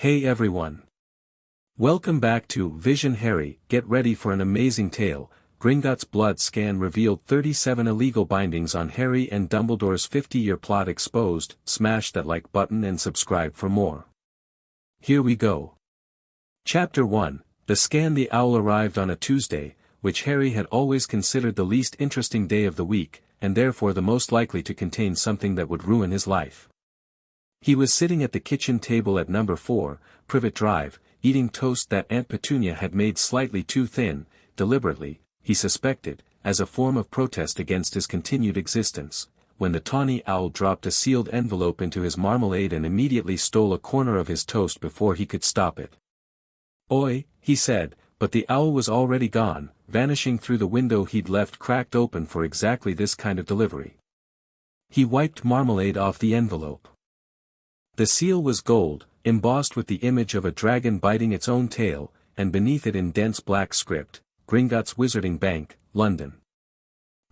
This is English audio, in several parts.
Hey everyone. Welcome back to Vision Harry. Get ready for an amazing tale. Gringotts' blood scan revealed 37 illegal bindings on Harry and Dumbledore's 50-year plot exposed. Smash that like button and subscribe for more. Here we go. Chapter 1. The scan. The owl arrived on a Tuesday, which Harry had always considered the least interesting day of the week, and therefore the most likely to contain something that would ruin his life. He was sitting at the kitchen table at number 4, Privet Drive, eating toast that Aunt Petunia had made slightly too thin, deliberately, he suspected, as a form of protest against his continued existence, when the tawny owl dropped a sealed envelope into his marmalade and immediately stole a corner of his toast before he could stop it. "Oi," he said, but the owl was already gone, vanishing through the window he'd left cracked open for exactly this kind of delivery. He wiped marmalade off the envelope. The seal was gold, embossed with the image of a dragon biting its own tail, and beneath it in dense black script, Gringotts Wizarding Bank, London.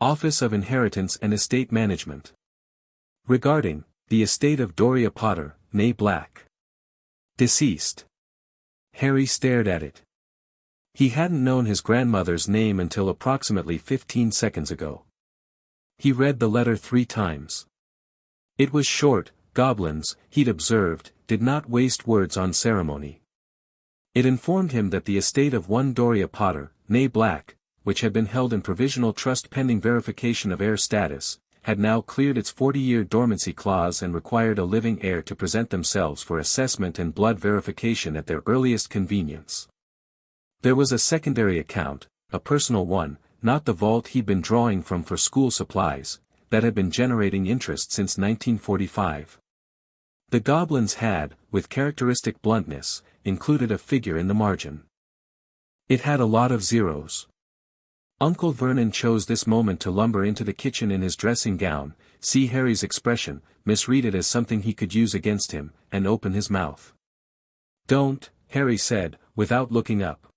Office of Inheritance and Estate Management. Regarding, the estate of Doria Potter, née Black. Deceased. Harry stared at it. He hadn't known his grandmother's name until approximately 15 seconds ago. He read the letter 3 times. It was short. Goblins, he'd observed, did not waste words on ceremony. It informed him that the estate of one Doria Potter, née Black, which had been held in provisional trust pending verification of heir status, had now cleared its 40-year dormancy clause and required a living heir to present themselves for assessment and blood verification at their earliest convenience. There was a secondary account, a personal one, not the vault he'd been drawing from for school supplies, that had been generating interest since 1945. The goblins had, with characteristic bluntness, included a figure in the margin. It had a lot of zeros. Uncle Vernon chose this moment to lumber into the kitchen in his dressing gown, see Harry's expression, misread it as something he could use against him, and open his mouth. "Don't," Harry said, without looking up.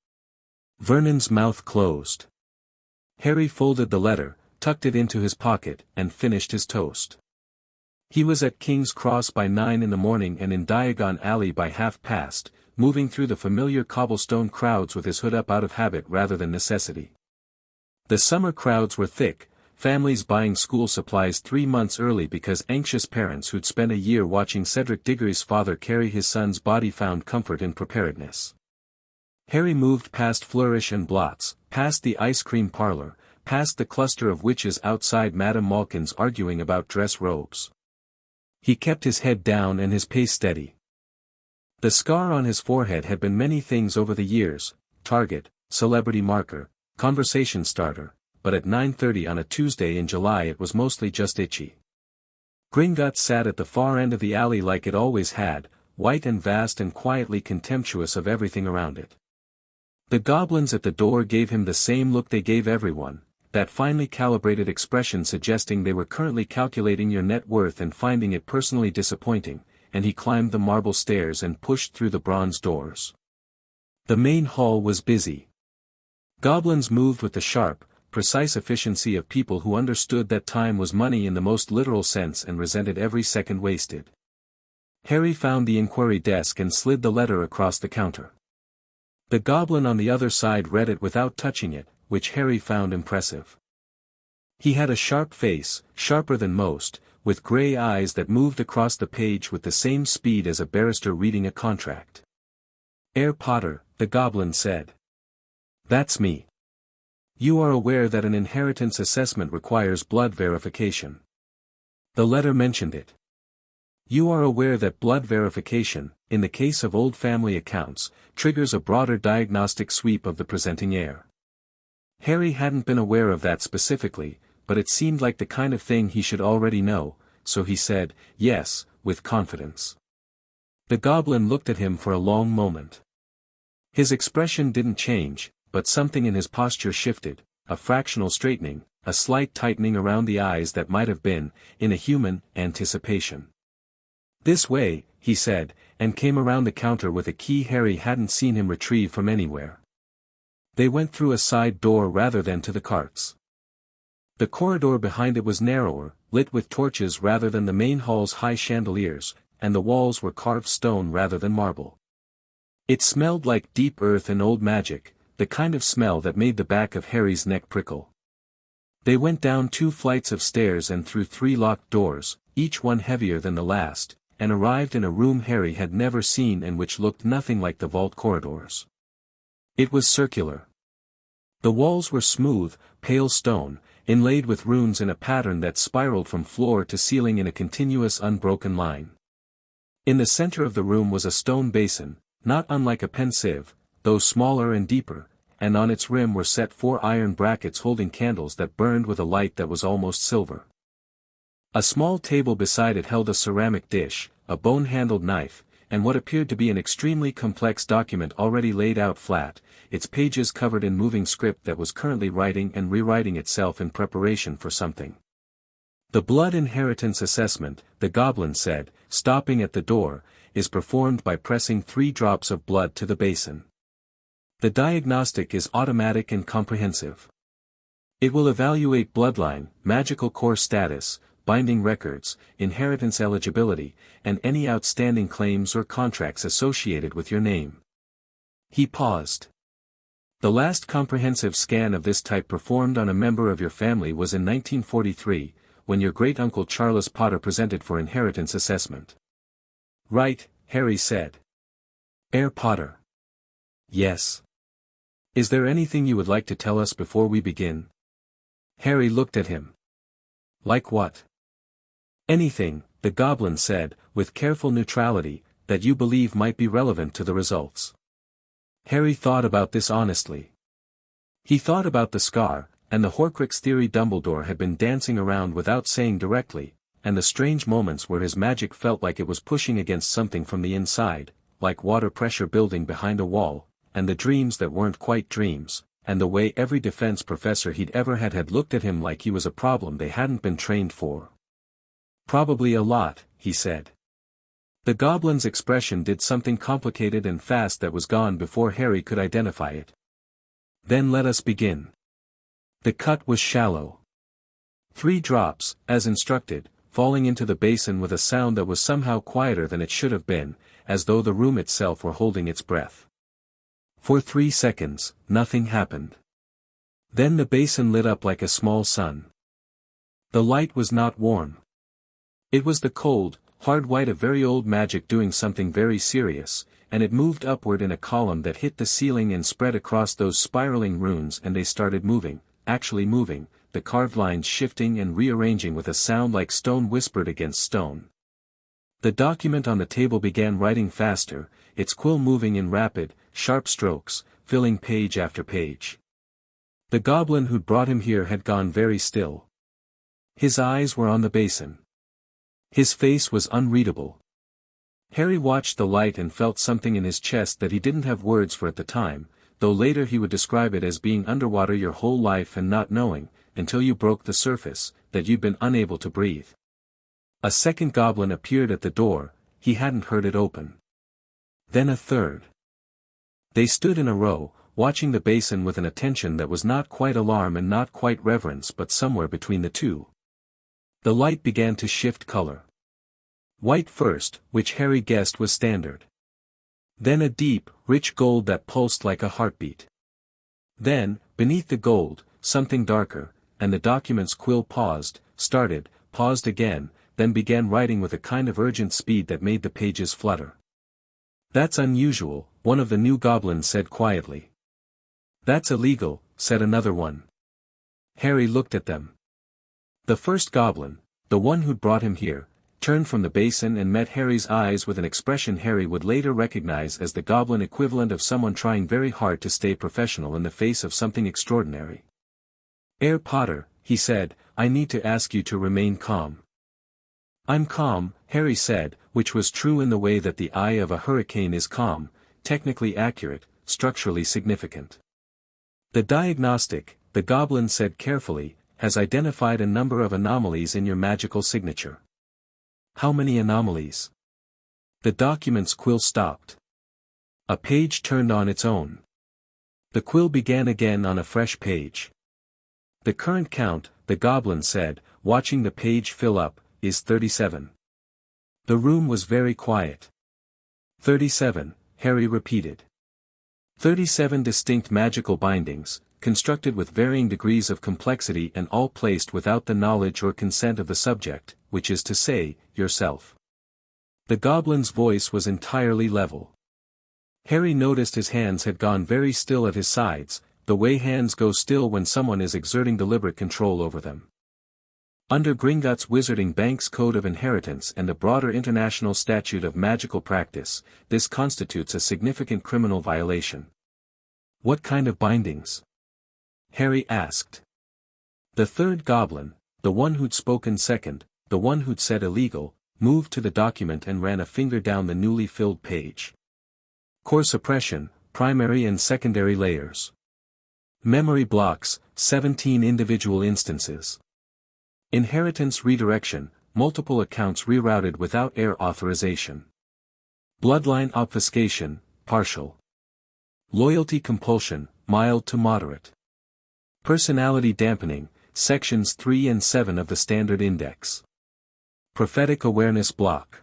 Vernon's mouth closed. Harry folded the letter, tucked it into his pocket, and finished his toast. He was at King's Cross by 9 in the morning and in Diagon Alley by past, moving through the familiar cobblestone crowds with his hood up out of habit rather than necessity. The summer crowds were thick, families buying school supplies 3 months early because anxious parents who'd spent a year watching Cedric Diggory's father carry his son's body found comfort in preparedness. Harry moved past Flourish and Blots, past the ice cream parlor, past the cluster of witches outside Madame Malkin's arguing about dress robes. He kept his head down and his pace steady. The scar on his forehead had been many things over the years, target, celebrity marker, conversation starter, but at 9:30 on a Tuesday in July it was mostly just itchy. Gringotts sat at the far end of the alley like it always had, white and vast and quietly contemptuous of everything around it. The goblins at the door gave him the same look they gave everyone, that finely calibrated expression suggesting they were currently calculating your net worth and finding it personally disappointing, and he climbed the marble stairs and pushed through the bronze doors. The main hall was busy. Goblins moved with the sharp, precise efficiency of people who understood that time was money in the most literal sense and resented every second wasted. Harry found the inquiry desk and slid the letter across the counter. The goblin on the other side read it without touching it, which Harry found impressive. He had a sharp face, sharper than most, with grey eyes that moved across the page with the same speed as a barrister reading a contract. "Heir Potter," the goblin said. "That's me. You are aware that an inheritance assessment requires blood verification." The letter mentioned it. "You are aware that blood verification, in the case of old family accounts, triggers a broader diagnostic sweep of the presenting heir." Harry hadn't been aware of that specifically, but it seemed like the kind of thing he should already know, so he said, "Yes," with confidence. The goblin looked at him for a long moment. His expression didn't change, but something in his posture shifted, a fractional straightening, a slight tightening around the eyes that might have been, in a human, anticipation. "This way," he said, and came around the counter with a key Harry hadn't seen him retrieve from anywhere. They went through a side door rather than to the carts. The corridor behind it was narrower, lit with torches rather than the main hall's high chandeliers, and the walls were carved stone rather than marble. It smelled like deep earth and old magic, the kind of smell that made the back of Harry's neck prickle. They went down 2 flights of stairs and through 3 locked doors, each one heavier than the last, and arrived in a room Harry had never seen and which looked nothing like the vault corridors. It was circular. The walls were smooth, pale stone, inlaid with runes in a pattern that spiraled from floor to ceiling in a continuous unbroken line. In the center of the room was a stone basin, not unlike a pensieve, though smaller and deeper, and on its rim were set 4 iron brackets holding candles that burned with a light that was almost silver. A small table beside it held a ceramic dish, a bone-handled knife, and what appeared to be an extremely complex document already laid out flat, its pages covered in moving script that was currently writing and rewriting itself in preparation for something. The blood inheritance assessment, the goblin said, stopping at the door, is performed by pressing 3 drops of blood to the basin. The diagnostic is automatic and comprehensive. It will evaluate bloodline, magical core status, binding records, inheritance eligibility, and any outstanding claims or contracts associated with your name. He paused. The last comprehensive scan of this type performed on a member of your family was in 1943, when your great-uncle Charles Potter presented for inheritance assessment. Right, Harry said. Heir Potter. Yes. Is there anything you would like to tell us before we begin? Harry looked at him. Like what? Anything, the goblin said, with careful neutrality, that you believe might be relevant to the results. Harry thought about this honestly. He thought about the scar, and the Horcrux theory Dumbledore had been dancing around without saying directly, and the strange moments where his magic felt like it was pushing against something from the inside, like water pressure building behind a wall, and the dreams that weren't quite dreams, and the way every defense professor he'd ever had looked at him like he was a problem they hadn't been trained for. Probably a lot, he said. The goblin's expression did something complicated and fast that was gone before Harry could identify it. Then let us begin. The cut was shallow. 3 drops, as instructed, falling into the basin with a sound that was somehow quieter than it should have been, as though the room itself were holding its breath. For 3 seconds, nothing happened. Then the basin lit up like a small sun. The light was not warm. It was the cold, hard white of very old magic doing something very serious, and it moved upward in a column that hit the ceiling and spread across those spiraling runes, and they started moving, actually moving, the carved lines shifting and rearranging with a sound like stone whispered against stone. The document on the table began writing faster, its quill moving in rapid, sharp strokes, filling page after page. The goblin who'd brought him here had gone very still. His eyes were on the basin. His face was unreadable. Harry watched the light and felt something in his chest that he didn't have words for at the time, though later he would describe it as being underwater your whole life and not knowing, until you broke the surface, that you'd been unable to breathe. A second goblin appeared at the door, he hadn't heard it open. Then a third. They stood in a row, watching the basin with an attention that was not quite alarm and not quite reverence but somewhere between the two. The light began to shift color. White first, which Harry guessed was standard. Then a deep, rich gold that pulsed like a heartbeat. Then, beneath the gold, something darker, and the document's quill paused, started, paused again, then began writing with a kind of urgent speed that made the pages flutter. That's unusual, one of the new goblins said quietly. That's illegal, said another one. Harry looked at them. The first goblin, the one who'd brought him here, turned from the basin and met Harry's eyes with an expression Harry would later recognize as the goblin equivalent of someone trying very hard to stay professional in the face of something extraordinary. Heir Potter, he said, I need to ask you to remain calm. I'm calm, Harry said, which was true in the way that the eye of a hurricane is calm, technically accurate, structurally significant. The diagnostic, the goblin said carefully, has identified a number of anomalies in your magical signature. How many anomalies? The document's quill stopped. A page turned on its own. The quill began again on a fresh page. The current count, the goblin said, watching the page fill up, is 37. The room was very quiet. 37, Harry repeated. 37 distinct magical bindings, constructed with varying degrees of complexity and all placed without the knowledge or consent of the subject, which is to say, yourself. The goblin's voice was entirely level. Harry noticed his hands had gone very still at his sides, the way hands go still when someone is exerting deliberate control over them. Under Gringotts' Wizarding Bank's Code of Inheritance and the broader International Statute of Magical Practice, this constitutes a significant criminal violation. What kind of bindings? Harry asked. The third goblin, the one who'd spoken second, the one who'd said illegal, moved to the document and ran a finger down the newly filled page. Core suppression, primary and secondary layers. Memory blocks, 17 individual instances. Inheritance redirection, multiple accounts rerouted without heir authorization. Bloodline obfuscation, partial. Loyalty compulsion, mild to moderate. Personality dampening, sections 3 and 7 of the Standard Index. Prophetic awareness block.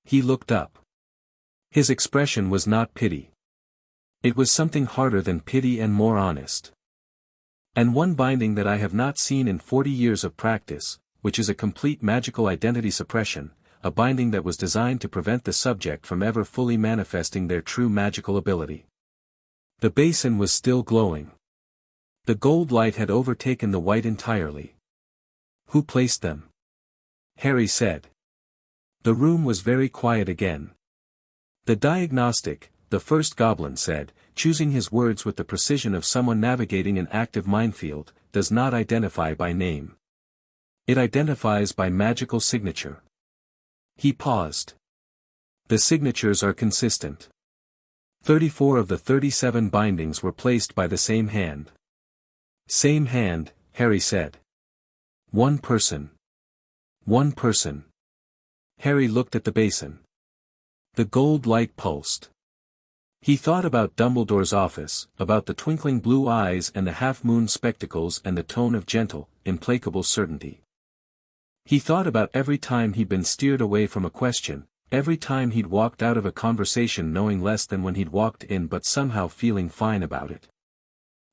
He looked up. His expression was not pity. It was something harder than pity and more honest. And one binding that I have not seen in 40 years of practice, which is a complete magical identity suppression, a binding that was designed to prevent the subject from ever fully manifesting their true magical ability. The basin was still glowing. The gold light had overtaken the white entirely. Who placed them? Harry said. The room was very quiet again. The diagnostic, the first goblin said, choosing his words with the precision of someone navigating an active minefield, does not identify by name. It identifies by magical signature. He paused. The signatures are consistent. 34 of the 37 bindings were placed by the same hand. Same hand, Harry said. One person. One person. Harry looked at the basin. The gold light pulsed. He thought about Dumbledore's office, about the twinkling blue eyes and the half-moon spectacles and the tone of gentle, implacable certainty. He thought about every time he'd been steered away from a question, every time he'd walked out of a conversation knowing less than when he'd walked in but somehow feeling fine about it.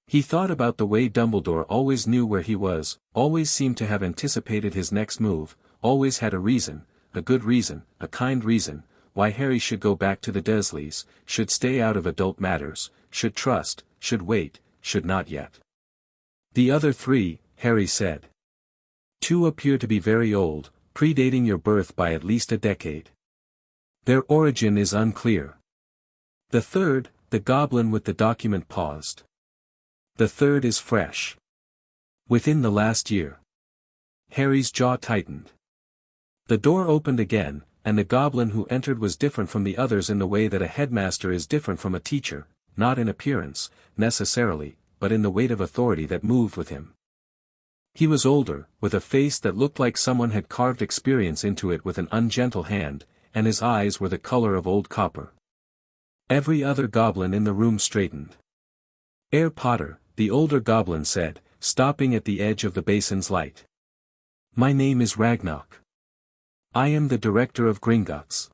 He thought about the way Dumbledore always knew where he was, always seemed to have anticipated his next move, always had a reason, a good reason, a kind reason, why Harry should go back to the Dursleys, should stay out of adult matters, should trust, should wait, should not yet. The other 3, Harry said. 2 appear to be very old, predating your birth by at least a decade. Their origin is unclear. The third, the goblin with the document paused. The third is fresh. Within the last year. Harry's jaw tightened. The door opened again, and the goblin who entered was different from the others in the way that a headmaster is different from a teacher, not in appearance, necessarily, but in the weight of authority that moved with him. He was older, with a face that looked like someone had carved experience into it with an ungentle hand, and his eyes were the color of old copper. Every other goblin in the room straightened. Herr Potter, the older goblin said, stopping at the edge of the basin's light. My name is Ragnarok. I am the director of Gringotts.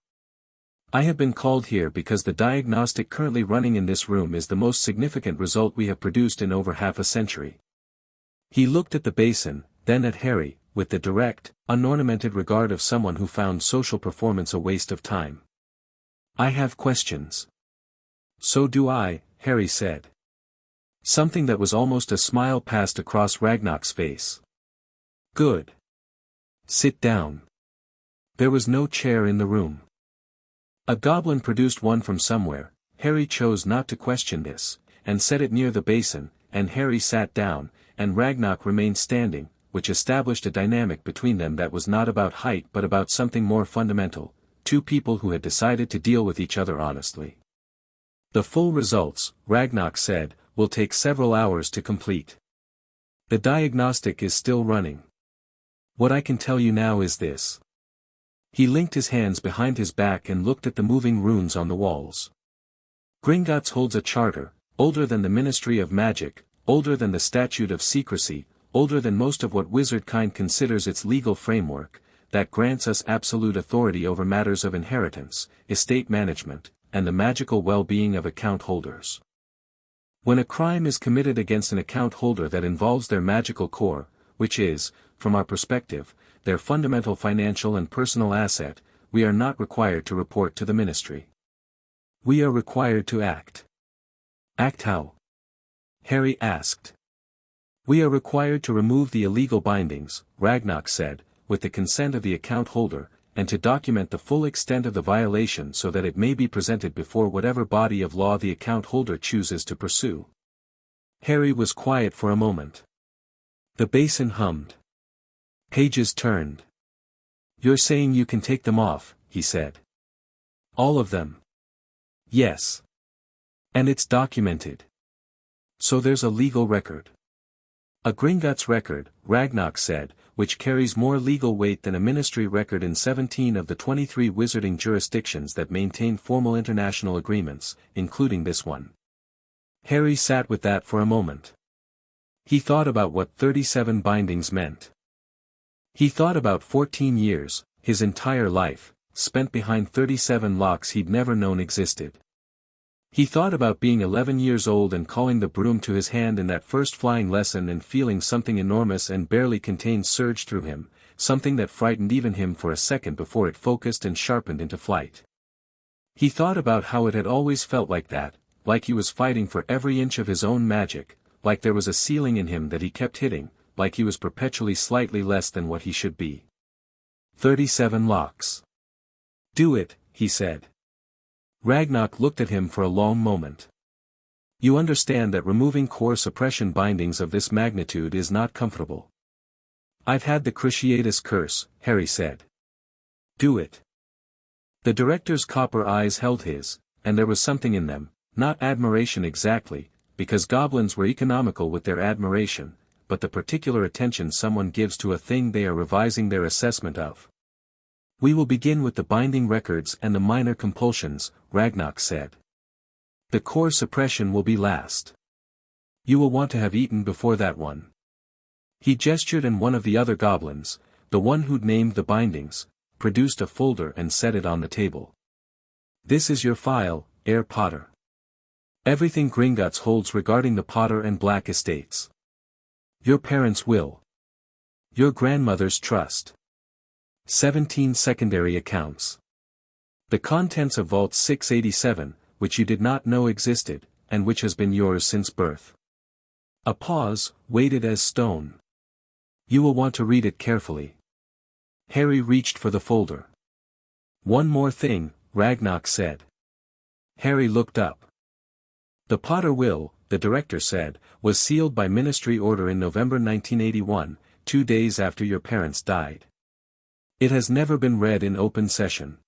I have been called here because the diagnostic currently running in this room is the most significant result we have produced in over half a century. He looked at the basin, then at Harry, with the direct, unornamented regard of someone who found social performance a waste of time. I have questions. So do I, Harry said. Something that was almost a smile passed across Ragnarok's face. Good. Sit down. There was no chair in the room. A goblin produced one from somewhere. Harry chose not to question this, and set it near the basin, and Harry sat down, and Ragnarok remained standing, which established a dynamic between them that was not about height but about something more fundamental, 2 people who had decided to deal with each other honestly. The full results, Ragnarok said, will take several hours to complete. The diagnostic is still running. What I can tell you now is this. He linked his hands behind his back and looked at the moving runes on the walls. Gringotts holds a charter, older than the Ministry of Magic, older than the Statute of Secrecy, older than most of what wizardkind considers its legal framework, that grants us absolute authority over matters of inheritance, estate management, and the magical well-being of account holders. When a crime is committed against an account holder that involves their magical core, which is, from our perspective, their fundamental financial and personal asset, we are not required to report to the ministry. We are required to act. Act how? Harry asked. We are required to remove the illegal bindings, Ragnarok said, with the consent of the account holder, and to document the full extent of the violation so that it may be presented before whatever body of law the account holder chooses to pursue. Harry was quiet for a moment. The basin hummed. Pages turned. You're saying you can take them off, he said. All of them. Yes. And it's documented. So there's a legal record. A Gringotts record, Ragnarok said, which carries more legal weight than a ministry record in 17 of the 23 wizarding jurisdictions that maintain formal international agreements, including this one. Harry sat with that for a moment. He thought about what 37 bindings meant. He thought about 14 years, his entire life, spent behind 37 locks he'd never known existed. He thought about being 11 years old and calling the broom to his hand in that first flying lesson and feeling something enormous and barely contained surge through him, something that frightened even him for a second before it focused and sharpened into flight. He thought about how it had always felt like that, like he was fighting for every inch of his own magic, like there was a ceiling in him that he kept hitting, like he was perpetually slightly less than what he should be. 37 locks. Do it, he said. Ragnarok looked at him for a long moment. You understand that removing core suppression bindings of this magnitude is not comfortable. I've had the Cruciatus curse, Harry said. Do it. The director's copper eyes held his, and there was something in them, not admiration exactly, because goblins were economical with their admiration, but the particular attention someone gives to a thing they are revising their assessment of. We will begin with the binding records and the minor compulsions, Ragnarok said. The core suppression will be last. You will want to have eaten before that one. He gestured and one of the other goblins, the one who'd named the bindings, produced a folder and set it on the table. This is your file, Heir Potter. Everything Gringotts holds regarding the Potter and Black estates. Your parents' will. Your grandmother's trust. 17 secondary accounts. The contents of Vault 687, which you did not know existed, and which has been yours since birth. A pause, weighted as stone. You will want to read it carefully. Harry reached for the folder. One more thing, Ragnarok said. Harry looked up. The Potter will, the director said, was sealed by ministry order in November 1981, 2 days after your parents died. It has never been read in open session.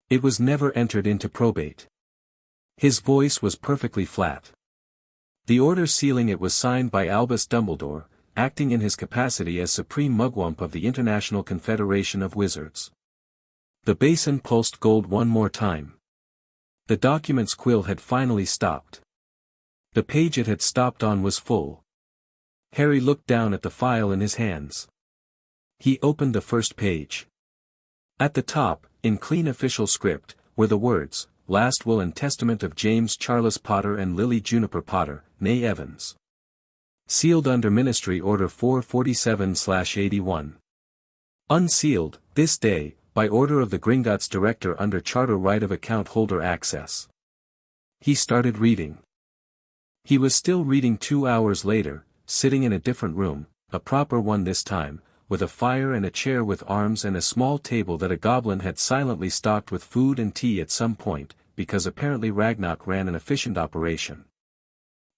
It was never entered into probate. His voice was perfectly flat. The order sealing it was signed by Albus Dumbledore, acting in his capacity as Supreme Mugwump of the International Confederation of Wizards. The basin pulsed gold one more time. The document's quill had finally stopped. The page it had stopped on was full. Harry looked down at the file in his hands. He opened the first page. At the top, in clean official script, were the words, Last Will and Testament of James Charles Potter and Lily Juniper Potter, née Evans. Sealed under Ministry Order 447/81. Unsealed, this day, by order of the Gringotts Director under Charter right of account holder access. He started reading. He was still reading 2 hours later, sitting in a different room, a proper one this time, with a fire and a chair with arms and a small table that a goblin had silently stocked with food and tea at some point, because apparently Ragnarok ran an efficient operation.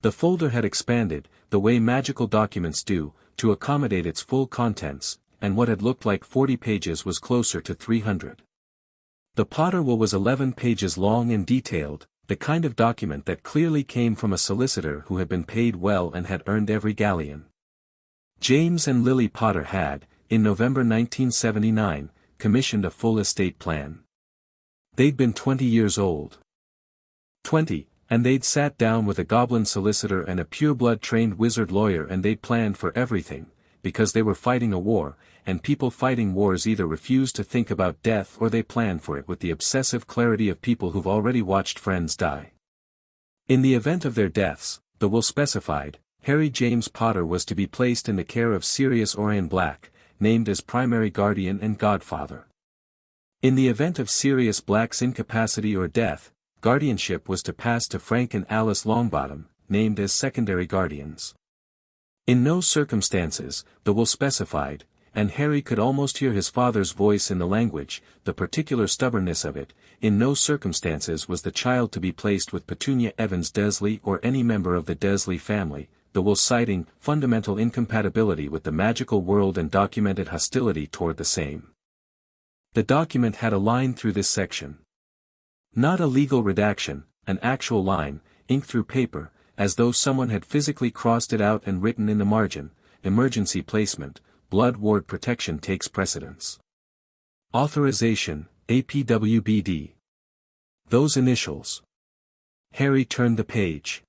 The folder had expanded, the way magical documents do, to accommodate its full contents, and what had looked like 40 pages was closer to 300. The Potter will was 11 pages long and detailed, the kind of document that clearly came from a solicitor who had been paid well and had earned every galleon. James and Lily Potter had, in November 1979, commissioned a full estate plan. They'd been 20 years old. 20, and they'd sat down with a goblin solicitor and a pureblood trained wizard lawyer and they'd planned for everything, because they were fighting a war, and people fighting wars either refuse to think about death or they plan for it with the obsessive clarity of people who've already watched friends die. In the event of their deaths, the will specified, Harry James Potter was to be placed in the care of Sirius Orion Black, named as primary guardian and godfather. In the event of Sirius Black's incapacity or death, guardianship was to pass to Frank and Alice Longbottom, named as secondary guardians. In no circumstances, the will specified, and Harry could almost hear his father's voice in the language, the particular stubbornness of it, in no circumstances was the child to be placed with Petunia Evans Desley or any member of the Desley family, the will citing fundamental incompatibility with the magical world and documented hostility toward the same. The document had a line through this section. Not a legal redaction, an actual line, inked through paper, as though someone had physically crossed it out and written in the margin, emergency placement, blood ward protection takes precedence. Authorization, APWBD. Those initials. Harry turned the page.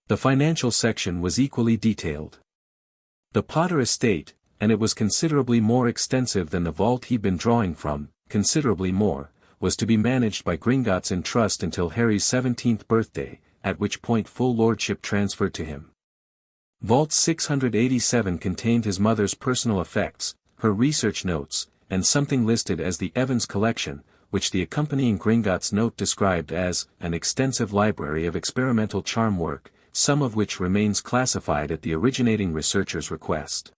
The financial section was equally detailed. The Potter estate, and it was considerably more extensive than the vault he'd been drawing from, considerably more, was to be managed by Gringotts in trust until Harry's 17th birthday, at which point full lordship transferred to him. Vault 687 contained his mother's personal effects, her research notes, and something listed as the Evans collection, which the accompanying Gringotts note described as an extensive library of experimental charm work, some of which remains classified at the originating researcher's request.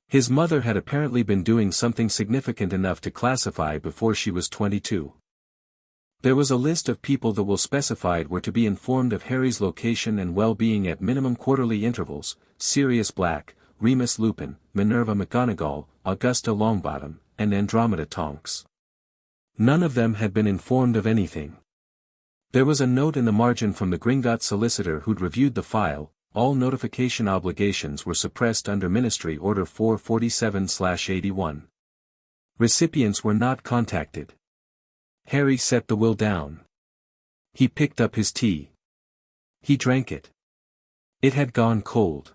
His mother had apparently been doing something significant enough to classify before she was 22. There was a list of people the will specified were to be informed of Harry's location and well-being at minimum quarterly intervals: Sirius Black, Remus Lupin, Minerva McGonagall, Augusta Longbottom, and Andromeda Tonks. None of them had been informed of anything. There was a note in the margin from the Gringotts solicitor who'd reviewed the file: all notification obligations were suppressed under Ministry Order 447/81. Recipients were not contacted. Harry set the will down. He picked up his tea. He drank it. It had gone cold.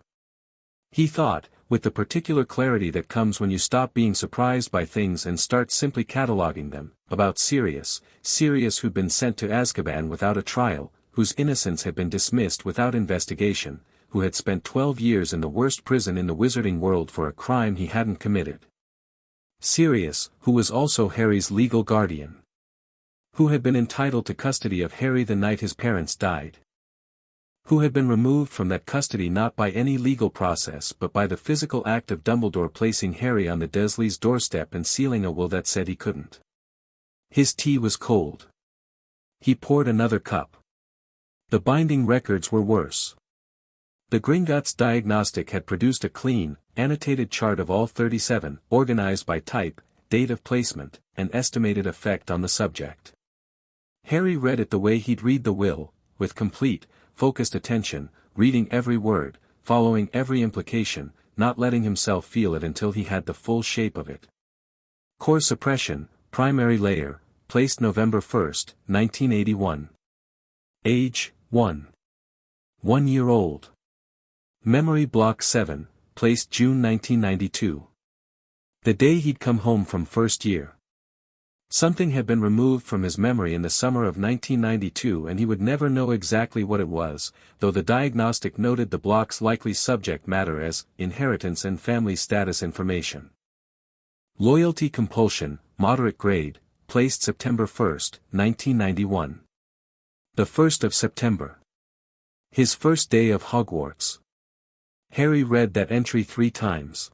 He thought, with the particular clarity that comes when you stop being surprised by things and start simply cataloguing them, about Sirius who'd been sent to Azkaban without a trial, whose innocence had been dismissed without investigation, who had spent 12 years in the worst prison in the wizarding world for a crime he hadn't committed. Sirius, who was also Harry's legal guardian. Who had been entitled to custody of Harry the night his parents died. Who had been removed from that custody not by any legal process but by the physical act of Dumbledore placing Harry on the Dursleys' doorstep and sealing a will that said he couldn't. His tea was cold. He poured another cup. The binding records were worse. The Gringotts diagnostic had produced a clean, annotated chart of all 37, organized by type, date of placement, and estimated effect on the subject. Harry read it the way he'd read the will, with complete, focused attention, reading every word, following every implication, not letting himself feel it until he had the full shape of it. Core suppression, primary layer, placed November 1, 1981. Age, 1. 1 year old. Memory block 7, placed June 1992. The day he'd come home from first year. Something had been removed from his memory in the summer of 1992 and he would never know exactly what it was, though the diagnostic noted the block's likely subject matter as inheritance and family status information. Loyalty compulsion, moderate grade, placed September 1, 1991. The 1st of September. His first day of Hogwarts. Harry read that entry 3 times.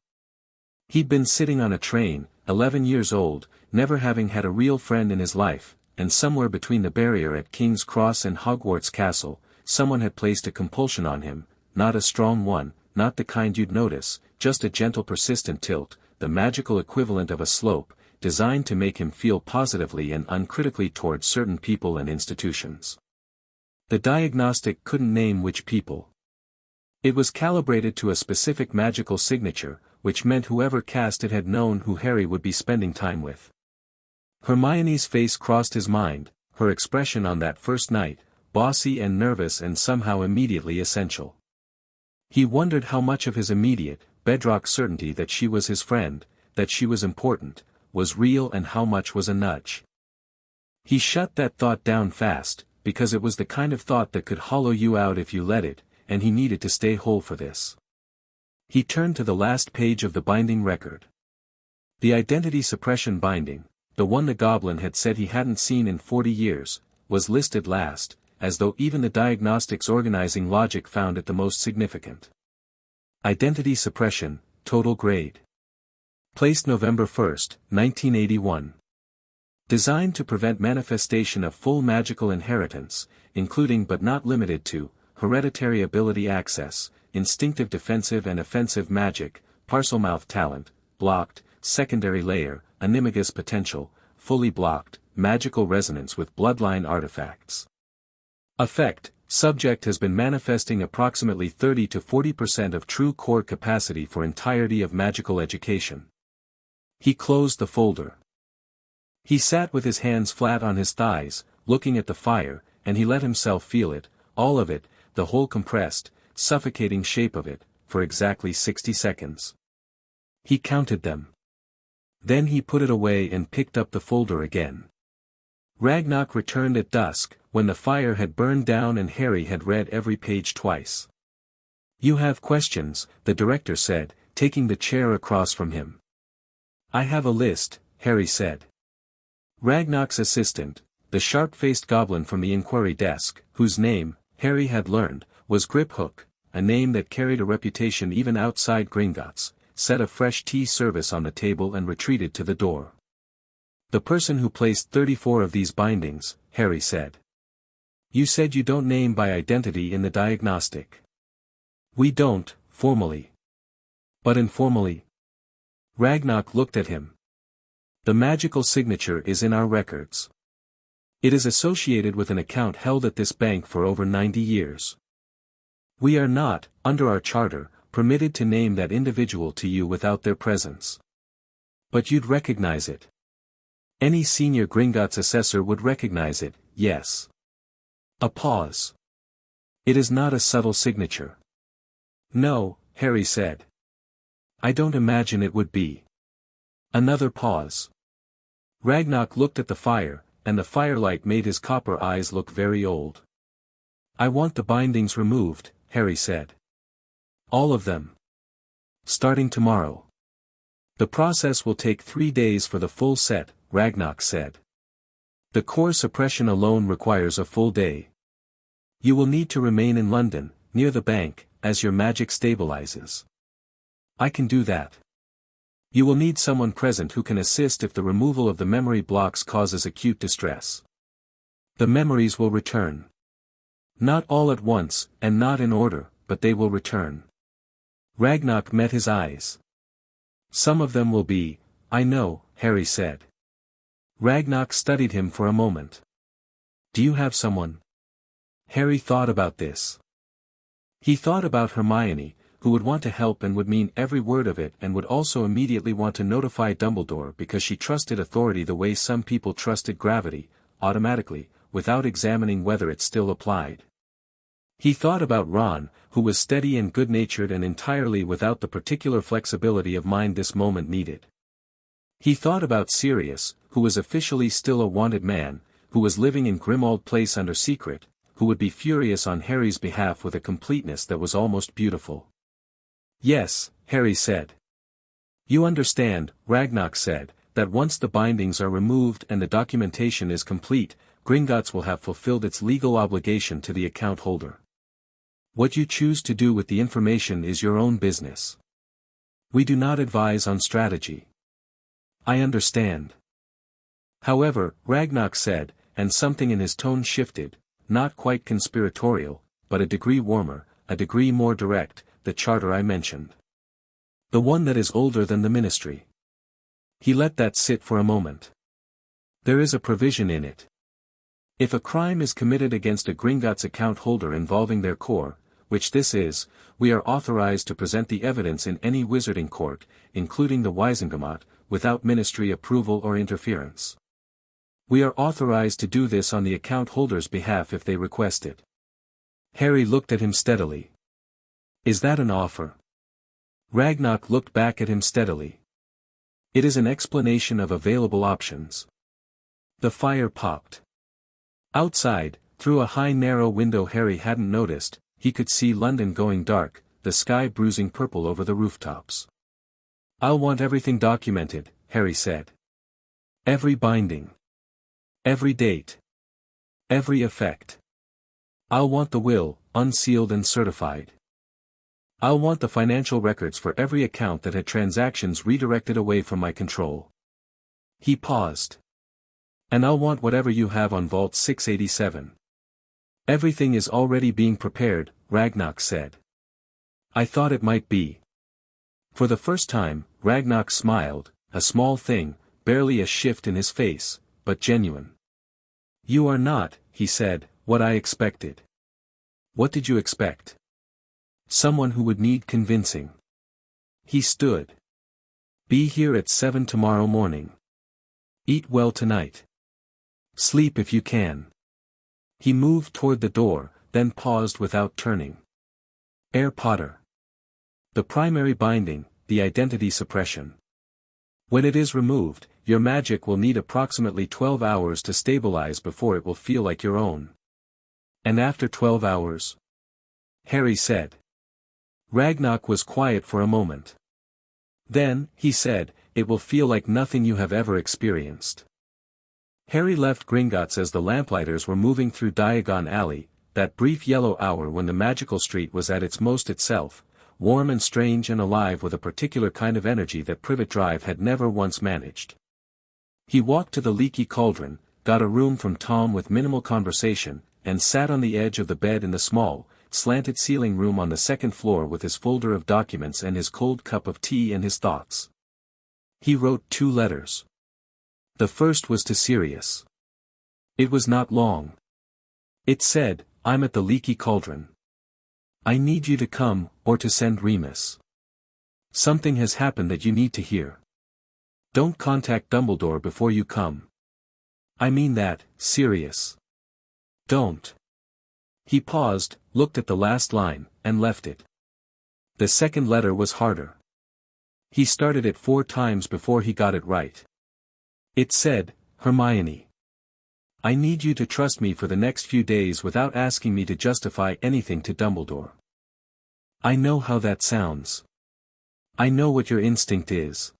He'd been sitting on a train, 11 years old, never having had a real friend in his life, and somewhere between the barrier at King's Cross and Hogwarts Castle, someone had placed a compulsion on him, not a strong one, not the kind you'd notice, just a gentle persistent tilt, the magical equivalent of a slope, designed to make him feel positively and uncritically towards certain people and institutions. The diagnostic couldn't name which people. It was calibrated to a specific magical signature, which meant whoever cast it had known who Harry would be spending time with. Hermione's face crossed his mind, her expression on that first night, bossy and nervous and somehow immediately essential. He wondered how much of his immediate, bedrock certainty that she was his friend, that she was important, was real and how much was a nudge. He shut that thought down fast, because it was the kind of thought that could hollow you out if you let it, and he needed to stay whole for this. He turned to the last page of the binding record. The identity suppression binding, the one the goblin had said he hadn't seen in 40 years, was listed last, as though even the diagnostics organizing logic found it the most significant. Identity suppression, total grade. Placed November 1, 1981. Designed to prevent manifestation of full magical inheritance, including but not limited to, hereditary ability access, instinctive defensive and offensive magic, Parselmouth talent, blocked, secondary layer, animagus potential, fully blocked, magical resonance with bloodline artifacts. Effect: subject has been manifesting approximately 30 to 40% of true core capacity for entirety of magical education. He closed the folder. He sat with his hands flat on his thighs, looking at the fire, and he let himself feel it, all of it, the whole compressed, suffocating shape of it, for exactly 60 seconds. He counted them. Then he put it away and picked up the folder again. Ragnarok returned at dusk, when the fire had burned down and Harry had read every page twice. "You have questions," the director said, taking the chair across from him. "I have a list," Harry said. Ragnarok's assistant, the sharp-faced goblin from the inquiry desk, whose name, Harry had learned, was Griphook, a name that carried a reputation even outside Gringotts, set a fresh tea service on the table and retreated to the door. "The person who placed 34 of these bindings," Harry said. "You said you don't name by identity in the diagnostic." "We don't, formally. But informally?" Ragnarok looked at him. "The magical signature is in our records. It is associated with an account held at this bank for over 90 years. We are not, under our charter, permitted to name that individual to you without their presence. But you'd recognize it. Any senior Gringotts assessor would recognize it, yes." A pause. "It is not a subtle signature." "No," Harry said. "I don't imagine it would be." Another pause. Ragnarok looked at the fire, and the firelight made his copper eyes look very old. "I want the bindings removed," Harry said. "All of them. Starting tomorrow." "The process will take 3 days for the full set," Ragnarok said. "The core suppression alone requires a full day. You will need to remain in London, near the bank, as your magic stabilizes." "I can do that." "You will need someone present who can assist if the removal of the memory blocks causes acute distress. The memories will return. Not all at once, and not in order, but they will return." Ragnarok met his eyes. "Some of them will be, I know," Harry said. Ragnarok studied him for a moment. "Do you have someone?" Harry thought about this. He thought about Hermione, who would want to help and would mean every word of it and would also immediately want to notify Dumbledore because she trusted authority the way some people trusted gravity, automatically, without examining whether it still applied. He thought about Ron, who was steady and good-natured and entirely without the particular flexibility of mind this moment needed. He thought about Sirius, who was officially still a wanted man, who was living in Grimmauld Place under secret, who would be furious on Harry's behalf with a completeness that was almost beautiful. "Yes," Harry said. "You understand," Ragnarok said, "that once the bindings are removed and the documentation is complete, Gringotts will have fulfilled its legal obligation to the account holder. What you choose to do with the information is your own business. We do not advise on strategy." "I understand." "However," Ragnarok said, and something in his tone shifted, not quite conspiratorial, but a degree warmer, a degree more direct, "the charter I mentioned. The one that is older than the ministry." He let that sit for a moment. "There is a provision in it. If a crime is committed against a Gringotts account holder involving their core, which this is, we are authorized to present the evidence in any wizarding court, including the Wizengamot, without ministry approval or interference. We are authorized to do this on the account holder's behalf if they request it." Harry looked at him steadily. "Is that an offer?" Ragnarok looked back at him steadily. It is an explanation of available options. The fire popped. Outside, through a high narrow window Harry hadn't noticed, he could see London going dark, the sky bruising purple over the rooftops. "I'll want everything documented," Harry said. "Every binding. Every date. Every effect. I'll want the will, unsealed and certified. I'll want the financial records for every account that had transactions redirected away from my control." He paused. "And I'll want whatever you have on Vault 687. "Everything is already being prepared," Ragnock said. "I thought it might be." For the first time, Ragnock smiled, a small thing, barely a shift in his face, but genuine. "You are not," he said, "what I expected." "What did you expect?" "Someone who would need convincing." He stood. "Be here at 7 tomorrow morning. Eat well tonight. Sleep if you can." He moved toward the door, then paused without turning. "Air Potter. The primary binding, the identity suppression. When it is removed, your magic will need approximately 12 hours to stabilize before it will feel like your own." "And after 12 hours?" Harry said. Ragnock was quiet for a moment. "Then," he said, "it will feel like nothing you have ever experienced." Harry left Gringotts as the lamplighters were moving through Diagon Alley, that brief yellow hour when the magical street was at its most itself, warm and strange and alive with a particular kind of energy that Privet Drive had never once managed. He walked to the Leaky Cauldron, got a room from Tom with minimal conversation, and sat on the edge of the bed in the small, slanted ceiling room on the second floor with his folder of documents and his cold cup of tea and his thoughts. He wrote 2 letters. The first was to Sirius. It was not long. It said, "I'm at the Leaky Cauldron. I need you to come, or to send Remus. Something has happened that you need to hear. Don't contact Dumbledore before you come. I mean that, Sirius. Don't." He paused, looked at the last line, and left it. The second letter was harder. He started it 4 times before he got it right. It said, "Hermione. I need you to trust me for the next few days without asking me to justify anything to Dumbledore. I know how that sounds. I know what your instinct is.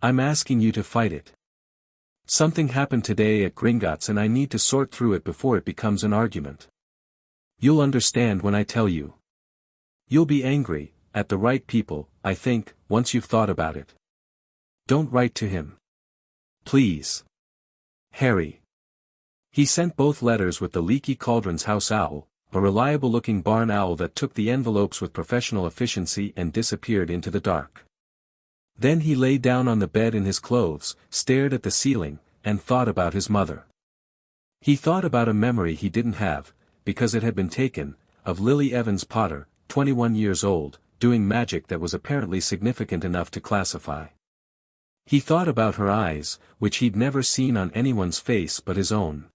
I'm asking you to fight it. Something happened today at Gringotts and I need to sort through it before it becomes an argument. You'll understand when I tell you. You'll be angry, at the right people, I think, once you've thought about it. Don't write to him. Please. Harry." He sent both letters with the Leaky Cauldron's house owl, a reliable-looking barn owl that took the envelopes with professional efficiency and disappeared into the dark. Then he lay down on the bed in his clothes, stared at the ceiling, and thought about his mother. He thought about a memory he didn't have, because it had been taken, of Lily Evans Potter, 21 years old, doing magic that was apparently significant enough to classify. He thought about her eyes, which he'd never seen on anyone's face but his own.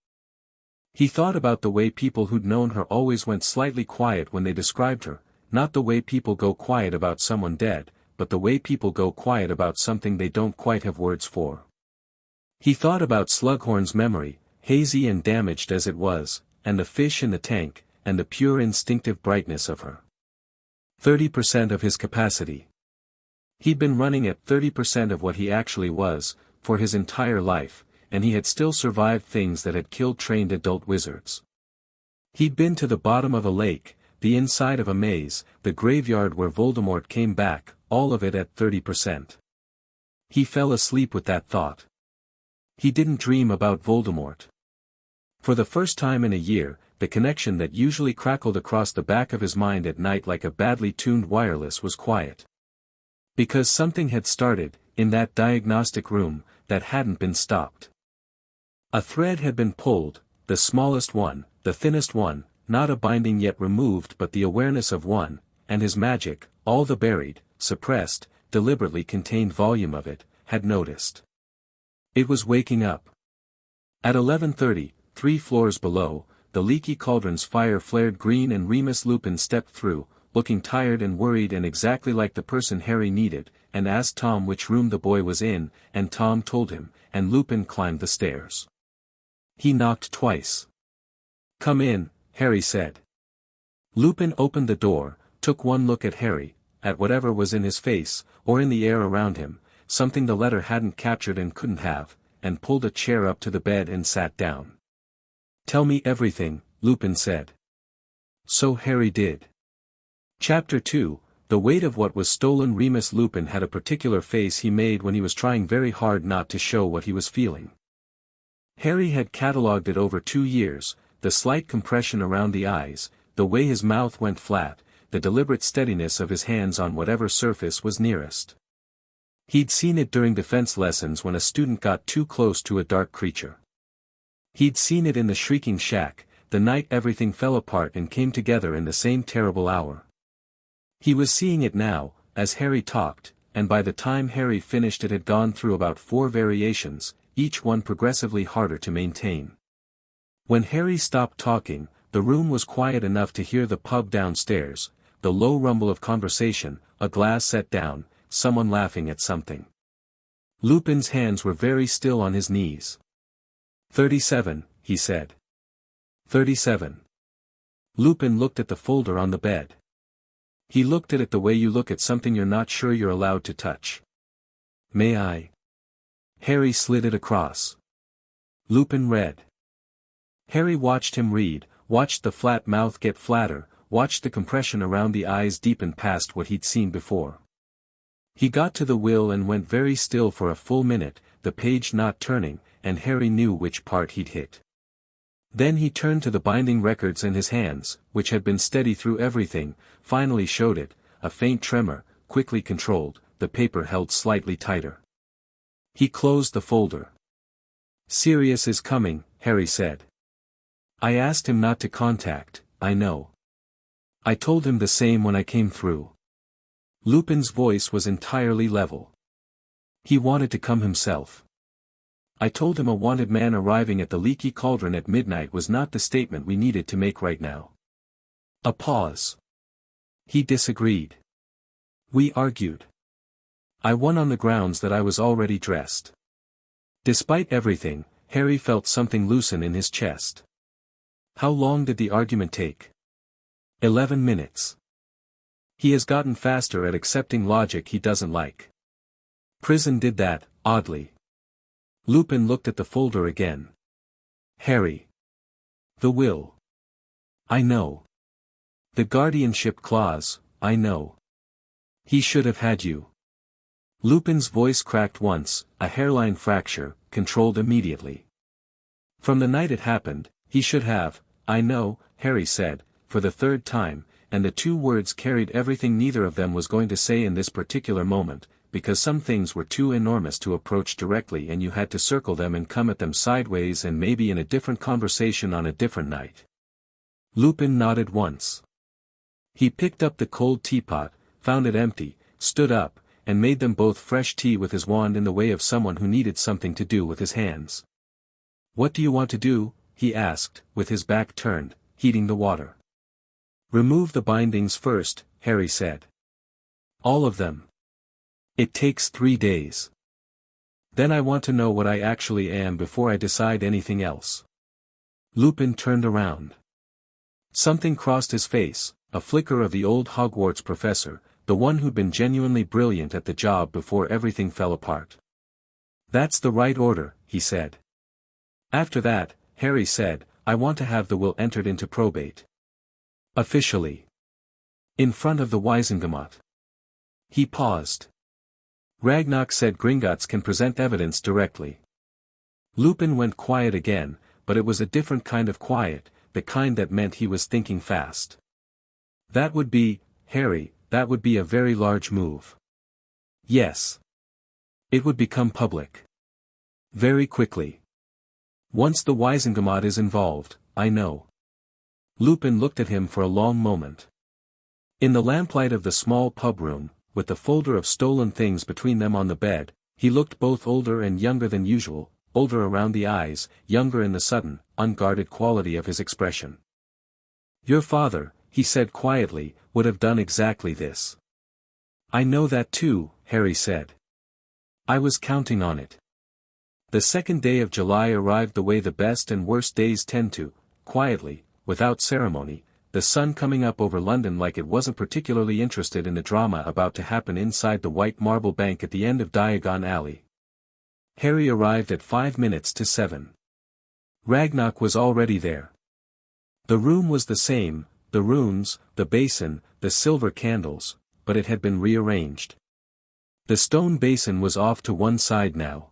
He thought about the way people who'd known her always went slightly quiet when they described her, not the way people go quiet about someone dead, but the way people go quiet about something they don't quite have words for. He thought about Slughorn's memory, hazy and damaged as it was, and the fish in the tank, and the pure instinctive brightness of her. 30% of his capacity. He'd been running at 30% of what he actually was, for his entire life, and he had still survived things that had killed trained adult wizards. He'd been to the bottom of a lake, the inside of a maze, the graveyard where Voldemort came back, all of it at 30%. He fell asleep with that thought. He didn't dream about Voldemort. For the first time in a year, the connection that usually crackled across the back of his mind at night like a badly tuned wireless was quiet. Because something had started, in that diagnostic room, that hadn't been stopped. A thread had been pulled, the smallest one, the thinnest one, not a binding yet removed but the awareness of one, and his magic, all the buried, suppressed, deliberately contained volume of it, had noticed. It was waking up. At 11:30, 3 floors below, the Leaky Cauldron's fire flared green and Remus Lupin stepped through, looking tired and worried and exactly like the person Harry needed, and asked Tom which room the boy was in, and Tom told him, and Lupin climbed the stairs. He knocked twice. "Come in," Harry said. Lupin opened the door, took one look at Harry, at whatever was in his face, or in the air around him, something the letter hadn't captured and couldn't have, and pulled a chair up to the bed and sat down. "Tell me everything," Lupin said. So Harry did. Chapter 2, The Weight of What Was Stolen. Remus Lupin had a particular face he made when he was trying very hard not to show what he was feeling. Harry had catalogued it over 2 years, the slight compression around the eyes, the way his mouth went flat, the deliberate steadiness of his hands on whatever surface was nearest. He'd seen it during defense lessons when a student got too close to a dark creature. He'd seen it in the shrieking shack, the night everything fell apart and came together in the same terrible hour. He was seeing it now, as Harry talked, and by the time Harry finished it had gone through about 4 variations, each one progressively harder to maintain. When Harry stopped talking, the room was quiet enough to hear the pub downstairs, the low rumble of conversation, a glass set down, someone laughing at something. Lupin's hands were very still on his knees. 37, he said. 37. Lupin looked at the folder on the bed. He looked at it the way you look at something you're not sure you're allowed to touch. "May I?" Harry slid it across. Lupin read. Harry watched him read, watched the flat mouth get flatter, watched the compression around the eyes deepen past what he'd seen before. He got to the will and went very still for a full minute, the page not turning, and Harry knew which part he'd hit. Then he turned to the binding records and his hands, which had been steady through everything, finally showed it, a faint tremor, quickly controlled, the paper held slightly tighter. He closed the folder. "Sirius is coming," Harry said. "I asked him not to contact, I know. I told him the same when I came through." Lupin's voice was entirely level. "He wanted to come himself. I told him a wanted man arriving at the Leaky Cauldron at midnight was not the statement we needed to make right now." A pause. He disagreed. We argued. I won on the grounds that I was already dressed. Despite everything, Harry felt something loosen in his chest. How long did the argument take? 11 minutes. He has gotten faster at accepting logic he doesn't like. Prison did that, oddly. Lupin looked at the folder again. Harry. The will. I know. The guardianship clause, I know. He should have had you. Lupin's voice cracked once, a hairline fracture, controlled immediately. From the night it happened, he should have, I know, Harry said, for the 3rd time, and the 2 words carried everything neither of them was going to say in this particular moment, because some things were too enormous to approach directly and you had to circle them and come at them sideways and maybe in a different conversation on a different night. Lupin nodded once. He picked up the cold teapot, found it empty, stood up, and made them both fresh tea with his wand in the way of someone who needed something to do with his hands. "What do you want to do?" he asked, with his back turned, heating the water. "Remove the bindings first," Harry said. "All of them. It takes 3 days. Then I want to know what I actually am before I decide anything else." Lupin turned around. Something crossed his face, a flicker of the old Hogwarts professor, the one who'd been genuinely brilliant at the job before everything fell apart. "That's the right order," he said. "After that," Harry said, "I want to have the will entered into probate. Officially. In front of the Wizengamot." He paused. Ragnarok said Gringotts can present evidence directly. Lupin went quiet again, but it was a different kind of quiet, the kind that meant he was thinking fast. "That would be, Harry, that would be a very large move." "Yes. It would become public. Very quickly. Once the Wizengamot is involved, I know." Lupin looked at him for a long moment. In the lamplight of the small pub room, with the folder of stolen things between them on the bed, he looked both older and younger than usual, older around the eyes, younger in the sudden, unguarded quality of his expression. "Your father," he said quietly, would have done exactly this. I know that too, Harry said. I was counting on it. The second day of July arrived the way the best and worst days tend to, quietly, without ceremony, the sun coming up over London like it wasn't particularly interested in the drama about to happen inside the white marble bank at the end of Diagon Alley. Harry arrived at 5 minutes to 7. Ragnarok was already there. The room was the same, the runes, the basin, the silver candles, but it had been rearranged. The stone basin was off to one side now.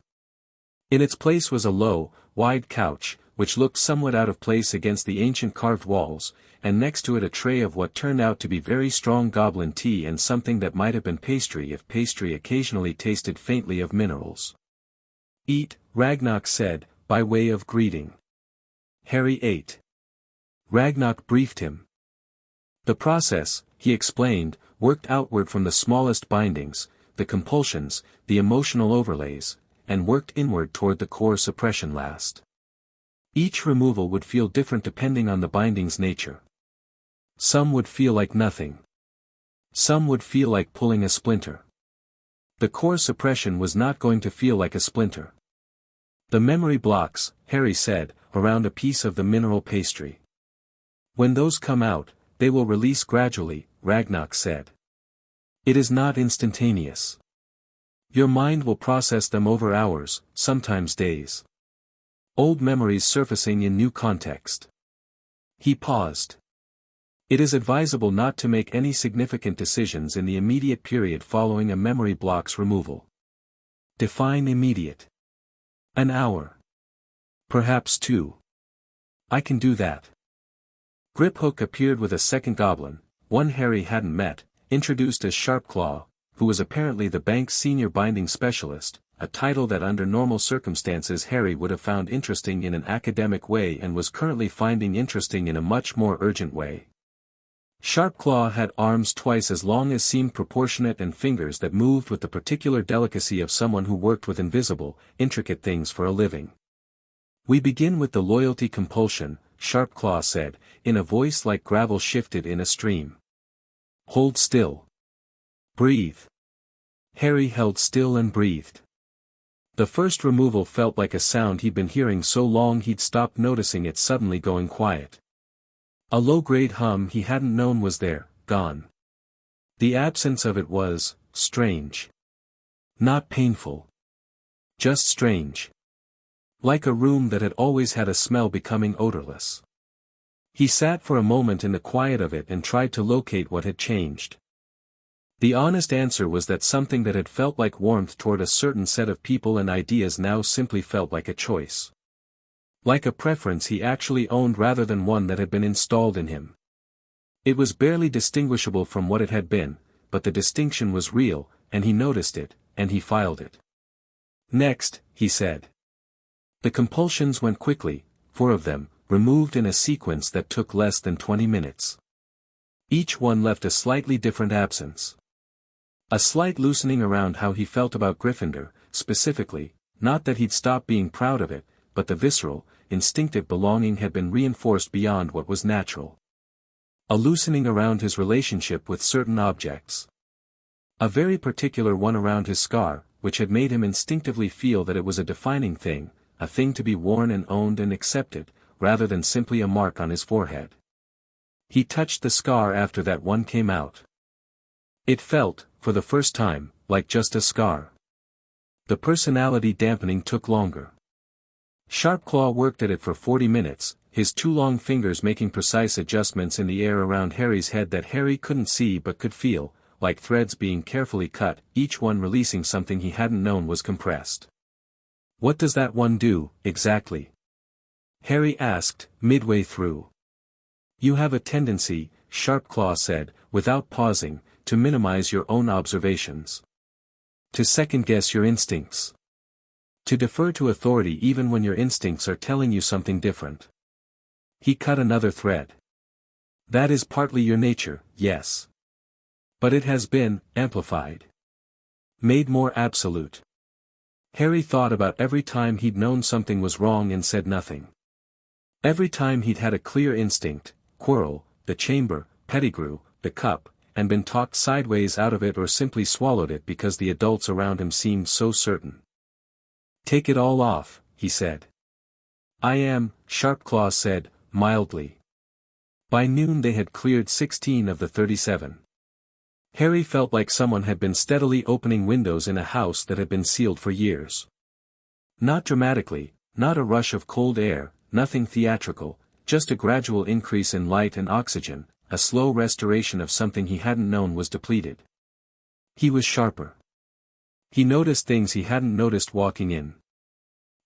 In its place was a low, wide couch, which looked somewhat out of place against the ancient carved walls, and next to it a tray of what turned out to be very strong goblin tea and something that might have been pastry if pastry occasionally tasted faintly of minerals. Eat, Ragnarok said, by way of greeting. Harry ate. Ragnarok briefed him. The process, he explained, worked outward from the smallest bindings, the compulsions, the emotional overlays, and worked inward toward the core suppression last. Each removal would feel different depending on the binding's nature. Some would feel like nothing. Some would feel like pulling a splinter. The core suppression was not going to feel like a splinter. The memory blocks, Harry said, around a piece of the mineral pastry. When those come out, they will release gradually, Ragnarok said. It is not instantaneous. Your mind will process them over hours, sometimes days. Old memories surfacing in new context. He paused. It is advisable not to make any significant decisions in the immediate period following a memory block's removal. Define immediate. An hour. Perhaps 2. I can do that. Griphook appeared with a second goblin, one Harry hadn't met, introduced as Sharpclaw, who was apparently the bank's senior binding specialist, a title that under normal circumstances Harry would have found interesting in an academic way and was currently finding interesting in a much more urgent way. Sharpclaw had arms twice as long as seemed proportionate and fingers that moved with the particular delicacy of someone who worked with invisible, intricate things for a living. We begin with the loyalty compulsion, Sharpclaw said, in a voice like gravel shifted in a stream. Hold still. Breathe. Harry held still and breathed. The first removal felt like a sound he'd been hearing so long he'd stopped noticing it suddenly going quiet. A low-grade hum he hadn't known was there, gone. The absence of it was, strange. Not painful. Just strange. Like a room that had always had a smell becoming odorless. He sat for a moment in the quiet of it and tried to locate what had changed. The honest answer was that something that had felt like warmth toward a certain set of people and ideas now simply felt like a choice. Like a preference he actually owned rather than one that had been installed in him. It was barely distinguishable from what it had been, but the distinction was real, and he noticed it, and he filed it. Next, he said. The compulsions went quickly, 4 of them, removed in a sequence that took less than 20 minutes. Each one left a slightly different absence. A slight loosening around how he felt about Gryffindor, specifically, not that he'd stopped being proud of it, but the visceral, instinctive belonging had been reinforced beyond what was natural. A loosening around his relationship with certain objects. A very particular one around his scar, which had made him instinctively feel that it was a defining thing, a thing to be worn and owned and accepted, rather than simply a mark on his forehead. He touched the scar after that one came out. It felt, for the first time, like just a scar. The personality dampening took longer. Sharpclaw worked at it for 40 minutes, his 2 long fingers making precise adjustments in the air around Harry's head that Harry couldn't see but could feel, like threads being carefully cut, each one releasing something he hadn't known was compressed. What does that one do, exactly? Harry asked, midway through. You have a tendency, Sharpclaw said, without pausing, to minimize your own observations. To second-guess your instincts. To defer to authority even when your instincts are telling you something different. He cut another thread. That is partly your nature, yes. But it has been, amplified. Made more absolute. Harry thought about every time he'd known something was wrong and said nothing. Every time he'd had a clear instinct, Quirrell, the chamber, pedigree, the cup, and been talked sideways out of it or simply swallowed it because the adults around him seemed so certain. "Take it all off," he said. "I am," Sharpclaw said, mildly. By noon they had cleared 16 of the 37. Harry felt like someone had been steadily opening windows in a house that had been sealed for years. Not dramatically, not a rush of cold air, nothing theatrical, just a gradual increase in light and oxygen, a slow restoration of something he hadn't known was depleted. He was sharper. He noticed things he hadn't noticed walking in.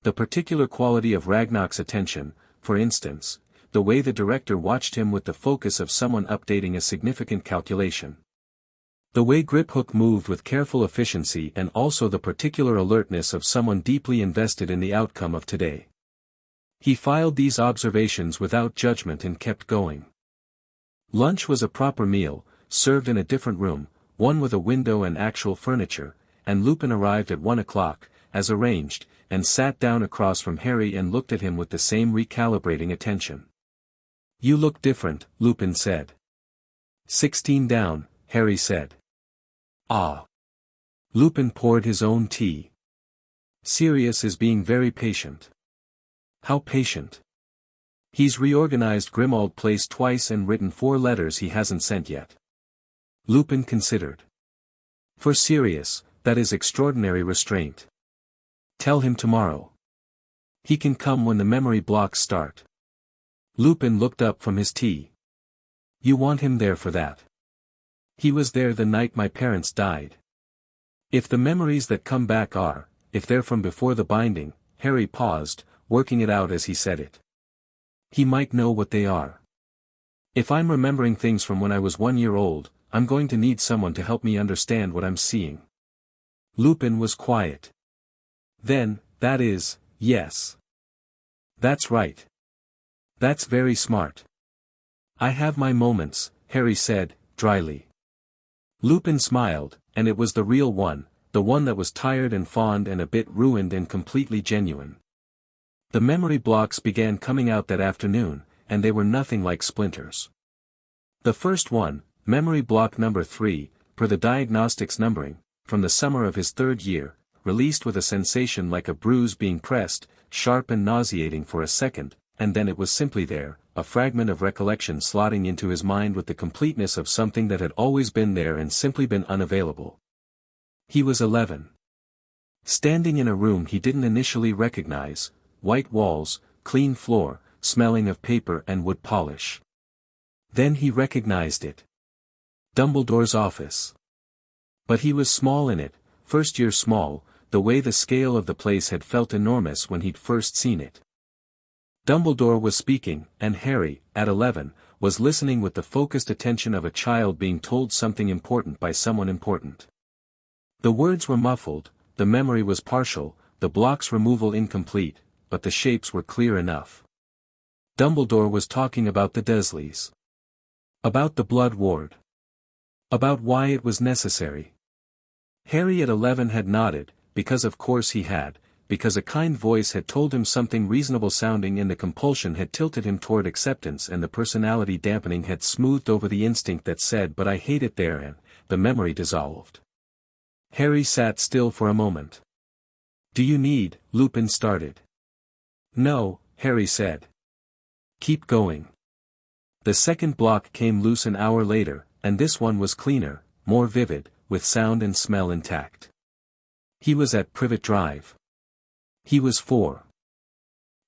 The particular quality of Ragnar's attention, for instance, the way the director watched him with the focus of someone updating a significant calculation. The way Griphook moved with careful efficiency, and also the particular alertness of someone deeply invested in the outcome of today. He filed these observations without judgment and kept going. Lunch was a proper meal, served in a different room, one with a window and actual furniture, and Lupin arrived at 1 o'clock, as arranged, and sat down across from Harry and looked at him with the same recalibrating attention. "You look different," Lupin said. 16 down, Harry said. "Ah." Lupin poured his own tea. "Sirius is being very patient." "How patient?" "He's reorganized Grimmauld Place twice and written 4 letters he hasn't sent yet." Lupin considered. "For Sirius, that is extraordinary restraint. Tell him tomorrow. He can come when the memory blocks start." Lupin looked up from his tea. "You want him there for that?" "He was there the night my parents died." "If the memories that come back are, if they're from before the binding," Harry paused, working it out as he said it. "He might know what they are. If I'm remembering things from when I was 1 year old, I'm going to need someone to help me understand what I'm seeing." Lupin was quiet. "Then, that is, yes. That's right. That's very smart." "I have my moments," Harry said, dryly. Lupin smiled, and it was the real one, the one that was tired and fond and a bit ruined and completely genuine. The memory blocks began coming out that afternoon, and they were nothing like splinters. The first one, memory block number 3, per the diagnostics numbering, from the summer of his 3rd year, released with a sensation like a bruise being pressed, sharp and nauseating for a second, and then it was simply there, a fragment of recollection slotting into his mind with the completeness of something that had always been there and simply been unavailable. He was 11. Standing in a room he didn't initially recognize, white walls, clean floor, smelling of paper and wood polish. Then he recognized it. Dumbledore's office. But he was small in it, first year small, the way the scale of the place had felt enormous when he'd first seen it. Dumbledore was speaking, and Harry, at 11, was listening with the focused attention of a child being told something important by someone important. The words were muffled, the memory was partial, the block's removal incomplete, but the shapes were clear enough. Dumbledore was talking about the Dursleys. About the Blood Ward. About why it was necessary. Harry at 11 had nodded, because of course he had, because a kind voice had told him something reasonable sounding and the compulsion had tilted him toward acceptance and the personality dampening had smoothed over the instinct that said but I hate it there and, the memory dissolved. Harry sat still for a moment. "Do you need?" Lupin started. "No," Harry said. "Keep going." The second block came loose an hour later, and this one was cleaner, more vivid, with sound and smell intact. He was at Privet Drive. He was 4.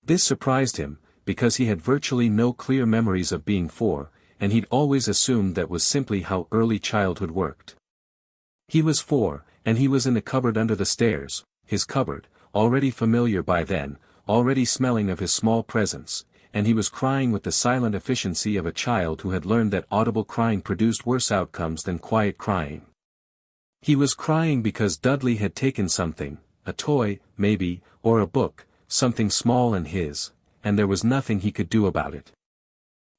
This surprised him, because he had virtually no clear memories of being 4, and he'd always assumed that was simply how early childhood worked. He was 4, and he was in the cupboard under the stairs, his cupboard, already familiar by then, already smelling of his small presence, and he was crying with the silent efficiency of a child who had learned that audible crying produced worse outcomes than quiet crying. He was crying because Dudley had taken something, a toy, maybe, or a book, something small and his, and there was nothing he could do about it.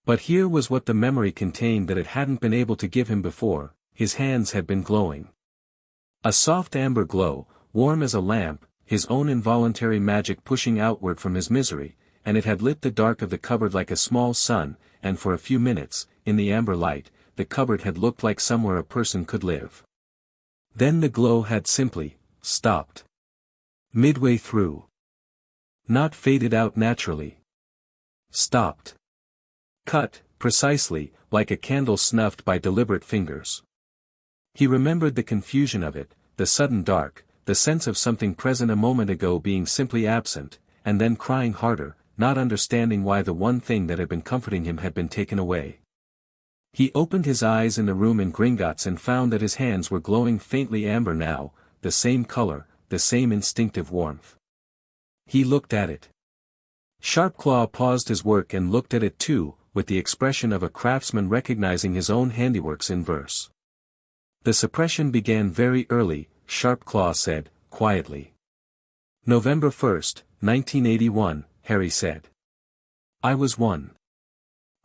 But here was what the memory contained that it hadn't been able to give him before: his hands had been glowing. A soft amber glow, warm as a lamp, his own involuntary magic pushing outward from his misery, and it had lit the dark of the cupboard like a small sun, and for a few minutes, in the amber light, the cupboard had looked like somewhere a person could live. Then the glow had simply stopped. Midway through. Not faded out naturally. Stopped. Cut, precisely, like a candle snuffed by deliberate fingers. He remembered the confusion of it, the sudden dark, the sense of something present a moment ago being simply absent, and then crying harder, not understanding why the one thing that had been comforting him had been taken away. He opened his eyes in the room in Gringotts and found that his hands were glowing faintly amber now, the same color, the same instinctive warmth. He looked at it. Sharpclaw paused his work and looked at it too, with the expression of a craftsman recognizing his own handiworks in verse. The suppression began very early, Sharpclaw said, quietly. November 1st, 1981, Harry said. I was one.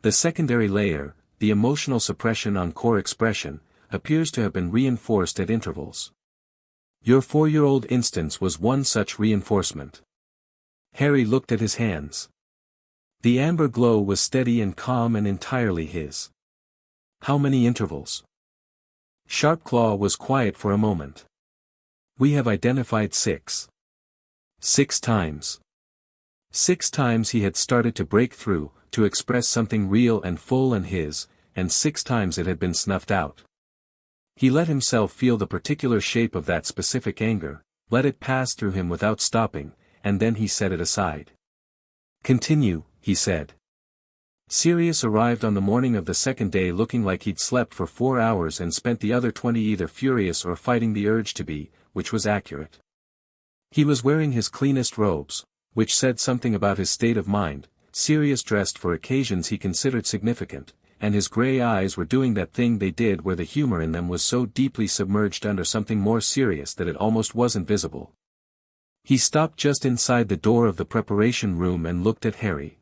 The secondary layer, the emotional suppression on core expression, appears to have been reinforced at intervals. Your 4-year-old instance was one such reinforcement. Harry looked at his hands. The amber glow was steady and calm and entirely his. How many intervals? Sharpclaw was quiet for a moment. We have identified 6. 6 times. 6 times he had started to break through, to express something real and full and his, and 6 times it had been snuffed out. He let himself feel the particular shape of that specific anger, let it pass through him without stopping, and then he set it aside. Continue, he said. Sirius arrived on the morning of the second day looking like he'd slept for 4 hours and spent the other 20 either furious or fighting the urge to be, which was accurate. He was wearing his cleanest robes, which said something about his state of mind. Sirius dressed for occasions he considered significant, and his gray eyes were doing that thing they did where the humor in them was so deeply submerged under something more serious that it almost wasn't visible. He stopped just inside the door of the preparation room and looked at Harry.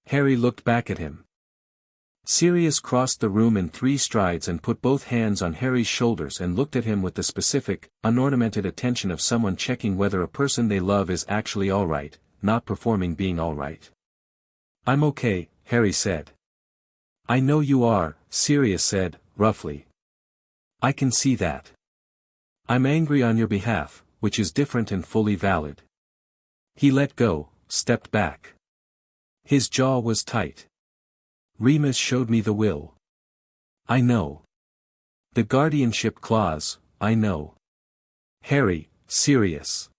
Harry looked back at him. Sirius crossed the room in 3 strides and put both hands on Harry's shoulders and looked at him with the specific, unornamented attention of someone checking whether a person they love is actually alright, not performing being alright. I'm okay, Harry said. I know you are, Sirius said, roughly. I can see that. I'm angry on your behalf, which is different and fully valid. He let go, stepped back. His jaw was tight. Remus showed me the will. I know. The guardianship clause, I know. Harry, Sirius.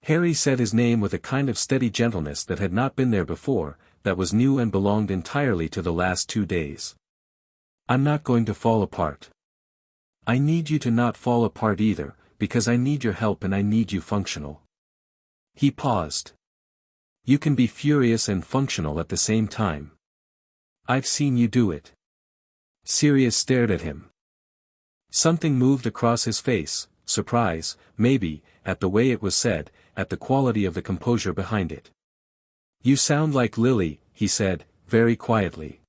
Harry said his name with a kind of steady gentleness that had not been there before, that was new and belonged entirely to the last 2 days. I'm not going to fall apart. I need you to not fall apart either, because I need your help and I need you functional. He paused. You can be furious and functional at the same time. I've seen you do it. Sirius stared at him. Something moved across his face, surprise, maybe, at the way it was said, at the quality of the composure behind it. You sound like Lily, he said, very quietly.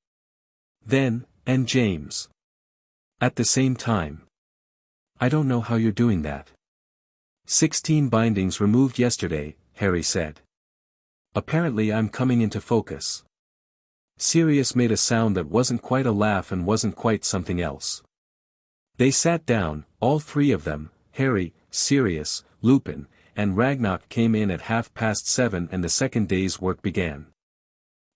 Then, and James. At the same time. I don't know how you're doing that. 16 bindings removed yesterday, Harry said. Apparently I'm coming into focus. Sirius made a sound that wasn't quite a laugh and wasn't quite something else. They sat down, all 3 of them, Harry, Sirius, Lupin, and Ragnarok came in at 7:30 and the second day's work began.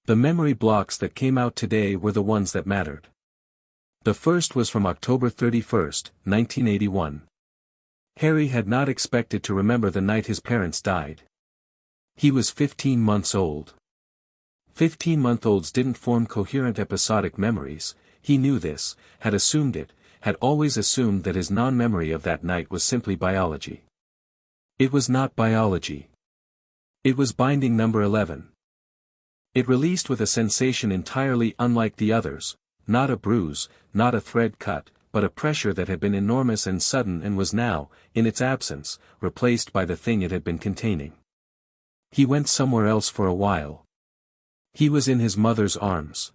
The memory blocks that came out today were the ones that mattered. The first was from October 31st, 1981. Harry had not expected to remember the night his parents died. He was 15 months old. 15-month-olds didn't form coherent episodic memories, he knew this, had assumed it, had always assumed that his non-memory of that night was simply biology. It was not biology. It was binding number 11. It released with a sensation entirely unlike the others, not a bruise, not a thread cut, but a pressure that had been enormous and sudden and was now, in its absence, replaced by the thing it had been containing. He went somewhere else for a while. He was in his mother's arms.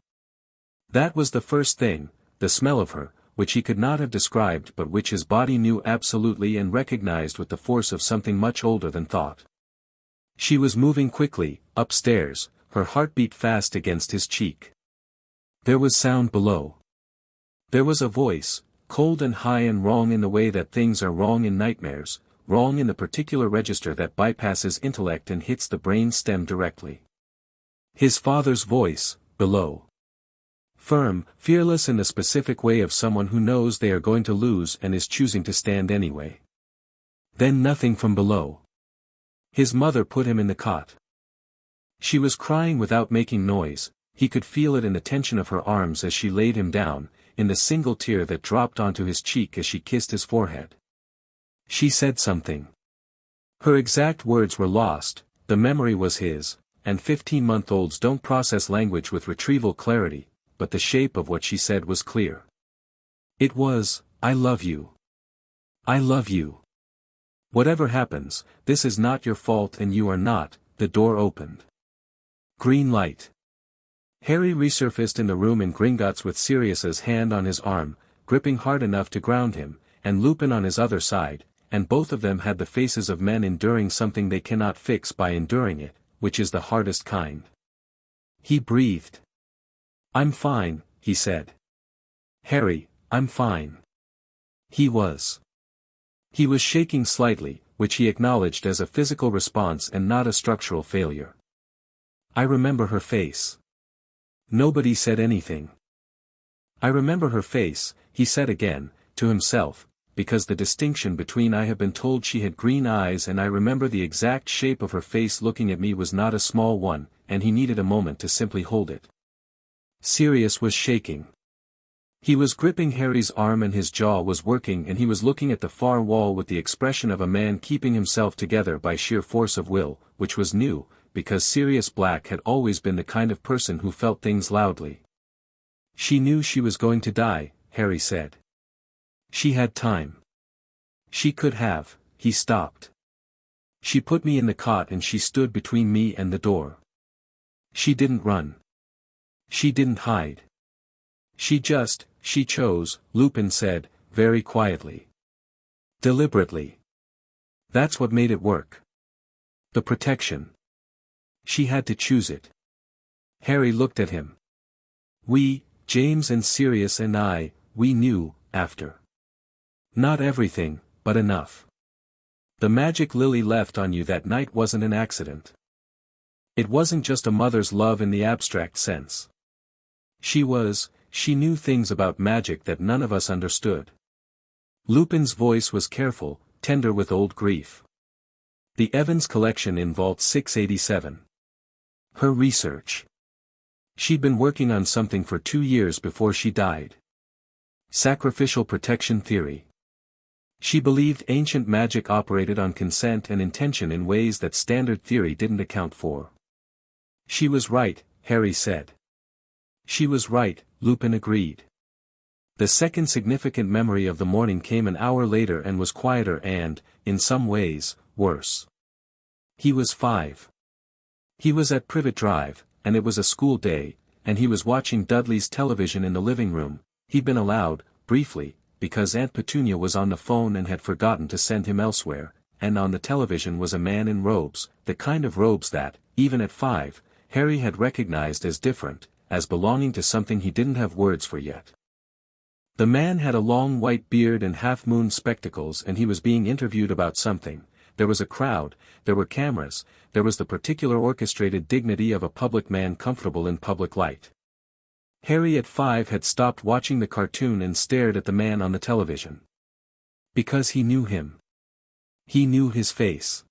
That was the first thing, the smell of her, which he could not have described but which his body knew absolutely and recognized with the force of something much older than thought. She was moving quickly, upstairs, her heart beat fast against his cheek. There was sound below. There was a voice, cold and high and wrong in the way that things are wrong in nightmares, wrong in the particular register that bypasses intellect and hits the brain stem directly. His father's voice, below. Firm, fearless in the specific way of someone who knows they are going to lose and is choosing to stand anyway. Then nothing from below. His mother put him in the cot. She was crying without making noise, he could feel it in the tension of her arms as she laid him down, in the single tear that dropped onto his cheek as she kissed his forehead. She said something. Her exact words were lost, the memory was his, and 15-month-olds don't process language with retrieval clarity, but the shape of what she said was clear. It was, "I love you. I love you. Whatever happens, this is not your fault and you are not." The door opened. Green light. Harry resurfaced in the room in Gringotts with Sirius's hand on his arm, gripping hard enough to ground him, and Lupin on his other side, and both of them had the faces of men enduring something they cannot fix by enduring it, which is the hardest kind. He breathed. "I'm fine," he said. "Harry, I'm fine." He was. He was shaking slightly, which he acknowledged as a physical response and not a structural failure. "I remember her face." Nobody said anything. "I remember her face," he said again, to himself, because the distinction between "I have been told she had green eyes" and "I remember the exact shape of her face looking at me" was not a small one, and he needed a moment to simply hold it. Sirius was shaking. He was gripping Harry's arm and his jaw was working and he was looking at the far wall with the expression of a man keeping himself together by sheer force of will, which was new, because Sirius Black had always been the kind of person who felt things loudly. "She knew she was going to die," Harry said. "She had time. She could have." He stopped. "She put me in the cot and she stood between me and the door. She didn't run. She didn't hide. She chose," Lupin said, very quietly. "Deliberately. That's what made it work. The protection. She had to choose it." Harry looked at him. "We, James and Sirius and I, we knew, after. Not everything, but enough. The magic Lily left on you that night wasn't an accident. It wasn't just a mother's love in the abstract sense. She knew things about magic that none of us understood." Lupin's voice was careful, tender with old grief. "The Evans collection in Vault 687. Her research. She'd been working on something for 2 years before she died. Sacrificial protection theory. She believed ancient magic operated on consent and intention in ways that standard theory didn't account for." "She was right," Harry said. "She was right," Lupin agreed. The second significant memory of the morning came an hour later and was quieter and, in some ways, worse. He was 5. He was at Privet Drive, and it was a school day, and he was watching Dudley's television in the living room. He'd been allowed, briefly, because Aunt Petunia was on the phone and had forgotten to send him elsewhere, and on the television was a man in robes, the kind of robes that, even at 5, Harry had recognized as different, as belonging to something he didn't have words for yet. The man had a long white beard and half-moon spectacles and he was being interviewed about something. There was a crowd, there were cameras, there was the particular orchestrated dignity of a public man comfortable in public light. Harry at 5 had stopped watching the cartoon and stared at the man on the television. Because he knew him. He knew his face.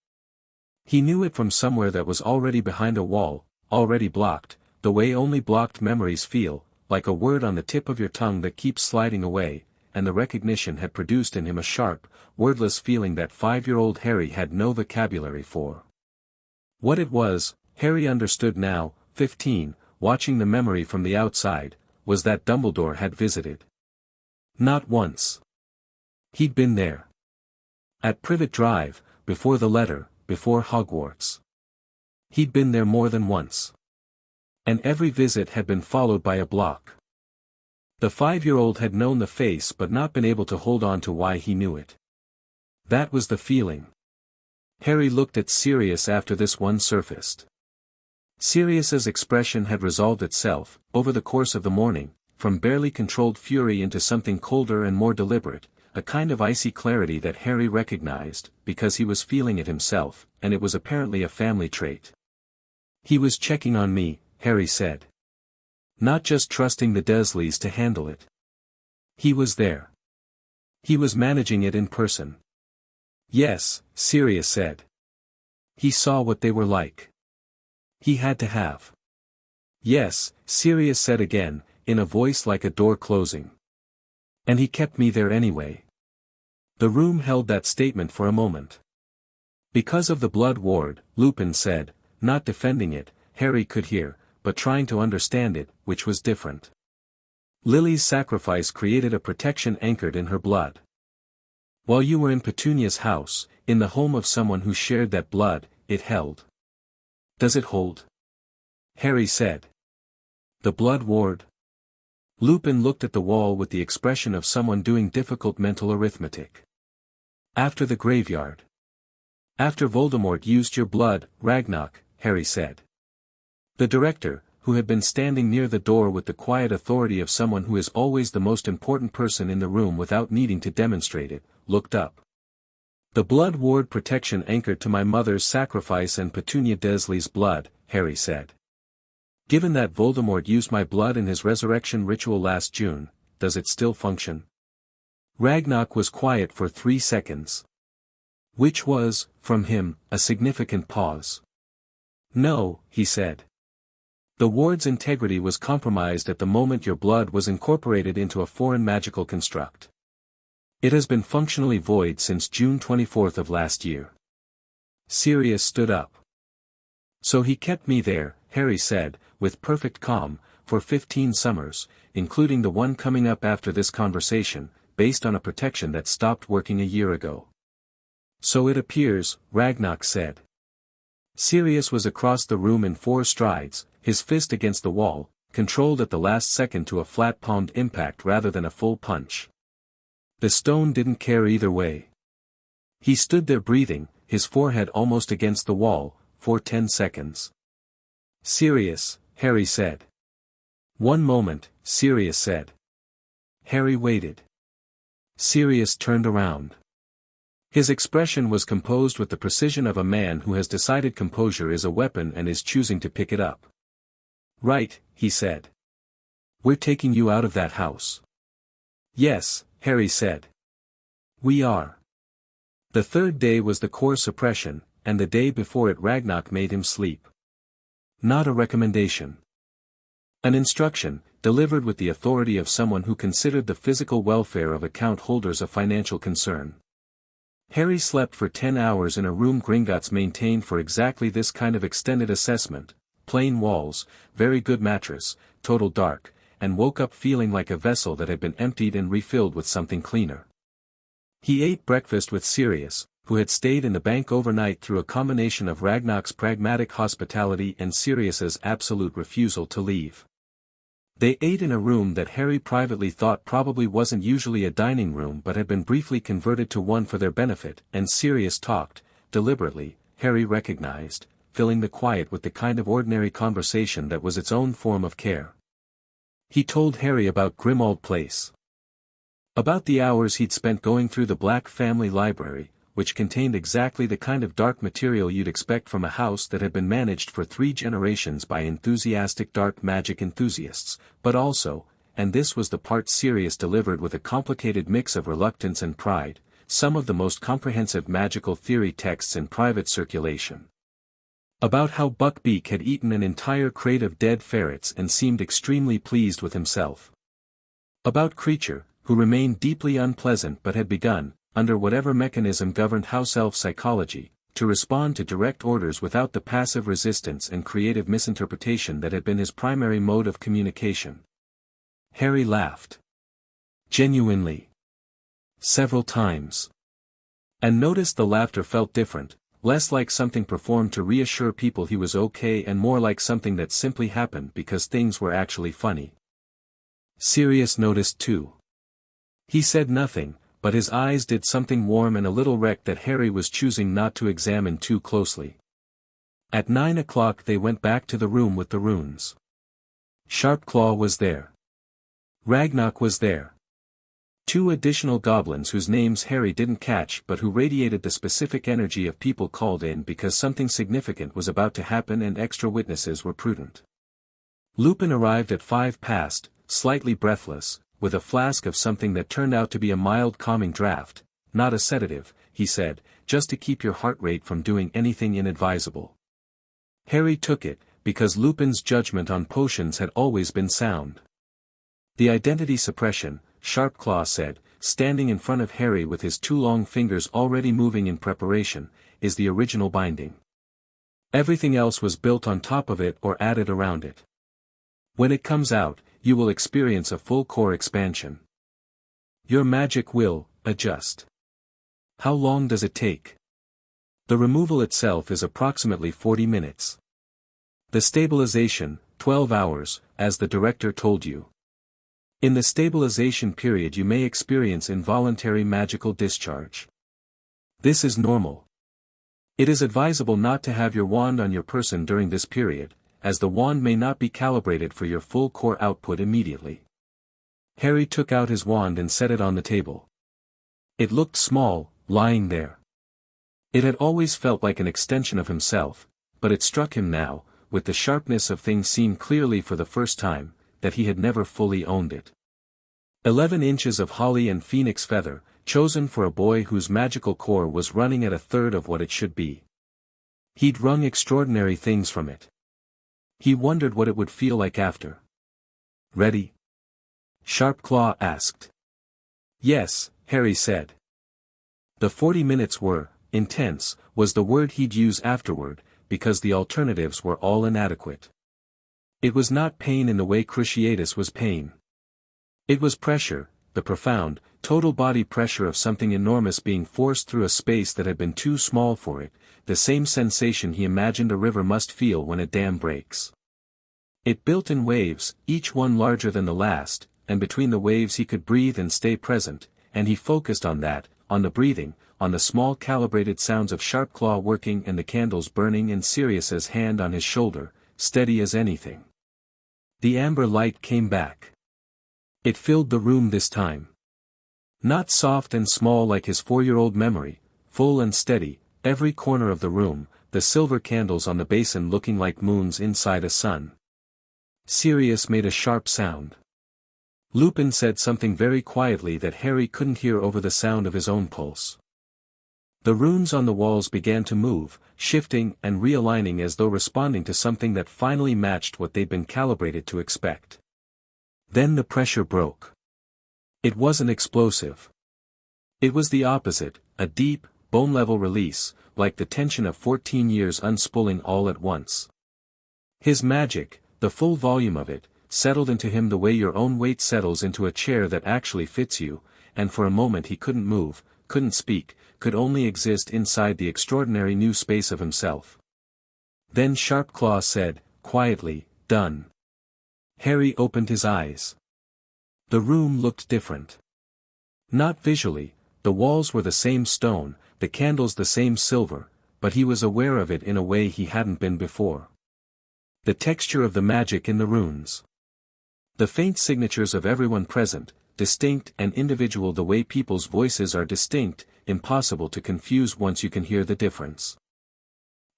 He knew it from somewhere that was already behind a wall, already blocked, the way only blocked memories feel, like a word on the tip of your tongue that keeps sliding away, and the recognition had produced in him a sharp, wordless feeling that 5-year-old Harry had no vocabulary for. What it was, Harry understood now, 15, watching the memory from the outside, was that Dumbledore had visited. Not once. He'd been there. At Privet Drive, before the letter, before Hogwarts. He'd been there more than once. And every visit had been followed by a block. The 5-year-old had known the face but not been able to hold on to why he knew it. That was the feeling. Harry looked at Sirius after this one surfaced. Sirius's expression had resolved itself, over the course of the morning, from barely controlled fury into something colder and more deliberate, a kind of icy clarity that Harry recognized, because he was feeling it himself, and it was apparently a family trait. He was checking on me, Harry said. Not just trusting the Dursleys to handle it. He was there. He was managing it in person. Yes, Sirius said. He saw what they were like. He had to have. Yes, Sirius said again, in a voice like a door closing. And he kept me there anyway. The room held that statement for a moment. Because of the Blood Ward, Lupin said, not defending it, Harry could hear, but trying to understand it, which was different. Lily's sacrifice created a protection anchored in her blood. While you were in Petunia's house, in the home of someone who shared that blood, it held. Does it hold? Harry said. The Blood Ward? Lupin looked at the wall with the expression of someone doing difficult mental arithmetic. After the graveyard. After Voldemort used your blood, Ragnarok, Harry said. The director, who had been standing near the door with the quiet authority of someone who is always the most important person in the room without needing to demonstrate it, looked up. The Blood Ward protection anchored to my mother's sacrifice and Petunia Dursley's blood, Harry said. Given that Voldemort used my blood in his resurrection ritual last June, does it still function? Ragnarok was quiet for 3 seconds. Which was, from him, a significant pause. No, he said. The ward's integrity was compromised at the moment your blood was incorporated into a foreign magical construct. It has been functionally void since June 24th of last year. Sirius stood up. So he kept me there, Harry said, with perfect calm, for 15 summers, including the one coming up after this conversation, based on a protection that stopped working a year ago. So it appears, Ragnarok said. Sirius was across the room in 4 strides, his fist against the wall, controlled at the last second to a flat-palmed impact rather than a full punch. The stone didn't care either way. He stood there breathing, his forehead almost against the wall, for 10 seconds. Sirius, Harry said. 1 moment, Sirius said. Harry waited. Sirius turned around. His expression was composed with the precision of a man who has decided composure is a weapon and is choosing to pick it up. Right, he said. We're taking you out of that house. Yes, Harry said. We are. The 3rd day was the core suppression, and the day before it Ragnarok made him sleep. Not a recommendation. An instruction, delivered with the authority of someone who considered the physical welfare of account holders a financial concern. Harry slept for 10 hours in a room Gringotts maintained for exactly this kind of extended assessment, plain walls, very good mattress, total dark, and woke up feeling like a vessel that had been emptied and refilled with something cleaner. He ate breakfast with Sirius, who had stayed in the bank overnight through a combination of Ragnarok's pragmatic hospitality and Sirius's absolute refusal to leave. They ate in a room that Harry privately thought probably wasn't usually a dining room but had been briefly converted to one for their benefit, and Sirius talked, deliberately, Harry recognized, filling the quiet with the kind of ordinary conversation that was its own form of care. He told Harry about Grimmauld Place. About the hours he'd spent going through the Black family library, which contained exactly the kind of dark material you'd expect from a house that had been managed for 3 generations by enthusiastic dark magic enthusiasts, but also, and this was the part Sirius delivered with a complicated mix of reluctance and pride, some of the most comprehensive magical theory texts in private circulation. About how Buckbeak had eaten an entire crate of dead ferrets and seemed extremely pleased with himself. About Creature, who remained deeply unpleasant but had begun, under whatever mechanism governed house elf psychology, to respond to direct orders without the passive resistance and creative misinterpretation that had been his primary mode of communication. Harry laughed. Genuinely. Several times. And noticed the laughter felt different, less like something performed to reassure people he was okay and more like something that simply happened because things were actually funny. Sirius noticed too. He said nothing, but his eyes did something warm and a little wrecked that Harry was choosing not to examine too closely. At 9 o'clock they went back to the room with the runes. Sharpclaw was there. Ragnarok was there. 2 additional goblins whose names Harry didn't catch but who radiated the specific energy of people called in because something significant was about to happen and extra witnesses were prudent. Lupin arrived at 5 past, slightly breathless, with a flask of something that turned out to be a mild calming draught, not a sedative, he said, just to keep your heart rate from doing anything inadvisable. Harry took it, because Lupin's judgment on potions had always been sound. The identity suppression, Sharpclaw said, standing in front of Harry with his 2 long fingers already moving in preparation, is the original binding. Everything else was built on top of it or added around it. When it comes out, you will experience a full core expansion. Your magic will adjust. How long does it take? The removal itself is approximately 40 minutes. The stabilization, 12 hours, as the director told you. In the stabilization period you may experience involuntary magical discharge. This is normal. It is advisable not to have your wand on your person during this period, as the wand may not be calibrated for your full core output immediately. Harry took out his wand and set it on the table. It looked small, lying there. It had always felt like an extension of himself, but it struck him now, with the sharpness of things seen clearly for the first time, that he had never fully owned it. 11 inches of holly and phoenix feather, chosen for a boy whose magical core was running at 1/3 of what it should be. He'd wrung extraordinary things from it. He wondered what it would feel like after. Ready? Sharpclaw asked. Yes, Harry said. The 40 minutes were, intense, was the word he'd use afterward, because the alternatives were all inadequate. It was not pain in the way cruciatus was pain. It was pressure, the profound, total body pressure of something enormous being forced through a space that had been too small for it, the same sensation he imagined a river must feel when a dam breaks. It built in waves, each one larger than the last, and between the waves he could breathe and stay present, and he focused on that, on the breathing, on the small calibrated sounds of Sharpclaw working and the candles burning and Sirius's hand on his shoulder, steady as anything. The amber light came back. It filled the room this time. Not soft and small like his 4-year-old memory, full and steady, every corner of the room, the silver candles on the basin looking like moons inside a sun. Sirius made a sharp sound. Lupin said something very quietly that Harry couldn't hear over the sound of his own pulse. The runes on the walls began to move, shifting and realigning as though responding to something that finally matched what they'd been calibrated to expect. Then the pressure broke. It wasn't explosive. It was the opposite, a deep, bone-level release, like the tension of 14 years unspooling all at once. His magic, the full volume of it, settled into him the way your own weight settles into a chair that actually fits you, and for a moment he couldn't move, couldn't speak, could only exist inside the extraordinary new space of himself. Then Sharpclaw said, quietly, "Done." Harry opened his eyes. The room looked different. Not visually, the walls were the same stone, the candles the same silver, but he was aware of it in a way he hadn't been before. The texture of the magic in the runes. The faint signatures of everyone present, distinct and individual the way people's voices are distinct, impossible to confuse once you can hear the difference.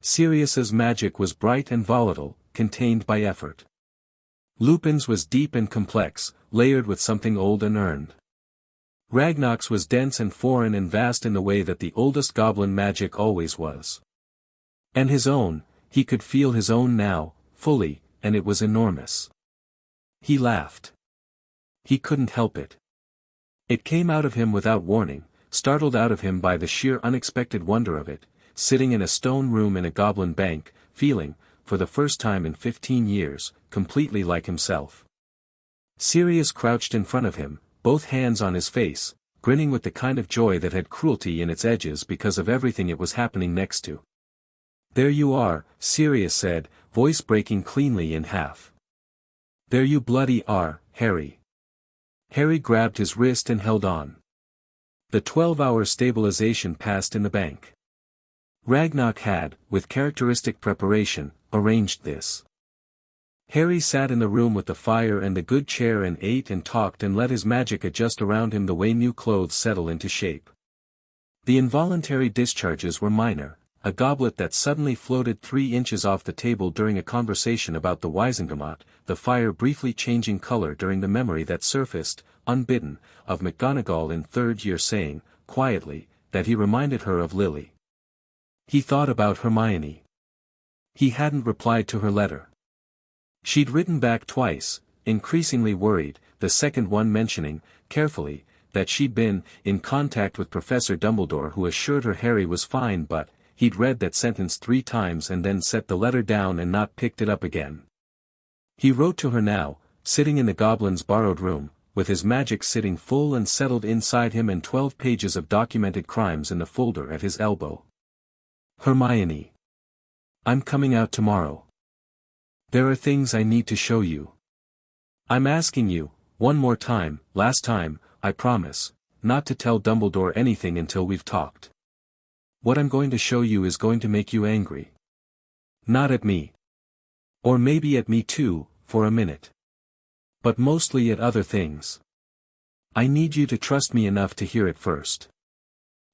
Sirius's magic was bright and volatile, contained by effort. Lupin's was deep and complex, layered with something old and earned. Ragnarok's was dense and foreign and vast in the way that the oldest goblin magic always was. And his own, he could feel his own now, fully, and it was enormous. He laughed. He couldn't help it. It came out of him without warning, startled out of him by the sheer unexpected wonder of it, sitting in a stone room in a goblin bank, feeling, for the first time in 15 years, completely like himself. Sirius crouched in front of him, both hands on his face, grinning with the kind of joy that had cruelty in its edges because of everything it was happening next to. "There you are," Sirius said, voice breaking cleanly in half. "There you bloody are, Harry." Harry grabbed his wrist and held on. The 12-hour stabilization passed in the bank. Ragnarok had, with characteristic preparation, arranged this. Harry sat in the room with the fire and the good chair and ate and talked and let his magic adjust around him the way new clothes settle into shape. The involuntary discharges were minor, a goblet that suddenly floated 3 inches off the table during a conversation about the Wizengamot, the fire briefly changing color during the memory that surfaced, unbidden, of McGonagall in 3rd year saying, quietly, that he reminded her of Lily. He thought about Hermione. He hadn't replied to her letter. She'd written back twice, increasingly worried, the second one mentioning, carefully, that she'd been in contact with Professor Dumbledore, who assured her Harry was fine, but he'd read that sentence 3 times and then set the letter down and not picked it up again. He wrote to her now, sitting in the goblin's borrowed room, with his magic sitting full and settled inside him and 12 pages of documented crimes in the folder at his elbow. Hermione. I'm coming out tomorrow. There are things I need to show you. I'm asking you, one more time, last time, I promise, not to tell Dumbledore anything until we've talked. What I'm going to show you is going to make you angry. Not at me. Or maybe at me too, for a minute. But mostly at other things. I need you to trust me enough to hear it first.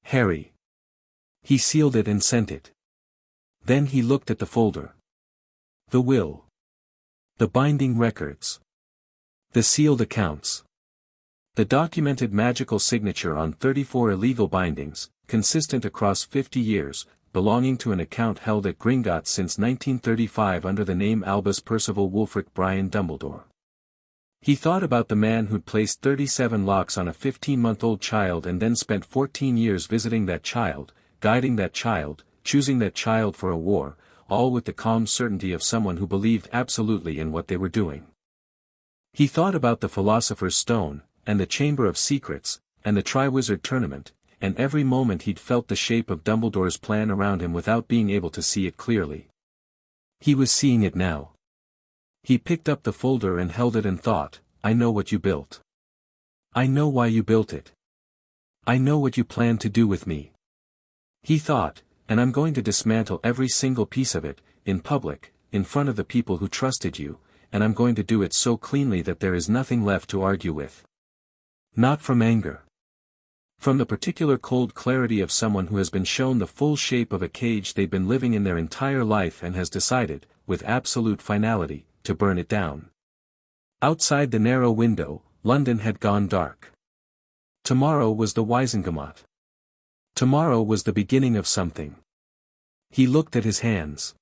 Harry. He sealed it and sent it. Then he looked at the folder. The will. The binding records. The sealed accounts. The documented magical signature on 34 illegal bindings, consistent across 50 years, belonging to an account held at Gringotts since 1935 under the name Albus Percival Wulfric Brian Dumbledore. He thought about the man who'd placed 37 locks on a 15-month-old child and then spent 14 years visiting that child, guiding that child, choosing that child for a war, all with the calm certainty of someone who believed absolutely in what they were doing. He thought about the Philosopher's Stone, and the Chamber of Secrets, and the Triwizard Tournament, and every moment he'd felt the shape of Dumbledore's plan around him without being able to see it clearly. He was seeing it now. He picked up the folder and held it and thought, I know what you built. I know why you built it. I know what you plan to do with me. He thought, and I'm going to dismantle every single piece of it, in public, in front of the people who trusted you, and I'm going to do it so cleanly that there is nothing left to argue with. Not from anger. From the particular cold clarity of someone who has been shown the full shape of a cage they've been living in their entire life and has decided, with absolute finality, to burn it down. Outside the narrow window, London had gone dark. Tomorrow was the Wizengamot. Tomorrow was the beginning of something. He looked at his hands.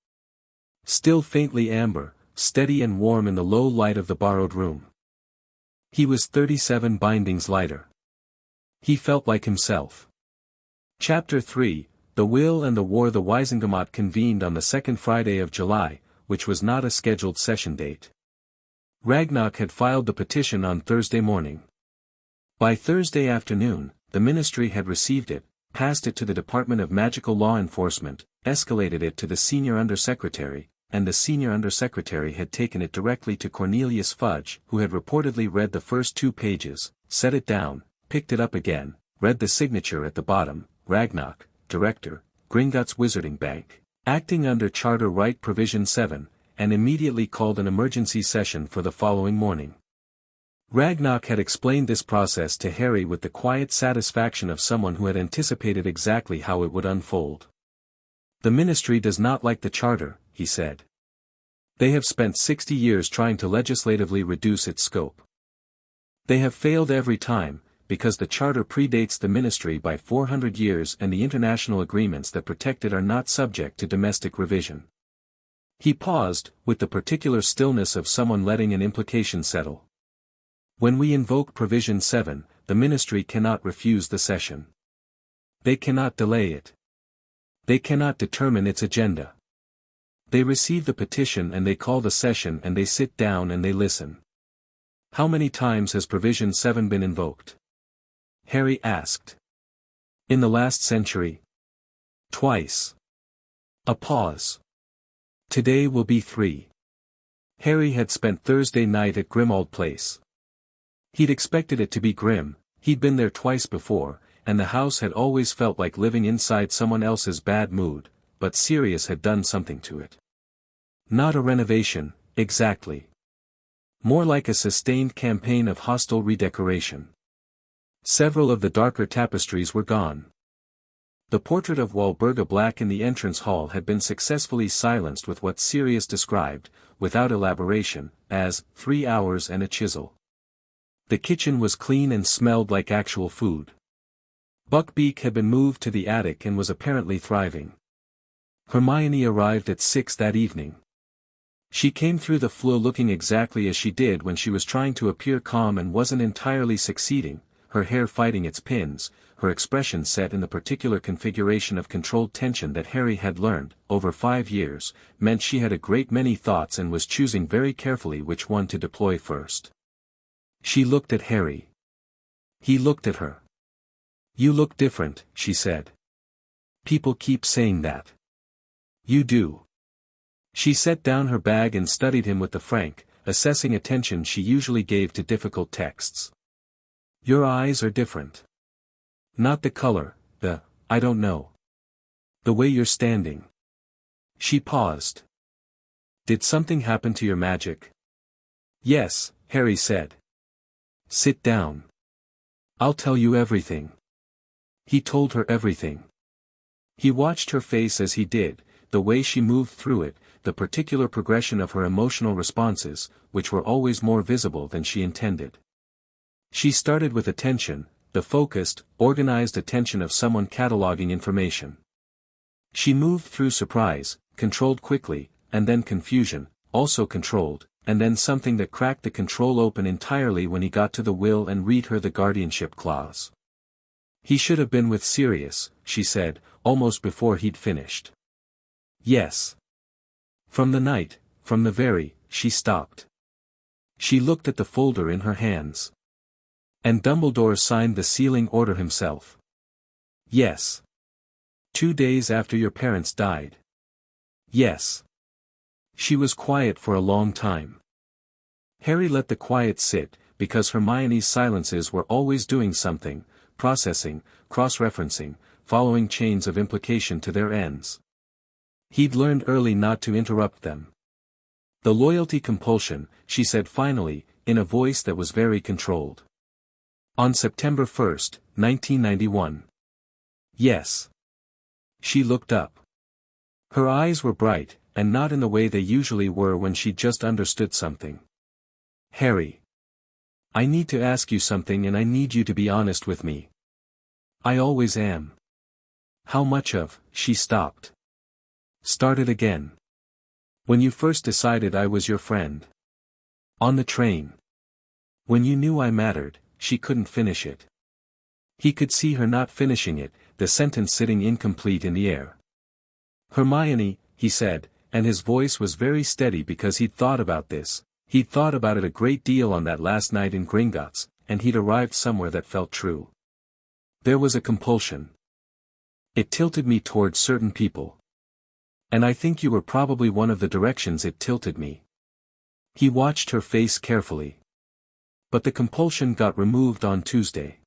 Still faintly amber, steady and warm in the low light of the borrowed room. He was 37 bindings lighter. He felt like himself. Chapter 3, The Will and the War. The Wizengamot convened on the second Friday of July, which was not a scheduled session date. Ragnarok had filed the petition on Thursday morning. By Thursday afternoon, the ministry had received it, passed it to the Department of Magical Law Enforcement, escalated it to the senior undersecretary, and the senior undersecretary had taken it directly to Cornelius Fudge, who had reportedly read the first 2 pages, set it down, picked it up again, read the signature at the bottom, Ragnarok, Director, Gringotts Wizarding Bank, acting under Charter Right Provision 7, and immediately called an emergency session for the following morning. Ragnarok had explained this process to Harry with the quiet satisfaction of someone who had anticipated exactly how it would unfold. The ministry does not like the Charter, he said. They have spent 60 years trying to legislatively reduce its scope. They have failed every time, because the Charter predates the ministry by 400 years and the international agreements that protect it are not subject to domestic revision. He paused, with the particular stillness of someone letting an implication settle. When we invoke Provision 7, the ministry cannot refuse the session. They cannot delay it. They cannot determine its agenda. They receive the petition and they call the session and they sit down and they listen. How many times has Provision 7 been invoked? Harry asked. In the last century? Twice. A pause. Today will be 3. Harry had spent Thursday night at Grimmauld Place. He'd expected it to be grim, he'd been there twice before, and the house had always felt like living inside someone else's bad mood, but Sirius had done something to it. Not a renovation, Exactly. More like a sustained campaign of hostile redecoration. Several of the darker tapestries were gone. The portrait of Walburga Black in the entrance hall had been successfully silenced with what Sirius described, without elaboration, as 3 hours and a chisel. The kitchen was clean and smelled like actual food. Buckbeak had been moved to the attic and was apparently thriving. Hermione arrived at 6 that evening. She came through the flue looking exactly as she did when she was trying to appear calm and wasn't entirely succeeding, her hair fighting its pins, her expression set in the particular configuration of controlled tension that Harry had learned, over 5 years, meant she had a great many thoughts and was choosing very carefully which one to deploy first. She looked at Harry. He looked at her. "You look different," she said. "People keep saying that." "You do." She set down her bag and studied him with the frank, assessing attention she usually gave to difficult texts. "Your eyes are different. Not the color, I don't know. The way you're standing." She paused. "Did something happen to your magic?" "Yes," Harry said. "Sit down. I'll tell you everything." He told her everything. He watched her face as he did, the way she moved through it, the particular progression of her emotional responses, which were always more visible than she intended. She started with attention, the focused, organized attention of someone cataloging information. She moved through surprise, controlled quickly, and then confusion, also controlled, and then something that cracked the control open entirely when he got to the will and read her the guardianship clause. "He should have been with Sirius," she said, almost before he'd finished. "Yes." From the very, she stopped. She looked at the folder in her hands. "And Dumbledore signed the sealing order himself." "Yes." 2 days after your parents died." "Yes." She was quiet for a long time. Harry let the quiet sit, because Hermione's silences were always doing something, processing, cross-referencing, following chains of implication to their ends. He'd learned early not to interrupt them. "The loyalty compulsion," she said finally, in a voice that was very controlled. "On September 1st, 1991. "Yes." She looked up. Her eyes were bright, and not in the way they usually were when she just understood something. "Harry. I need to ask you something and I need you to be honest with me." "I always am." "How much of," she stopped. Started again. "When you first decided I was your friend." "On the train." "When you knew I mattered," she couldn't finish it. He could see her not finishing it, the sentence sitting incomplete in the air. "Hermione," he said, and his voice was very steady because he'd thought about this, he'd thought about it a great deal on that last night in Gringotts, and he'd arrived somewhere that felt true. "There was a compulsion. It tilted me towards certain people. And I think you were probably one of the directions it tilted me." He watched her face carefully. "But the compulsion got removed on Tuesday.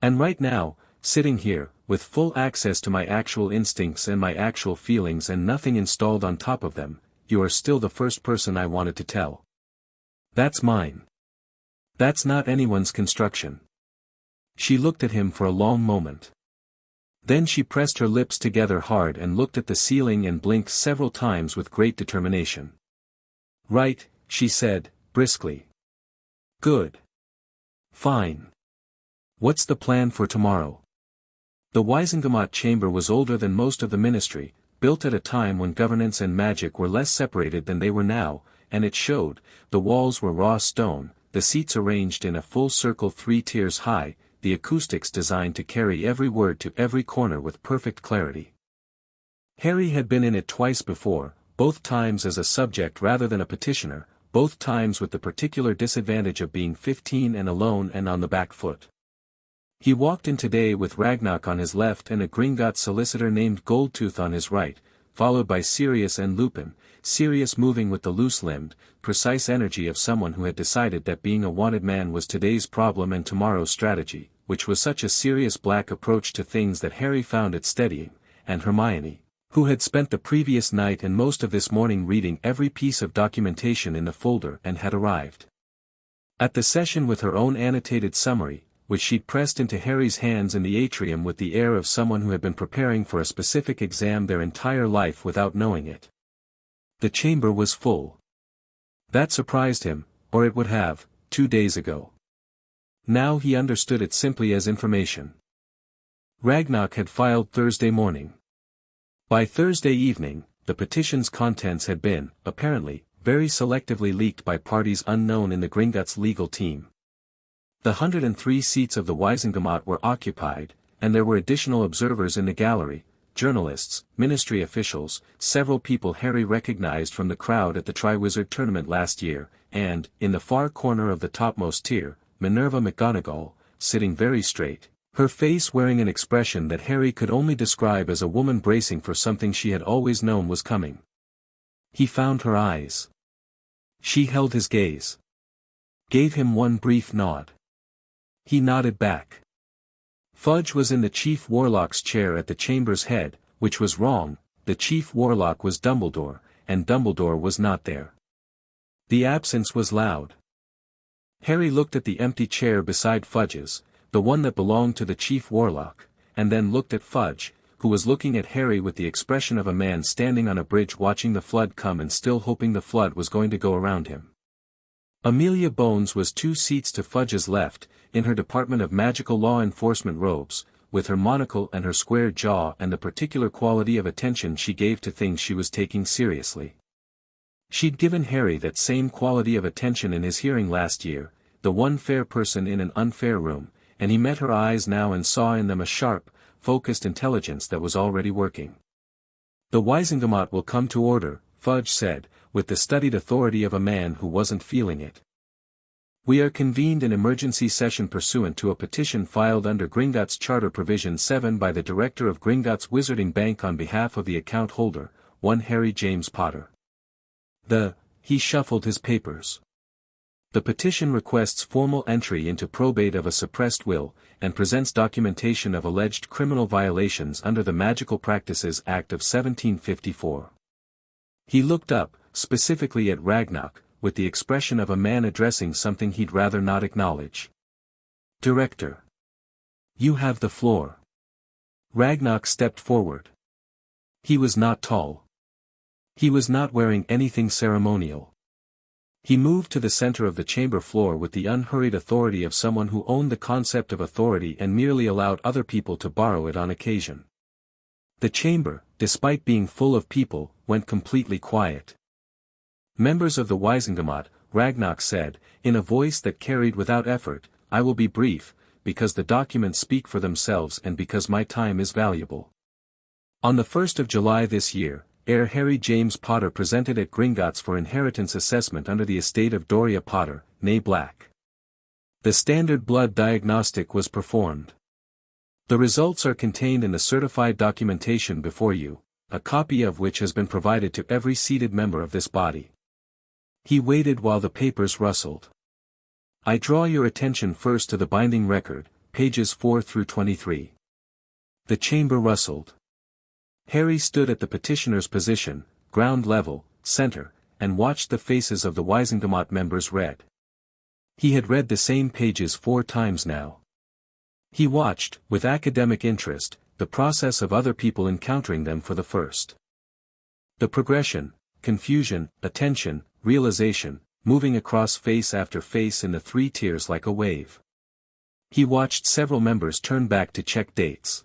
And right now, sitting here, with full access to my actual instincts and my actual feelings and nothing installed on top of them, you are still the first person I wanted to tell. That's mine. That's not anyone's construction." She looked at him for a long moment. Then she pressed her lips together hard and looked at the ceiling and blinked several times with great determination. "Right," she said, briskly. "Good. Fine. What's the plan for tomorrow?" The Wisengamot chamber was older than most of the ministry, built at a time when governance and magic were less separated than they were now, and it showed. The walls were raw stone, the seats arranged in a full circle 3 tiers high, the acoustics designed to carry every word to every corner with perfect clarity. Harry had been in it twice before, both times as a subject rather than a petitioner, both times with the particular disadvantage of being 15 and alone and on the back foot. He walked in today with Ragnarok on his left and a Gringotts solicitor named Goldtooth on his right, followed by Sirius and Lupin, Sirius moving with the loose-limbed, precise energy of someone who had decided that being a wanted man was today's problem and tomorrow's strategy, which was such a serious black approach to things that Harry found it steadying, and Hermione, who had spent the previous night and most of this morning reading every piece of documentation in the folder and had arrived at the session with her own annotated summary, which she'd pressed into Harry's hands in the atrium with the air of someone who had been preparing for a specific exam their entire life without knowing it. The chamber was full. That surprised him, or it would have, 2 days ago. Now he understood it simply as information. Ragnarok had filed Thursday morning. By Thursday evening, the petition's contents had been, apparently, very selectively leaked by parties unknown in the Gringotts legal team. The 103 seats of the Wisingamot were occupied, and there were additional observers in the gallery, journalists, ministry officials, several people Harry recognized from the crowd at the Triwizard Tournament last year, and, in the far corner of the topmost tier, Minerva McGonagall, sitting very straight, her face wearing an expression that Harry could only describe as a woman bracing for something she had always known was coming. He found her eyes. She held his gaze. Gave him one brief nod. He nodded back. Fudge was in the Chief Warlock's chair at the chamber's head, which was wrong. The Chief Warlock was Dumbledore, and Dumbledore was not there. The absence was loud. Harry looked at the empty chair beside Fudge's, the one that belonged to the Chief Warlock, and then looked at Fudge, who was looking at Harry with the expression of a man standing on a bridge watching the flood come and still hoping the flood was going to go around him. Amelia Bones was 2 seats to Fudge's left, in her Department of Magical Law Enforcement robes, with her monocle and her square jaw and the particular quality of attention she gave to things she was taking seriously. She'd given Harry that same quality of attention in his hearing last year, the one fair person in an unfair room, and he met her eyes now and saw in them a sharp, focused intelligence that was already working. "The Wisingamot will come to order," Fudge said, with the studied authority of a man who wasn't feeling it. "We are convened in emergency session pursuant to a petition filed under Gringotts Charter Provision 7 by the Director of Gringotts Wizarding Bank on behalf of the account holder, one Harry James Potter. He shuffled his papers. The petition requests formal entry into probate of a suppressed will, and presents documentation of alleged criminal violations under the Magical Practices Act of 1754. He looked up, specifically at Ragnarok, with the expression of a man addressing something he'd rather not acknowledge. "Director. You have the floor." Ragnarok stepped forward. He was not tall. He was not wearing anything ceremonial. He moved to the center of the chamber floor with the unhurried authority of someone who owned the concept of authority and merely allowed other people to borrow it on occasion. The chamber, despite being full of people, went completely quiet. "Members of the Wisingamot," Ragnarok said, in a voice that carried without effort, "I will be brief, because the documents speak for themselves and because my time is valuable. On the 1st of July this year, Heir Harry James Potter presented at Gringotts for inheritance assessment under the estate of Doria Potter, née Black. The standard blood diagnostic was performed. The results are contained in the certified documentation before you, a copy of which has been provided to every seated member of this body." He waited while the papers rustled. "I draw your attention first to the binding record, pages 4 through 23. The chamber rustled. Harry stood at the petitioner's position, ground level, center, and watched the faces of the Wisingamot members read. He had read the same pages 4 times now. He watched, with academic interest, the process of other people encountering them for the first. The progression, confusion, attention, realization, moving across face after face in the 3 tiers like a wave. He watched several members turn back to check dates.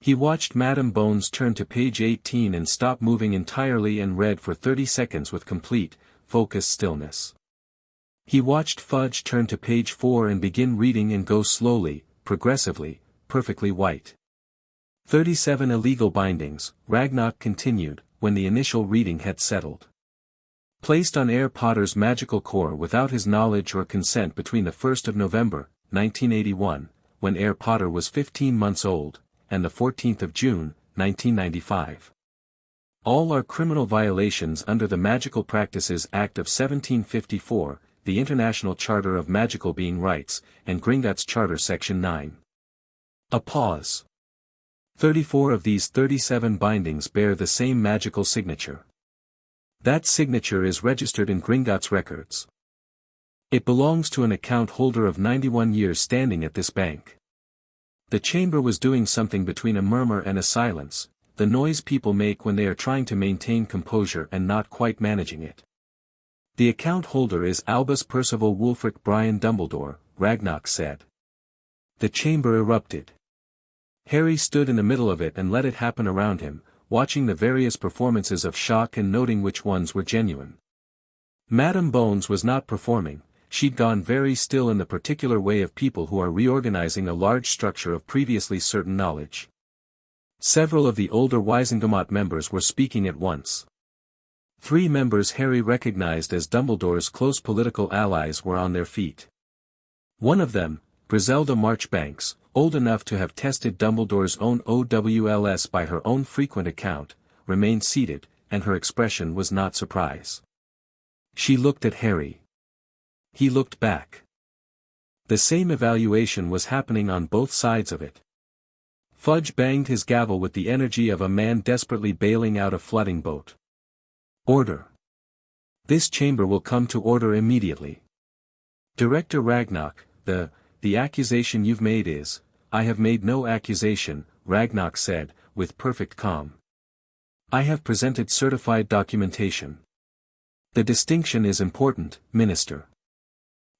He watched Madame Bones turn to page 18 and stop moving entirely and read for 30 seconds with complete, focused stillness. He watched Fudge turn to page 4 and begin reading and go slowly, progressively, perfectly white. 37 illegal bindings, Ragnarok continued, when the initial reading had settled. Placed on Heir Potter's magical core without his knowledge or consent between the 1st of November, 1981, when Heir Potter was 15 months old, and the 14th of June, 1995. All are criminal violations under the Magical Practices Act of 1754, the International Charter of Magical Being Rights, and Gringotts Charter Section 9. A pause. 34 of these 37 bindings bear the same magical signature. That signature is registered in Gringotts records. It belongs to an account holder of 91 years standing at this bank. The chamber was doing something between a murmur and a silence, the noise people make when they are trying to maintain composure and not quite managing it. The account holder is Albus Percival Wulfric Brian Dumbledore, Ragnox said. The chamber erupted. Harry stood in the middle of it and let it happen around him, watching the various performances of shock and noting which ones were genuine. Madame Bones was not performing, she'd gone very still in the particular way of people who are reorganizing a large structure of previously certain knowledge. Several of the older Wisengamot members were speaking at once. 3 members Harry recognized as Dumbledore's close political allies were on their feet. One of them, Griselda Marchbanks, old enough to have tested Dumbledore's own OWLS by her own frequent account, remained seated, and her expression was not surprise. She looked at Harry. He looked back. The same evaluation was happening on both sides of it. Fudge banged his gavel with the energy of a man desperately bailing out a flooding boat. Order. This chamber will come to order immediately. Director Ragnox, the accusation you've made is, I have made no accusation, Ragnox said, with perfect calm. I have presented certified documentation. The distinction is important, Minister.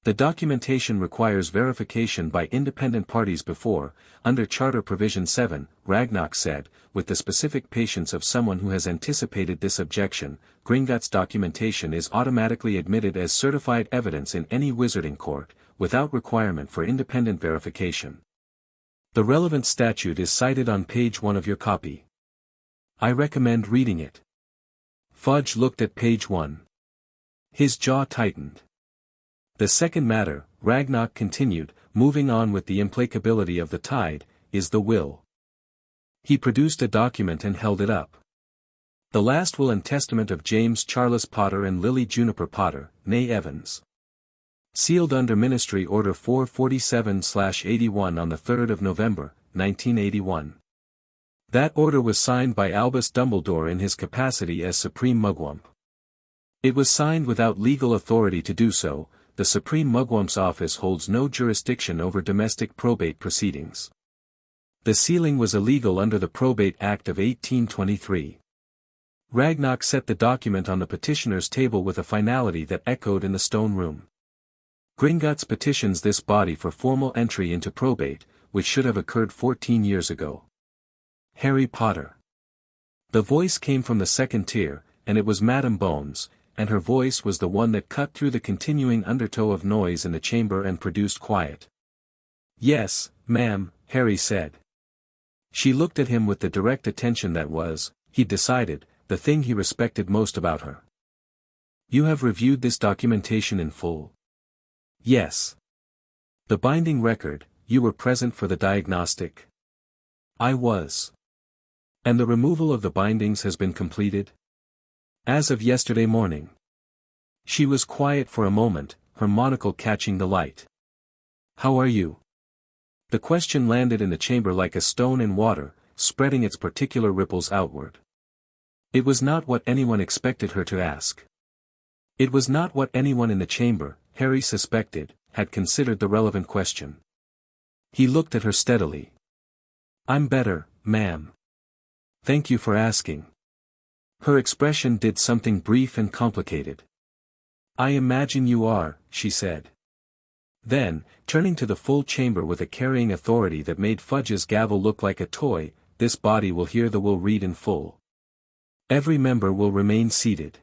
The documentation requires verification by independent parties before, under Charter Provision 7, Ragnox said, with the specific patience of someone who has anticipated this objection, Gringotts documentation is automatically admitted as certified evidence in any wizarding court, without requirement for independent verification. The relevant statute is cited on page 1 of your copy. I recommend reading it. Fudge looked at page 1. His jaw tightened. The second matter, Ragnox continued, moving on with the implacability of the tide, is the will. He produced a document and held it up. The last will and testament of James Charles Potter and Lily Juniper Potter, née Evans. Sealed under Ministry Order 447/81 on the 3rd of November, 1981. That order was signed by Albus Dumbledore in his capacity as Supreme Mugwump. It was signed without legal authority to do so. The Supreme Mugwump's office holds no jurisdiction over domestic probate proceedings. The sealing was illegal under the Probate Act of 1823. Ragnox set the document on the petitioner's table with a finality that echoed in the stone room. Gringotts petitions this body for formal entry into probate, which should have occurred 14 years ago. Harry Potter. The voice came from the second tier, and it was Madame Bones, and her voice was the one that cut through the continuing undertow of noise in the chamber and produced quiet. Yes, ma'am, Harry said. She looked at him with the direct attention that was, he decided, the thing he respected most about her. You have reviewed this documentation in full? Yes. The binding record, you were present for the diagnostic? I was. And the removal of the bindings has been completed? As of yesterday morning. She was quiet for a moment, her monocle catching the light. How are you? The question landed in the chamber like a stone in water, spreading its particular ripples outward. It was not what anyone expected her to ask. It was not what anyone in the chamber, Harry suspected, had considered the relevant question. He looked at her steadily. I'm better, ma'am. Thank you for asking. Her expression did something brief and complicated. I imagine you are, she said. Then, turning to the full chamber with a carrying authority that made Fudge's gavel look like a toy, this body will hear the will read in full. Every member will remain seated.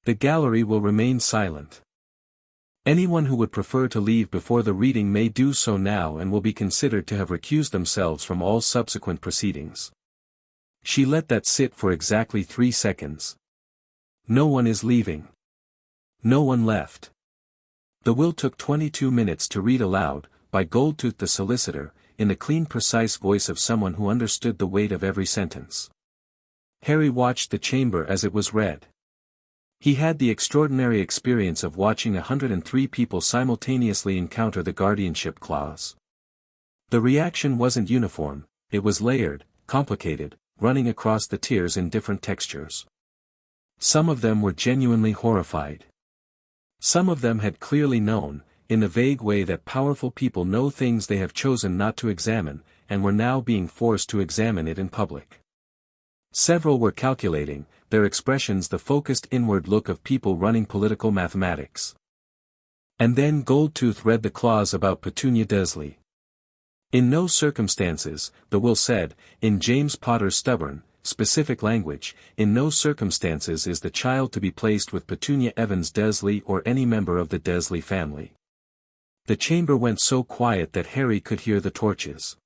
The gallery will remain silent. Anyone who would prefer to leave before the reading may do so now and will be considered to have recused themselves from all subsequent proceedings. She let that sit for exactly 3 seconds. No one is leaving. No one left. The will took 22 minutes to read aloud, by Goldtooth the solicitor, in the clean precise voice of someone who understood the weight of every sentence. Harry watched the chamber as it was read. He had the extraordinary experience of watching 103 people simultaneously encounter the guardianship clause. The reaction wasn't uniform, it was layered, complicated, running across the tiers in different textures. Some of them were genuinely horrified. Some of them had clearly known, in the vague way that powerful people know things they have chosen not to examine, and were now being forced to examine it in public. Several were calculating, their expressions the focused inward look of people running political mathematics. And then Goldtooth read the clause about Petunia Desley. In no circumstances, the will said, in James Potter's stubborn, specific language, in no circumstances is the child to be placed with Petunia Evans Desley or any member of the Desley family. The chamber went so quiet that Harry could hear the torches.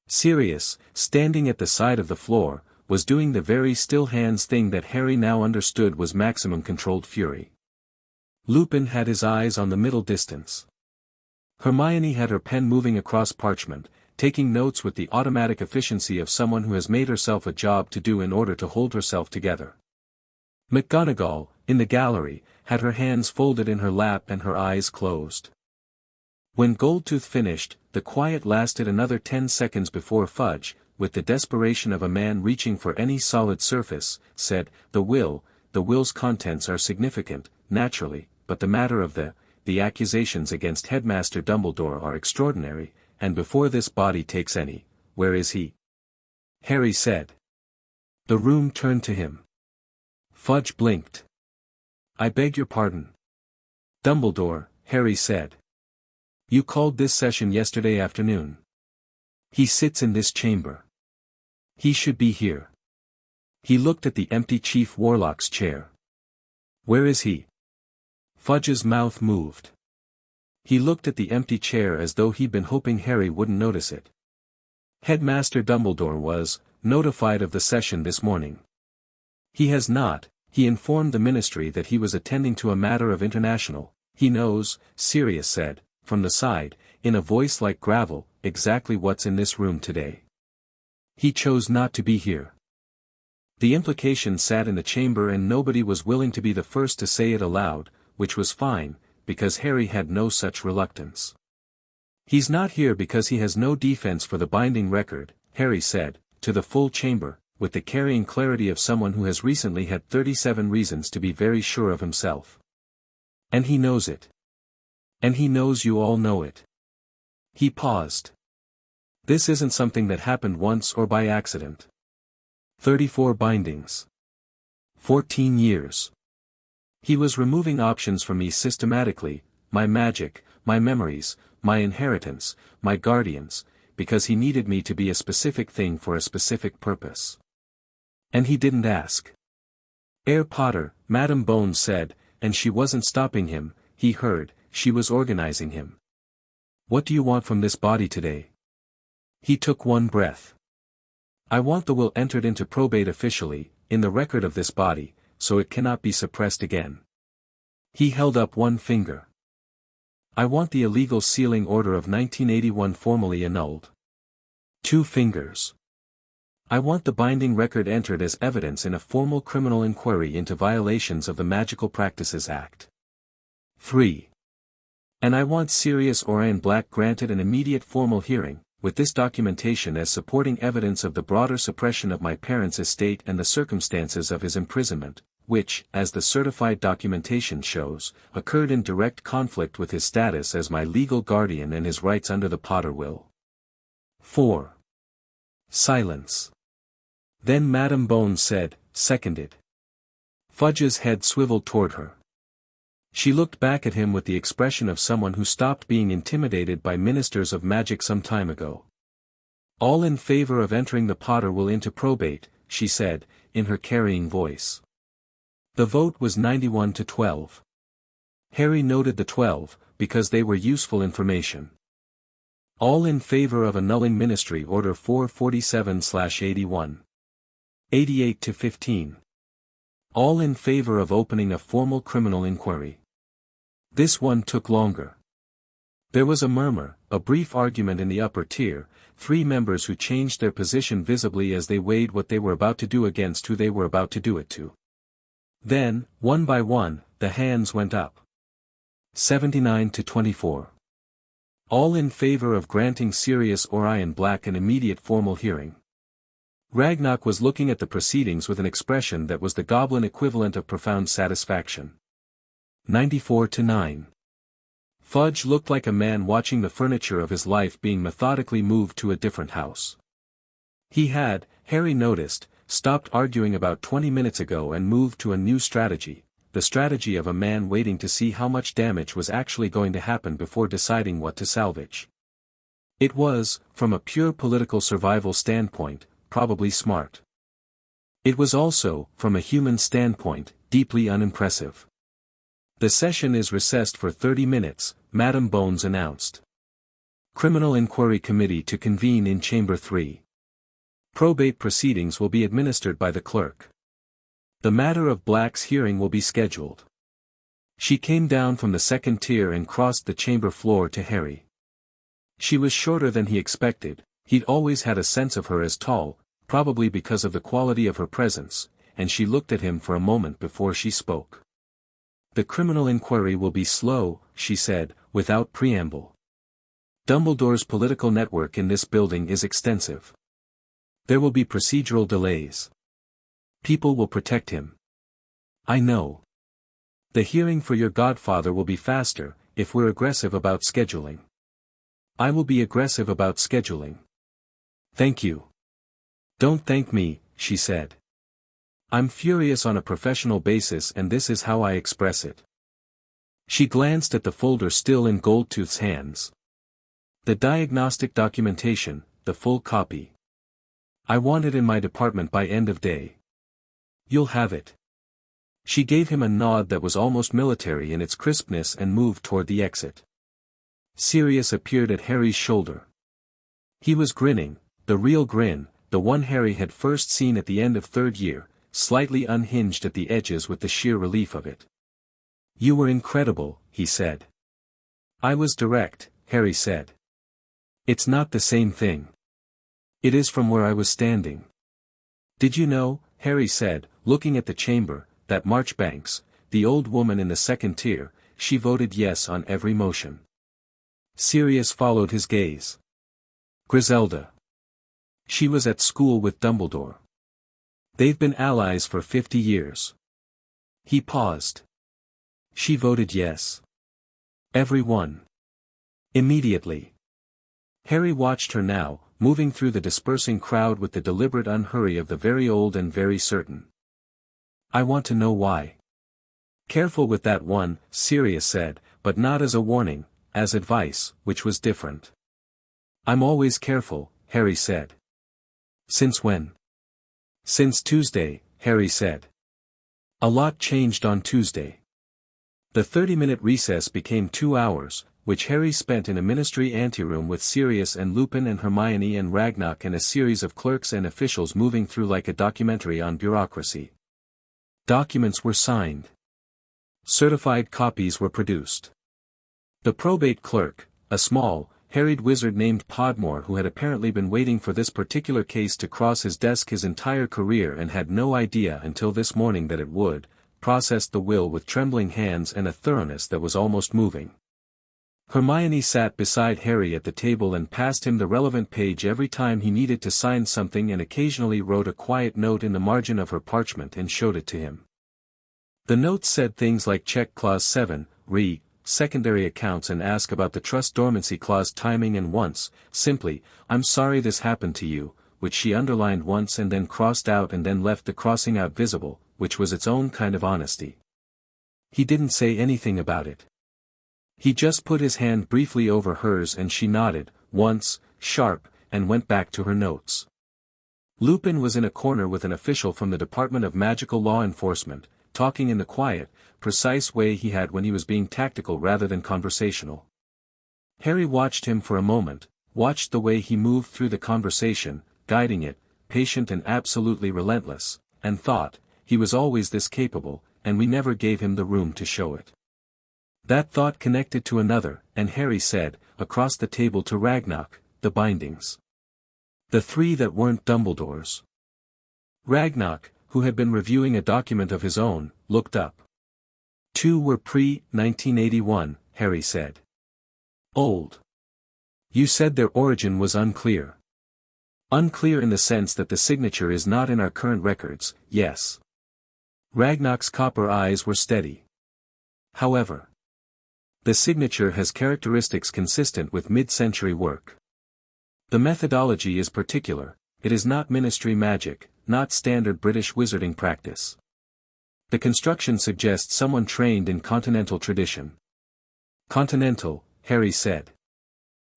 Sirius, standing at the side of the floor, was doing the very still hands thing that Harry now understood was maximum controlled fury. Lupin had his eyes on the middle distance. Hermione had her pen moving across parchment, taking notes with the automatic efficiency of someone who has made herself a job to do in order to hold herself together. McGonagall, in the gallery, had her hands folded in her lap and her eyes closed. When Goldtooth finished, the quiet lasted another 10 seconds before Fudge, with the desperation of a man reaching for any solid surface, said, the will's contents are significant, naturally, but the matter of the accusations against Headmaster Dumbledore are extraordinary, and before this body takes any, where is he? Harry said. The room turned to him. Fudge blinked. I beg your pardon. Dumbledore, Harry said. You called this session yesterday afternoon. He sits in this chamber. He should be here. He looked at the empty Chief Warlock's chair. Where is he? Fudge's mouth moved. He looked at the empty chair as though he'd been hoping Harry wouldn't notice it. Headmaster Dumbledore was notified of the session this morning. He has not. He informed the ministry that he was attending to a matter of international. He knows, Sirius said, from the side, in a voice like gravel, exactly what's in this room today. He chose not to be here. The implication sat in the chamber and nobody was willing to be the first to say it aloud, which was fine, because Harry had no such reluctance. He's not here because he has no defense for the binding record, Harry said, to the full chamber, with the carrying clarity of someone who has recently had 37 reasons to be very sure of himself. And he knows it. And he knows you all know it. He paused. This isn't something that happened once or by accident. 34 bindings. 14 years. He was removing options from me systematically, my magic, my memories, my inheritance, my guardians, because he needed me to be a specific thing for a specific purpose. And he didn't ask. Herr Potter, Madame Bones said, and she wasn't stopping him, he heard, she was organizing him. What do you want from this body today? He took one breath. I want the will entered into probate officially, in the record of this body, so it cannot be suppressed again. He held up one finger. I want the illegal sealing order of 1981 formally annulled. 2 fingers. I want the binding record entered as evidence in a formal criminal inquiry into violations of the Magical Practices Act. 3. And I want Sirius Orion Black granted an immediate formal hearing, with this documentation as supporting evidence of the broader suppression of my parents' estate and the circumstances of his imprisonment, which, as the certified documentation shows, occurred in direct conflict with his status as my legal guardian and his rights under the Potter will. 4. Silence. Then Madame Bones said, seconded. Fudge's head swiveled toward her. She looked back at him with the expression of someone who stopped being intimidated by ministers of magic some time ago. All in favor of entering the Potter will into probate, she said, in her carrying voice. The vote was 91 to 12. Harry noted the 12, because they were useful information. All in favor of annulling Ministry Order 447/81. 88 to 15. All in favor of opening a formal criminal inquiry. This one took longer. There was a murmur, a brief argument in the upper tier, 3 members who changed their position visibly as they weighed what they were about to do against who they were about to do it to. Then, one by one, the hands went up. 79 to 24. All in favor of granting Sirius Orion Black an immediate formal hearing. Ragnock was looking at the proceedings with an expression that was the goblin equivalent of profound satisfaction. 94-9. Fudge looked like a man watching the furniture of his life being methodically moved to a different house. He had, Harry noticed, stopped arguing about 20 minutes ago and moved to a new strategy, the strategy of a man waiting to see how much damage was actually going to happen before deciding what to salvage. It was, from a pure political survival standpoint, probably smart. It was also, from a human standpoint, deeply unimpressive. The session is recessed for 30 minutes, Madam Bones announced. Criminal Inquiry Committee to convene in Chamber 3. Probate proceedings will be administered by the clerk. The matter of Black's hearing will be scheduled. She came down from the second tier and crossed the chamber floor to Harry. She was shorter than he expected. He'd always had a sense of her as tall, probably because of the quality of her presence, and she looked at him for a moment before she spoke. The criminal inquiry will be slow, she said, without preamble. Dumbledore's political network in this building is extensive. There will be procedural delays. People will protect him. I know. The hearing for your godfather will be faster, if we're aggressive about scheduling. I will be aggressive about scheduling. Thank you. Don't thank me, she said. I'm furious on a professional basis and this is how I express it. She glanced at the folder still in Goldtooth's hands. The diagnostic documentation, the full copy. I want it in my department by end of day. You'll have it. She gave him a nod that was almost military in its crispness and moved toward the exit. Sirius appeared at Harry's shoulder. He was grinning, the real grin, the one Harry had first seen at the end of third year, slightly unhinged at the edges with the sheer relief of it. You were incredible, he said. I was direct, Harry said. It's not the same thing. It is from where I was standing. Did you know, Harry said, looking at the chamber, that Marchbanks, the old woman in the second tier, she voted yes on every motion. Sirius followed his gaze. Griselda. She was at school with Dumbledore. They've been allies for 50 years. He paused. She voted yes. Every one. Immediately. Harry watched her now, moving through the dispersing crowd with the deliberate unhurry of the very old and very certain. I want to know why. Careful with that one, Sirius said, but not as a warning, as advice, which was different. I'm always careful, Harry said. Since when? Since Tuesday, Harry said. A lot changed on Tuesday. The 30-minute recess became 2 hours, which Harry spent in a ministry anteroom with Sirius and Lupin and Hermione and Ragnock and a series of clerks and officials moving through like a documentary on bureaucracy. Documents were signed. Certified copies were produced. The probate clerk, a small, harried wizard named Podmore who had apparently been waiting for this particular case to cross his desk his entire career and had no idea until this morning that it would, processed the will with trembling hands and a thoroughness that was almost moving. Hermione sat beside Harry at the table and passed him the relevant page every time he needed to sign something and occasionally wrote a quiet note in the margin of her parchment and showed it to him. The note said things like check clause 7, secondary accounts and ask about the trust dormancy clause timing and once, simply, I'm sorry this happened to you, which she underlined once and then crossed out and then left the crossing out visible, which was its own kind of honesty. He didn't say anything about it. He just put his hand briefly over hers and she nodded, once, sharp, and went back to her notes. Lupin was in a corner with an official from the Department of Magical Law Enforcement, talking in the quiet, precise way he had when he was being tactical rather than conversational. Harry watched him for a moment, watched the way he moved through the conversation, guiding it, patient and absolutely relentless, and thought, he was always this capable, and we never gave him the room to show it. That thought connected to another, and Harry said, across the table to Ragnock, the bindings. The 3 that weren't Dumbledore's. Ragnock, who had been reviewing a document of his own, looked up. 2 were pre-1981, Harry said. Old. You said their origin was unclear. Unclear in the sense that the signature is not in our current records, yes. Ragnar's copper eyes were steady. However, the signature has characteristics consistent with mid-century work. The methodology is particular, it is not ministry magic, not standard British wizarding practice. The construction suggests someone trained in continental tradition. Continental, Harry said.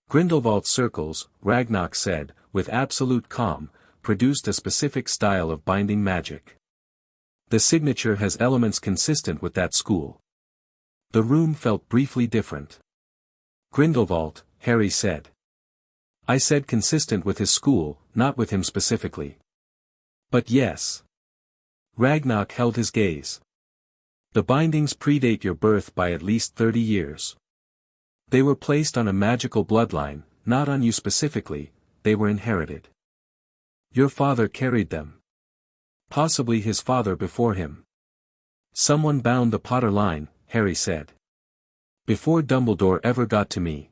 Grindelwald circles, Ragnar said, with absolute calm, produced a specific style of binding magic. The signature has elements consistent with that school. The room felt briefly different. Grindelwald, Harry said. I said consistent with his school, not with him specifically. But yes. Ragnar held his gaze. The bindings predate your birth by at least 30 years. They were placed on a magical bloodline, not on you specifically, they were inherited. Your father carried them. Possibly his father before him. Someone bound the Potter line, Harry said. Before Dumbledore ever got to me.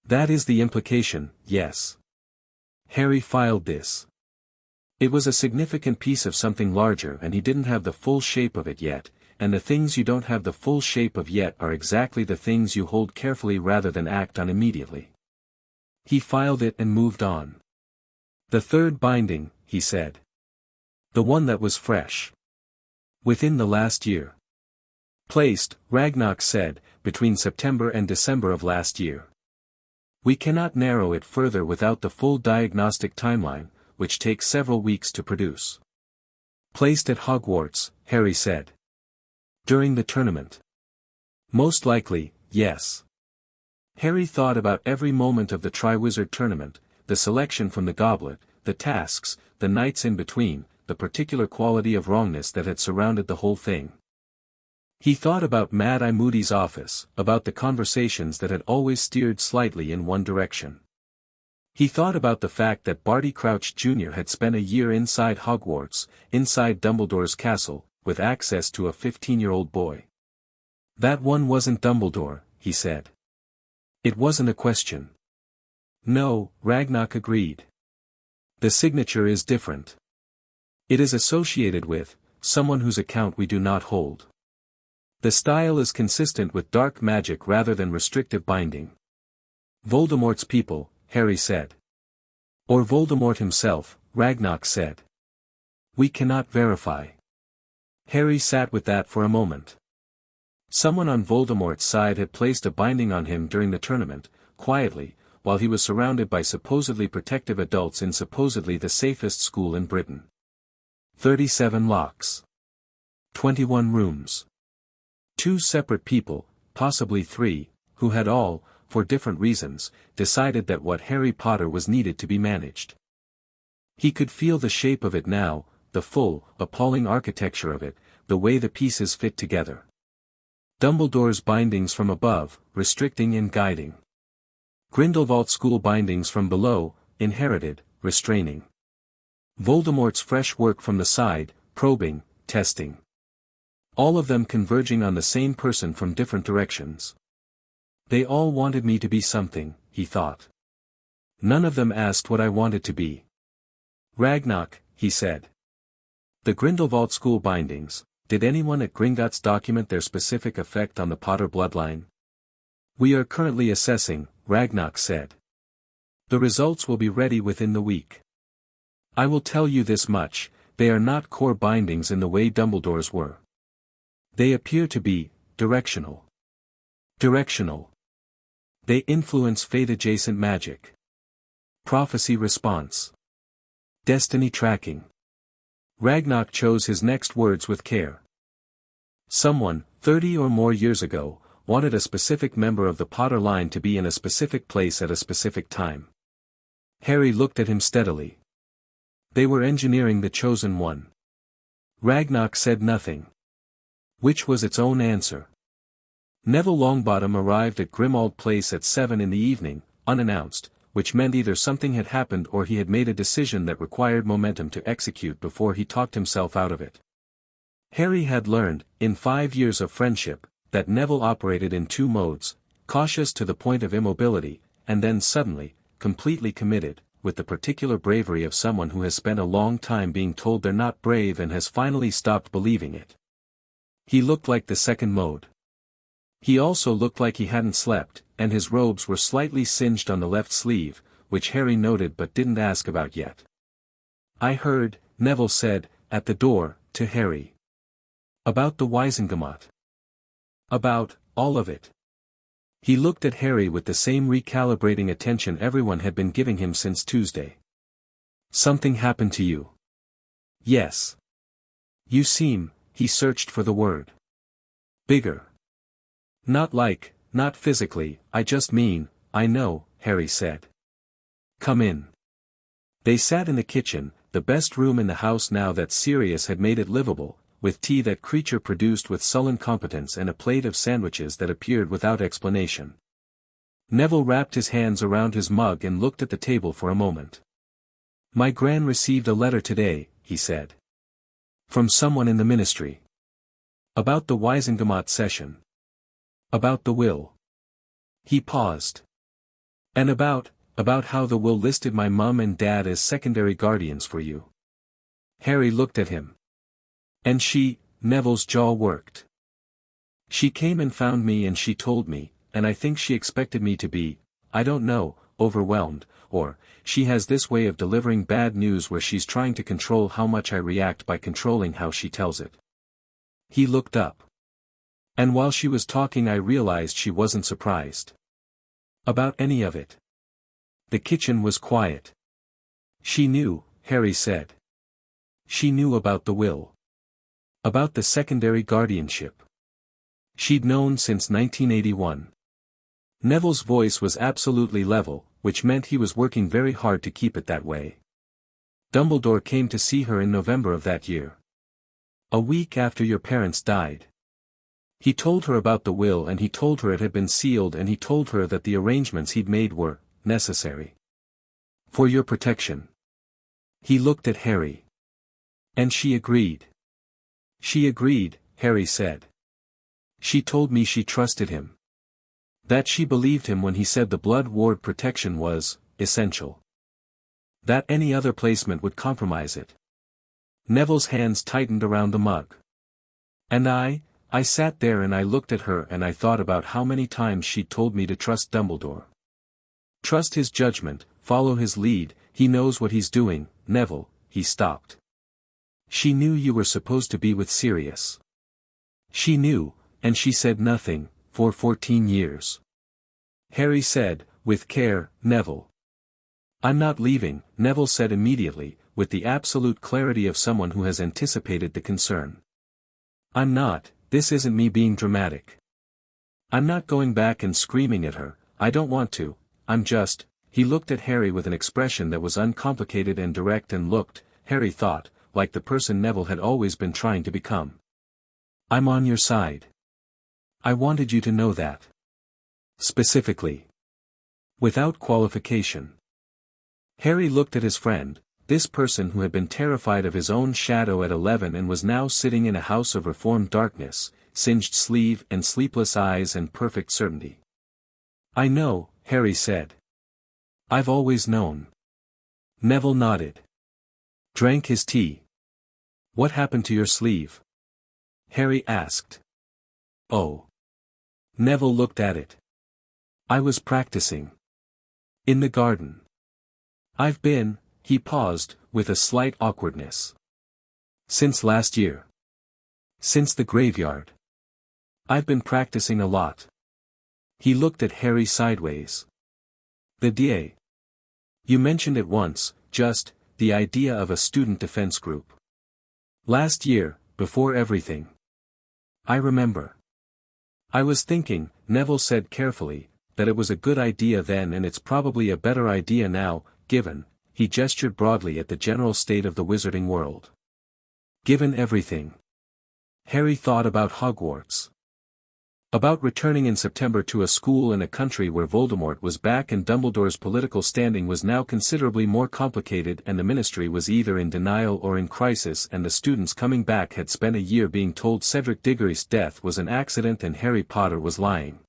That is the implication, yes. Harry filed this. It was a significant piece of something larger and he didn't have the full shape of it yet, and the things you don't have the full shape of yet are exactly the things you hold carefully rather than act on immediately. He filed it and moved on. The third binding, he said. The one that was fresh. Within the last year. Placed, Ragnar said, between September and December of last year. We cannot narrow it further without the full diagnostic timeline, which takes several weeks to produce. Placed at Hogwarts, Harry said. During the tournament. Most likely, yes. Harry thought about every moment of the Triwizard Tournament, the selection from the goblet, the tasks, the nights in between, the particular quality of wrongness that had surrounded the whole thing. He thought about Mad-Eye Moody's office, about the conversations that had always steered slightly in one direction. He thought about the fact that Barty Crouch Jr. had spent a year inside Hogwarts, inside Dumbledore's castle, with access to a 15-year-old boy. That one wasn't Dumbledore, he said. It wasn't a question. No, Ragnar agreed. The signature is different. It is associated with someone whose account we do not hold. The style is consistent with dark magic rather than restrictive binding. Voldemort's people, Harry said. Or Voldemort himself, Ragnar said. We cannot verify. Harry sat with that for a moment. Someone on Voldemort's side had placed a binding on him during the tournament, quietly, while he was surrounded by supposedly protective adults in supposedly the safest school in Britain. 37 locks. 21 rooms. 2 separate people, possibly 3, who had all, for different reasons, decided that what Harry Potter was needed to be managed. He could feel the shape of it now, the full, appalling architecture of it, the way the pieces fit together. Dumbledore's bindings from above, restricting and guiding. Grindelwald school bindings from below, inherited, restraining. Voldemort's fresh work from the side, probing, testing. All of them converging on the same person from different directions. They all wanted me to be something, he thought. None of them asked what I wanted to be. Ragnar, he said. The Grindelwald school bindings, did anyone at Gringotts document their specific effect on the Potter bloodline? We are currently assessing, Ragnar said. The results will be ready within the week. I will tell you this much, they are not core bindings in the way Dumbledore's were. They appear to be directional. Directional. They influence fate-adjacent magic. Prophecy response. Destiny tracking. Ragnar chose his next words with care. Someone, 30 or more years ago, wanted a specific member of the Potter line to be in a specific place at a specific time. Harry looked at him steadily. They were engineering the chosen one. Ragnar said nothing. Which was its own answer. Neville Longbottom arrived at Grimmauld Place at 7 in the evening, unannounced, which meant either something had happened or he had made a decision that required momentum to execute before he talked himself out of it. Harry had learned, in 5 years of friendship, that Neville operated in 2 modes, cautious to the point of immobility, and then suddenly, completely committed, with the particular bravery of someone who has spent a long time being told they're not brave and has finally stopped believing it. He looked like the second mode. He also looked like he hadn't slept, and his robes were slightly singed on the left sleeve, which Harry noted but didn't ask about yet. "I heard," Neville said, at the door, to Harry. "About the Wizengamot." "About, all of it." He looked at Harry with the same recalibrating attention everyone had been giving him since Tuesday. "Something happened to you?" "Yes." "You seem," he searched for the word. "Bigger." Not physically, I just mean, I know," Harry said. "Come in." They sat in the kitchen, the best room in the house now that Sirius had made it livable, with tea that creature produced with sullen competence and a plate of sandwiches that appeared without explanation. Neville wrapped his hands around his mug and looked at the table for a moment. "My Gran received a letter today," he said. "From someone in the ministry. About the Wizengamot session. About the will." He paused. "And about how the will listed my mum and dad as secondary guardians for you." Harry looked at him. "And she," Neville's jaw worked. "She came and found me and she told me, and I think she expected me to be, I don't know, overwhelmed, or, she has this way of delivering bad news where she's trying to control how much I react by controlling how she tells it." He looked up. "And while she was talking I realized she wasn't surprised. About any of it." The kitchen was quiet. "She knew," Harry said. "She knew about the will. About the secondary guardianship. She'd known since 1981. Neville's voice was absolutely level, which meant he was working very hard to keep it that way. "Dumbledore came to see her in November of that year. A week after your parents died. He told her about the will and he told her it had been sealed and he told her that the arrangements he'd made were necessary. For your protection." He looked at Harry. "And she agreed." "She agreed," Harry said. "She told me she trusted him. That she believed him when he said the blood ward protection was essential. That any other placement would compromise it." Neville's hands tightened around the mug. "And I sat there and I looked at her and I thought about how many times she'd told me to trust Dumbledore. Trust his judgment, follow his lead, he knows what he's doing, Neville," he stopped. "She knew you were supposed to be with Sirius. She knew, and she said nothing, for 14 years. Harry said, "With care, Neville." "I'm not leaving," Neville said immediately, with the absolute clarity of someone who has anticipated the concern. "I'm not, this isn't me being dramatic. I'm not going back and screaming at her, I don't want to, I'm just," he looked at Harry with an expression that was uncomplicated and direct and looked, Harry thought, like the person Neville had always been trying to become. "I'm on your side. I wanted you to know that. Specifically. Without qualification." Harry looked at his friend, this person who had been terrified of his own shadow at 11 and was now sitting in a house of reformed darkness, singed sleeve and sleepless eyes and perfect certainty. "I know," Harry said. "I've always known." Neville nodded. Drank his tea. "What happened to your sleeve?" Harry asked. "Oh." Neville looked at it. "I was practicing. In the garden. I've been," he paused, with a slight awkwardness. "Since last year. Since the graveyard. I've been practicing a lot." He looked at Harry sideways. "The DA. You mentioned it once, just, the idea of a student defense group. Last year, before everything. I remember. I was thinking," Neville said carefully, "that it was a good idea then and it's probably a better idea now, given," he gestured broadly at the general state of the wizarding world. "Given everything." Harry thought about Hogwarts. About returning in September to a school in a country where Voldemort was back and Dumbledore's political standing was now considerably more complicated and the ministry was either in denial or in crisis and the students coming back had spent a year being told Cedric Diggory's death was an accident and Harry Potter was lying.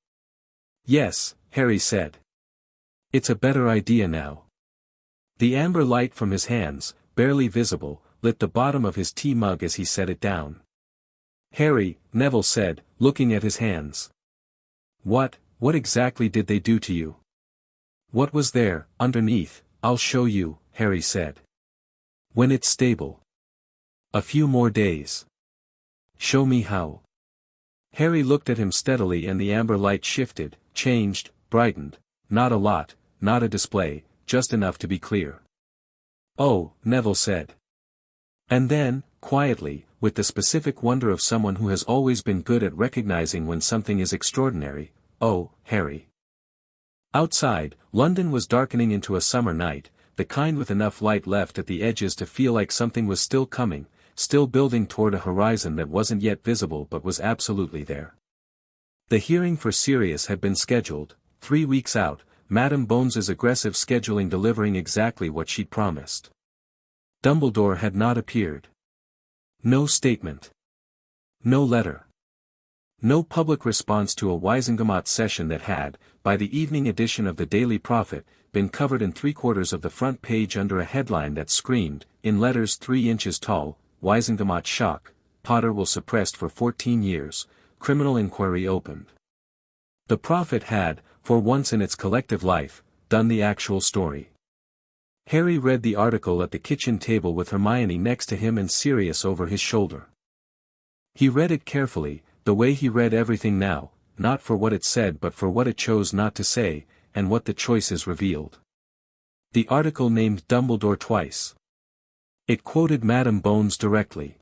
"Yes," Harry said. "It's a better idea now." The amber light from his hands, barely visible, lit the bottom of his tea mug as he set it down. "Harry," Neville said, looking at his hands. What exactly did they do to you?" "What was there, underneath, I'll show you," Harry said. "When it's stable." "A few more days." "Show me how." Harry looked at him steadily and the amber light shifted, changed, brightened, not a lot, not a display, just enough to be clear. "Oh," Neville said. And then, quietly, with the specific wonder of someone who has always been good at recognizing when something is extraordinary, "Oh, Harry." Outside, London was darkening into a summer night, the kind with enough light left at the edges to feel like something was still coming, still building toward a horizon that wasn't yet visible but was absolutely there. The hearing for Sirius had been scheduled, 3 weeks out, Madame Bones's aggressive scheduling delivering exactly what she'd promised. Dumbledore had not appeared. No statement. No letter. No public response to a Wisengamot session that had, by the evening edition of the Daily Prophet, been covered in 3/4 of the front page under a headline that screamed, in letters 3 inches tall, "Wisengamot shock, Potter will suppressed for 14 years, criminal inquiry opened." The Prophet had, for once in its collective life, done the actual story. Harry read the article at the kitchen table with Hermione next to him and Sirius over his shoulder. He read it carefully, the way he read everything now, not for what it said but for what it chose not to say, and what the choices revealed. The article named Dumbledore twice. It quoted Madame Bones directly.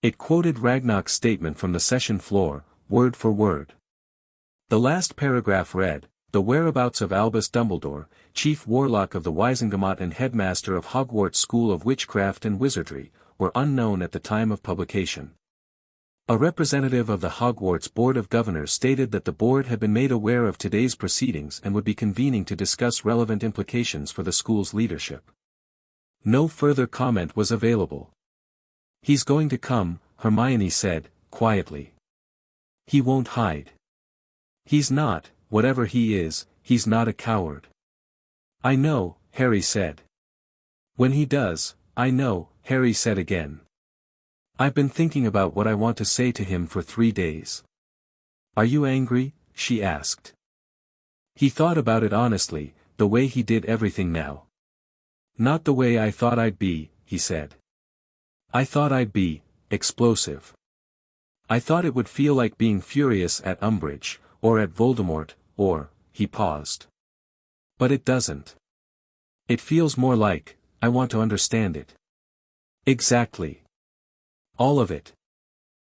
It quoted Ragnarok's statement from the session floor, word for word. The last paragraph read, "The whereabouts of Albus Dumbledore, Chief Warlock of the Wisengamot and Headmaster of Hogwarts School of Witchcraft and Wizardry, were unknown at the time of publication." A representative of the Hogwarts Board of Governors stated that the board had been made aware of today's proceedings and would be convening to discuss relevant implications for the school's leadership. No further comment was available. "He's going to come," Hermione said, quietly. "He won't hide. He's not, whatever he is, he's not a coward." "I know," Harry said. "When he does, I know," Harry said again. "I've been thinking about what I want to say to him for 3 days." "Are you angry?" she asked. He thought about it honestly, the way he did everything now. "Not the way I thought I'd be," he said. "I thought I'd be explosive. I thought it would feel like being furious at Umbridge, or at Voldemort, or," he paused. "But it doesn't. It feels more like, I want to understand it." "Exactly. All of it.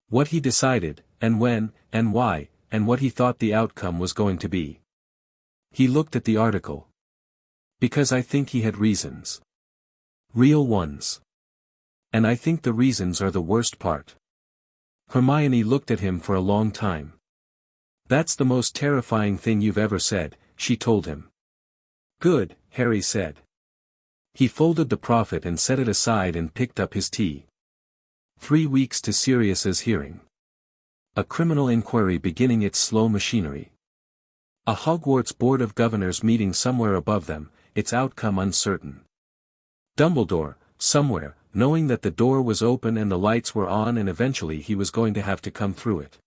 What he decided, and when, and why, and what he thought the outcome was going to be." He looked at the article. "Because I think he had reasons. Real ones. And I think the reasons are the worst part." Hermione looked at him for a long time. "That's the most terrifying thing you've ever said," she told him. "Good," Harry said. He folded the Prophet and set it aside and picked up his tea. 3 weeks to Sirius's hearing. A criminal inquiry beginning its slow machinery. A Hogwarts Board of Governors meeting somewhere above them, its outcome uncertain. Dumbledore, somewhere, knowing that the door was open and the lights were on and eventually he was going to have to come through it.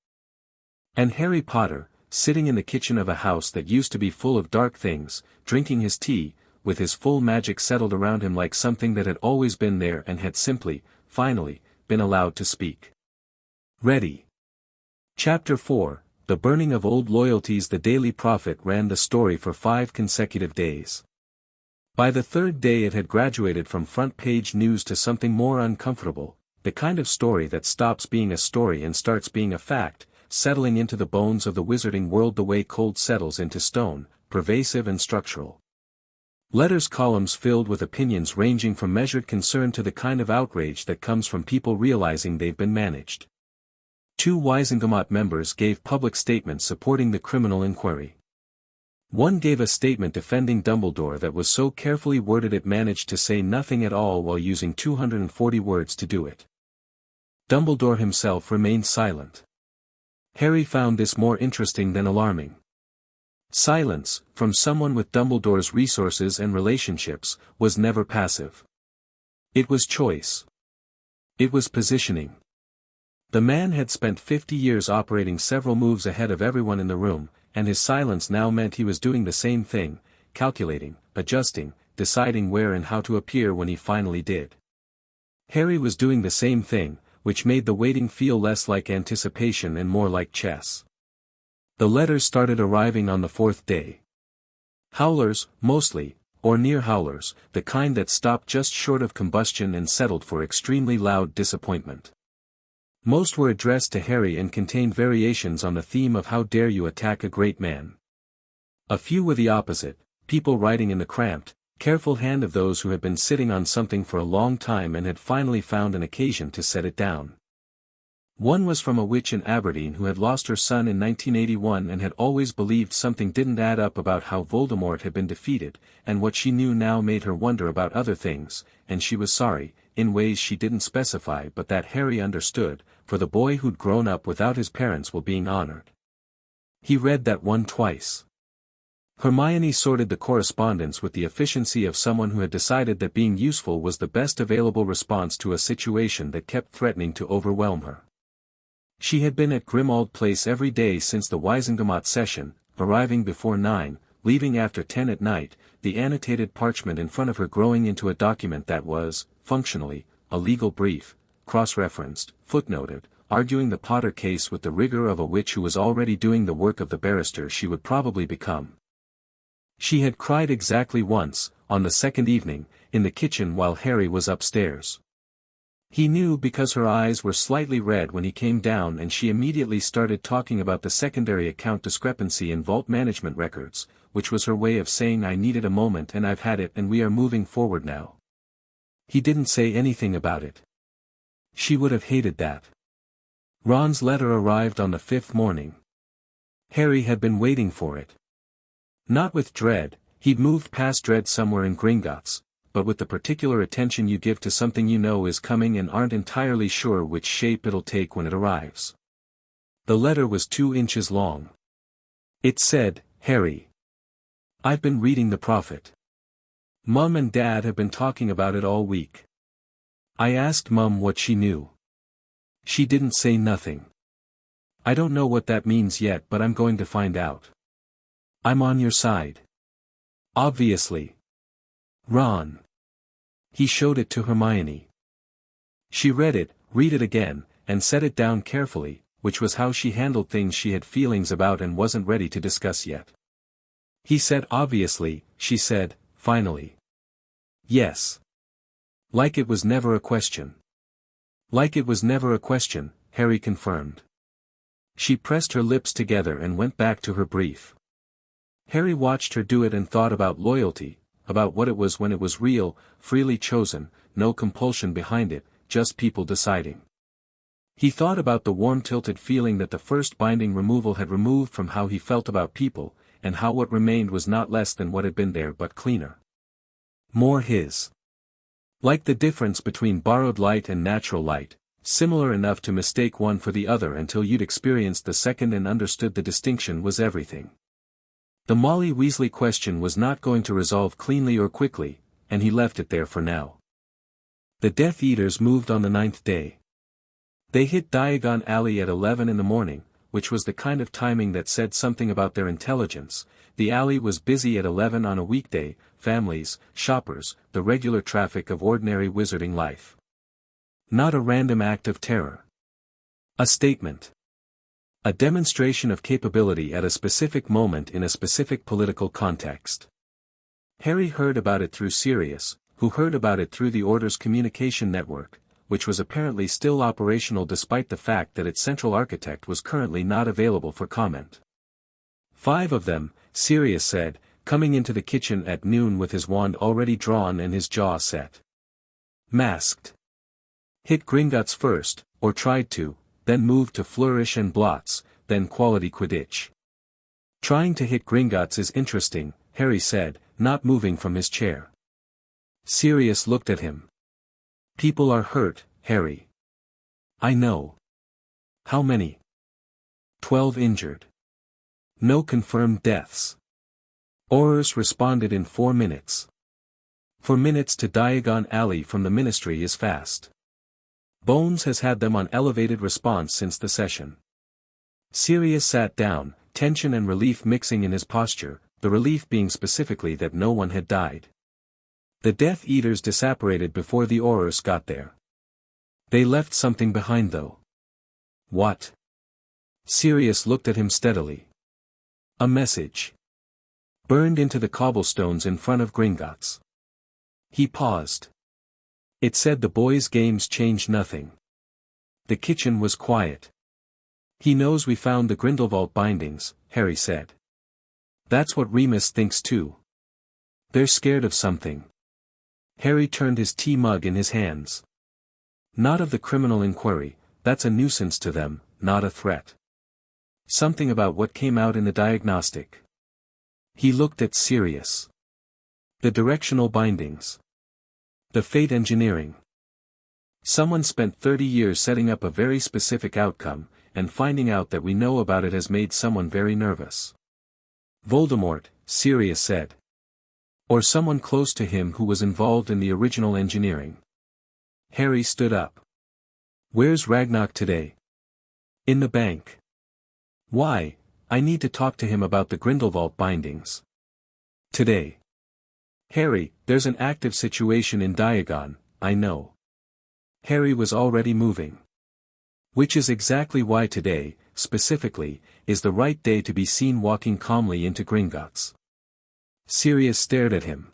And Harry Potter, sitting in the kitchen of a house that used to be full of dark things, drinking his tea, with his full magic settled around him like something that had always been there and had simply, finally, been allowed to speak. Ready. Chapter 4, The Burning of Old Loyalties. The Daily Prophet ran the story for 5 consecutive days. By the 3rd day it had graduated from front-page news to something more uncomfortable, the kind of story that stops being a story and starts being a fact, settling into the bones of the wizarding world the way cold settles into stone, pervasive and structural. Letters columns filled with opinions ranging from measured concern to the kind of outrage that comes from people realizing they've been managed. 2 Wisengamot members gave public statements supporting the criminal inquiry. One gave a statement defending Dumbledore that was so carefully worded it managed to say nothing at all while using 240 words to do it. Dumbledore himself remained silent. Harry found this more interesting than alarming. Silence, from someone with Dumbledore's resources and relationships, was never passive. It was choice. It was positioning. The man had spent 50 years operating several moves ahead of everyone in the room, and his silence now meant he was doing the same thing, calculating, adjusting, deciding where and how to appear when he finally did. Harry was doing the same thing, which made the waiting feel less like anticipation and more like chess. The letters started arriving on the fourth day. Howlers, mostly, or near howlers, the kind that stopped just short of combustion and settled for extremely loud disappointment. Most were addressed to Harry and contained variations on the theme of how dare you attack a great man. A few were the opposite, people writing in the cramped, careful hand of those who had been sitting on something for a long time and had finally found an occasion to set it down. One was from a witch in Aberdeen who had lost her son in 1981 and had always believed something didn't add up about how Voldemort had been defeated, and what she knew now made her wonder about other things, and she was sorry, in ways she didn't specify but that Harry understood, for the boy who'd grown up without his parents while being honored. He read that one twice. Hermione sorted the correspondence with the efficiency of someone who had decided that being useful was the best available response to a situation that kept threatening to overwhelm her. She had been at Grimmauld Place every day since the Wisengamot session, arriving before 9, leaving after 10 at night, the annotated parchment in front of her growing into a document that was, functionally, a legal brief, cross-referenced, footnoted, arguing the Potter case with the rigor of a witch who was already doing the work of the barrister she would probably become. She had cried exactly once, on the second evening, in the kitchen while Harry was upstairs. He knew because her eyes were slightly red when he came down and she immediately started talking about the secondary account discrepancy in vault management records, which was her way of saying I needed a moment and I've had it and we are moving forward now. He didn't say anything about it. She would have hated that. Ron's letter arrived on the fifth morning. Harry had been waiting for it. Not with dread, he'd moved past dread somewhere in Gringotts, but with the particular attention you give to something you know is coming and aren't entirely sure which shape it'll take when it arrives. The letter was 2 inches long. It said, Harry. I've been reading The Prophet. Mum and Dad have been talking about it all week. I asked Mum what she knew. She didn't say nothing. I don't know what that means yet but I'm going to find out. I'm on your side. Obviously. Ron. He showed it to Hermione. She read it, read it again, and set it down carefully, which was how she handled things she had feelings about and wasn't ready to discuss yet. He said obviously, she said, finally. Yes. Like it was never a question. Like it was never a question, Harry confirmed. She pressed her lips together and went back to her brief. Harry watched her do it and thought about loyalty, about what it was when it was real, freely chosen, no compulsion behind it, just people deciding. He thought about the warm tilted feeling that the first binding removal had removed from how he felt about people, and how what remained was not less than what had been there but cleaner. More his. Like the difference between borrowed light and natural light, similar enough to mistake one for the other until you'd experienced the second and understood the distinction was everything. The Molly Weasley question was not going to resolve cleanly or quickly, and he left it there for now. The Death Eaters moved on the 9th day. They hit Diagon Alley at 11 in the morning, which was the kind of timing that said something about their intelligence. The alley was busy at 11 on a weekday, families, shoppers, the regular traffic of ordinary wizarding life. Not a random act of terror. A statement. A demonstration of capability at a specific moment in a specific political context. Harry heard about it through Sirius, who heard about it through the Order's communication network, which was apparently still operational despite the fact that its central architect was currently not available for comment. 5 of them, Sirius said, coming into the kitchen at noon with his wand already drawn and his jaw set. Masked. Hit Gringotts first, or tried to, then moved to Flourish and Blots, then Quality Quidditch. Trying to hit Gringotts is interesting, Harry said, not moving from his chair. Sirius looked at him. People are hurt, Harry. I know. How many? 12 injured. No confirmed deaths. Aurors responded in 4 minutes. 4 minutes to Diagon Alley from the Ministry is fast. Bones has had them on elevated response since the session. Sirius sat down, tension and relief mixing in his posture, the relief being specifically that no one had died. The Death Eaters disapparated before the Aurors got there. They left something behind though. What? Sirius looked at him steadily. A message. Burned into the cobblestones in front of Gringotts. He paused. It said the boys' games changed nothing. The kitchen was quiet. He knows we found the Grindelwald bindings, Harry said. That's what Remus thinks too. They're scared of something. Harry turned his tea mug in his hands. Not of the criminal inquiry, that's a nuisance to them, not a threat. Something about what came out in the diagnostic. He looked at Sirius. The directional bindings. The fate engineering. Someone spent 30 years setting up a very specific outcome, and finding out that we know about it has made someone very nervous. Voldemort, Sirius said. Or someone close to him who was involved in the original engineering. Harry stood up. Where's Ragnarok today? In the bank. Why? I need to talk to him about the Grindelwald bindings. Today. Harry, there's an active situation in Diagon, I know. Harry was already moving. Which is exactly why today, specifically, is the right day to be seen walking calmly into Gringotts. Sirius stared at him.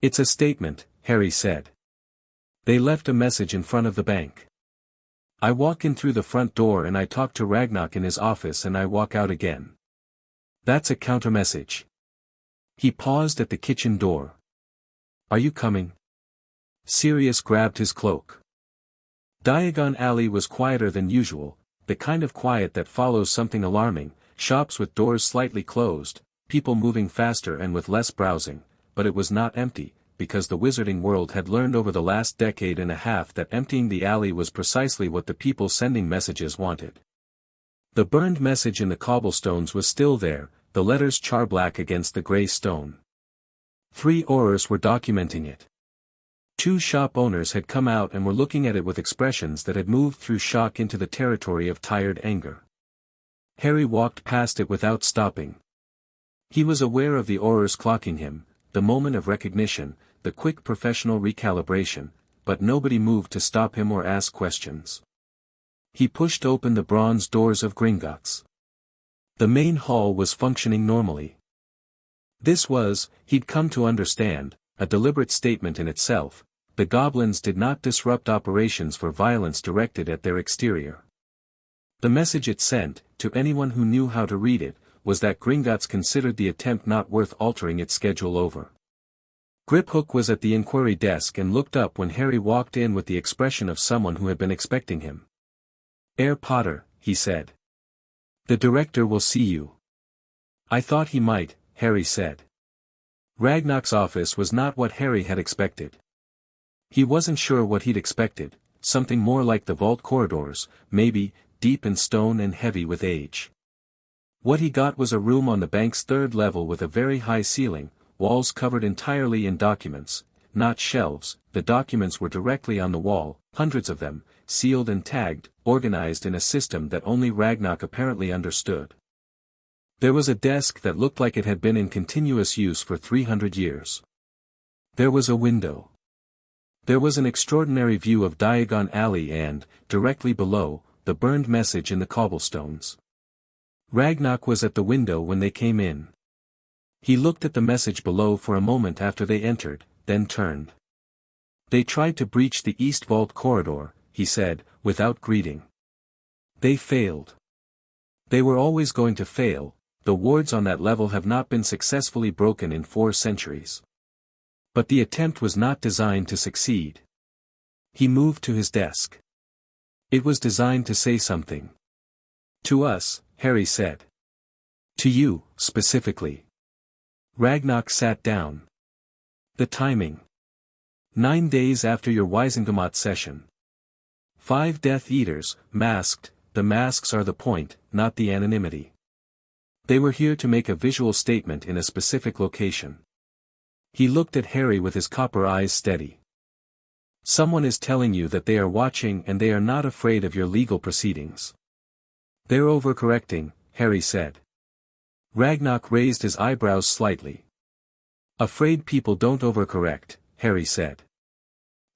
It's a statement, Harry said. They left a message in front of the bank. I walk in through the front door and I talk to Ragnarok in his office and I walk out again. That's a counter-message. He paused at the kitchen door. Are you coming? Sirius grabbed his cloak. Diagon Alley was quieter than usual, the kind of quiet that follows something alarming, shops with doors slightly closed, people moving faster and with less browsing, but it was not empty, because the wizarding world had learned over the last decade and a half that emptying the alley was precisely what the people sending messages wanted. The burned message in the cobblestones was still there, the letters charblack against the grey stone. 3 Aurors were documenting it. 2 shop owners had come out and were looking at it with expressions that had moved through shock into the territory of tired anger. Harry walked past it without stopping. He was aware of the Aurors clocking him, the moment of recognition, the quick professional recalibration, but nobody moved to stop him or ask questions. He pushed open the bronze doors of Gringotts. The main hall was functioning normally. This was, he'd come to understand, a deliberate statement in itself. The goblins did not disrupt operations for violence directed at their exterior. The message it sent, to anyone who knew how to read it, was that Gringotts considered the attempt not worth altering its schedule over. Griphook was at the inquiry desk and looked up when Harry walked in with the expression of someone who had been expecting him. Herr Potter, he said. The director will see you. I thought he might, Harry said. Ragnarok's office was not what Harry had expected. He wasn't sure what he'd expected, something more like the vault corridors, maybe, deep in stone and heavy with age. What he got was a room on the bank's 3rd level with a very high ceiling, walls covered entirely in documents, not shelves, the documents were directly on the wall, hundreds of them, sealed and tagged, organized in a system that only Ragnarok apparently understood. There was a desk that looked like it had been in continuous use for 300 years. There was a window. There was an extraordinary view of Diagon Alley and, directly below, the burned message in the cobblestones. Ragnarok was at the window when they came in. He looked at the message below for a moment after they entered, then turned. They tried to breach the East Vault corridor, he said, without greeting. They failed. They were always going to fail, the wards on that level have not been successfully broken in 4 centuries. But the attempt was not designed to succeed. He moved to his desk. It was designed to say something. To us, Harry said. To you, specifically. Ragnarok sat down. The timing. 9 days after your Wisengamot session. 5 Death Eaters, masked, the masks are the point, not the anonymity. They were here to make a visual statement in a specific location. He looked at Harry with his copper eyes steady. Someone is telling you that they are watching and they are not afraid of your legal proceedings. They're overcorrecting, Harry said. Ragnarok raised his eyebrows slightly. Afraid people don't overcorrect, Harry said.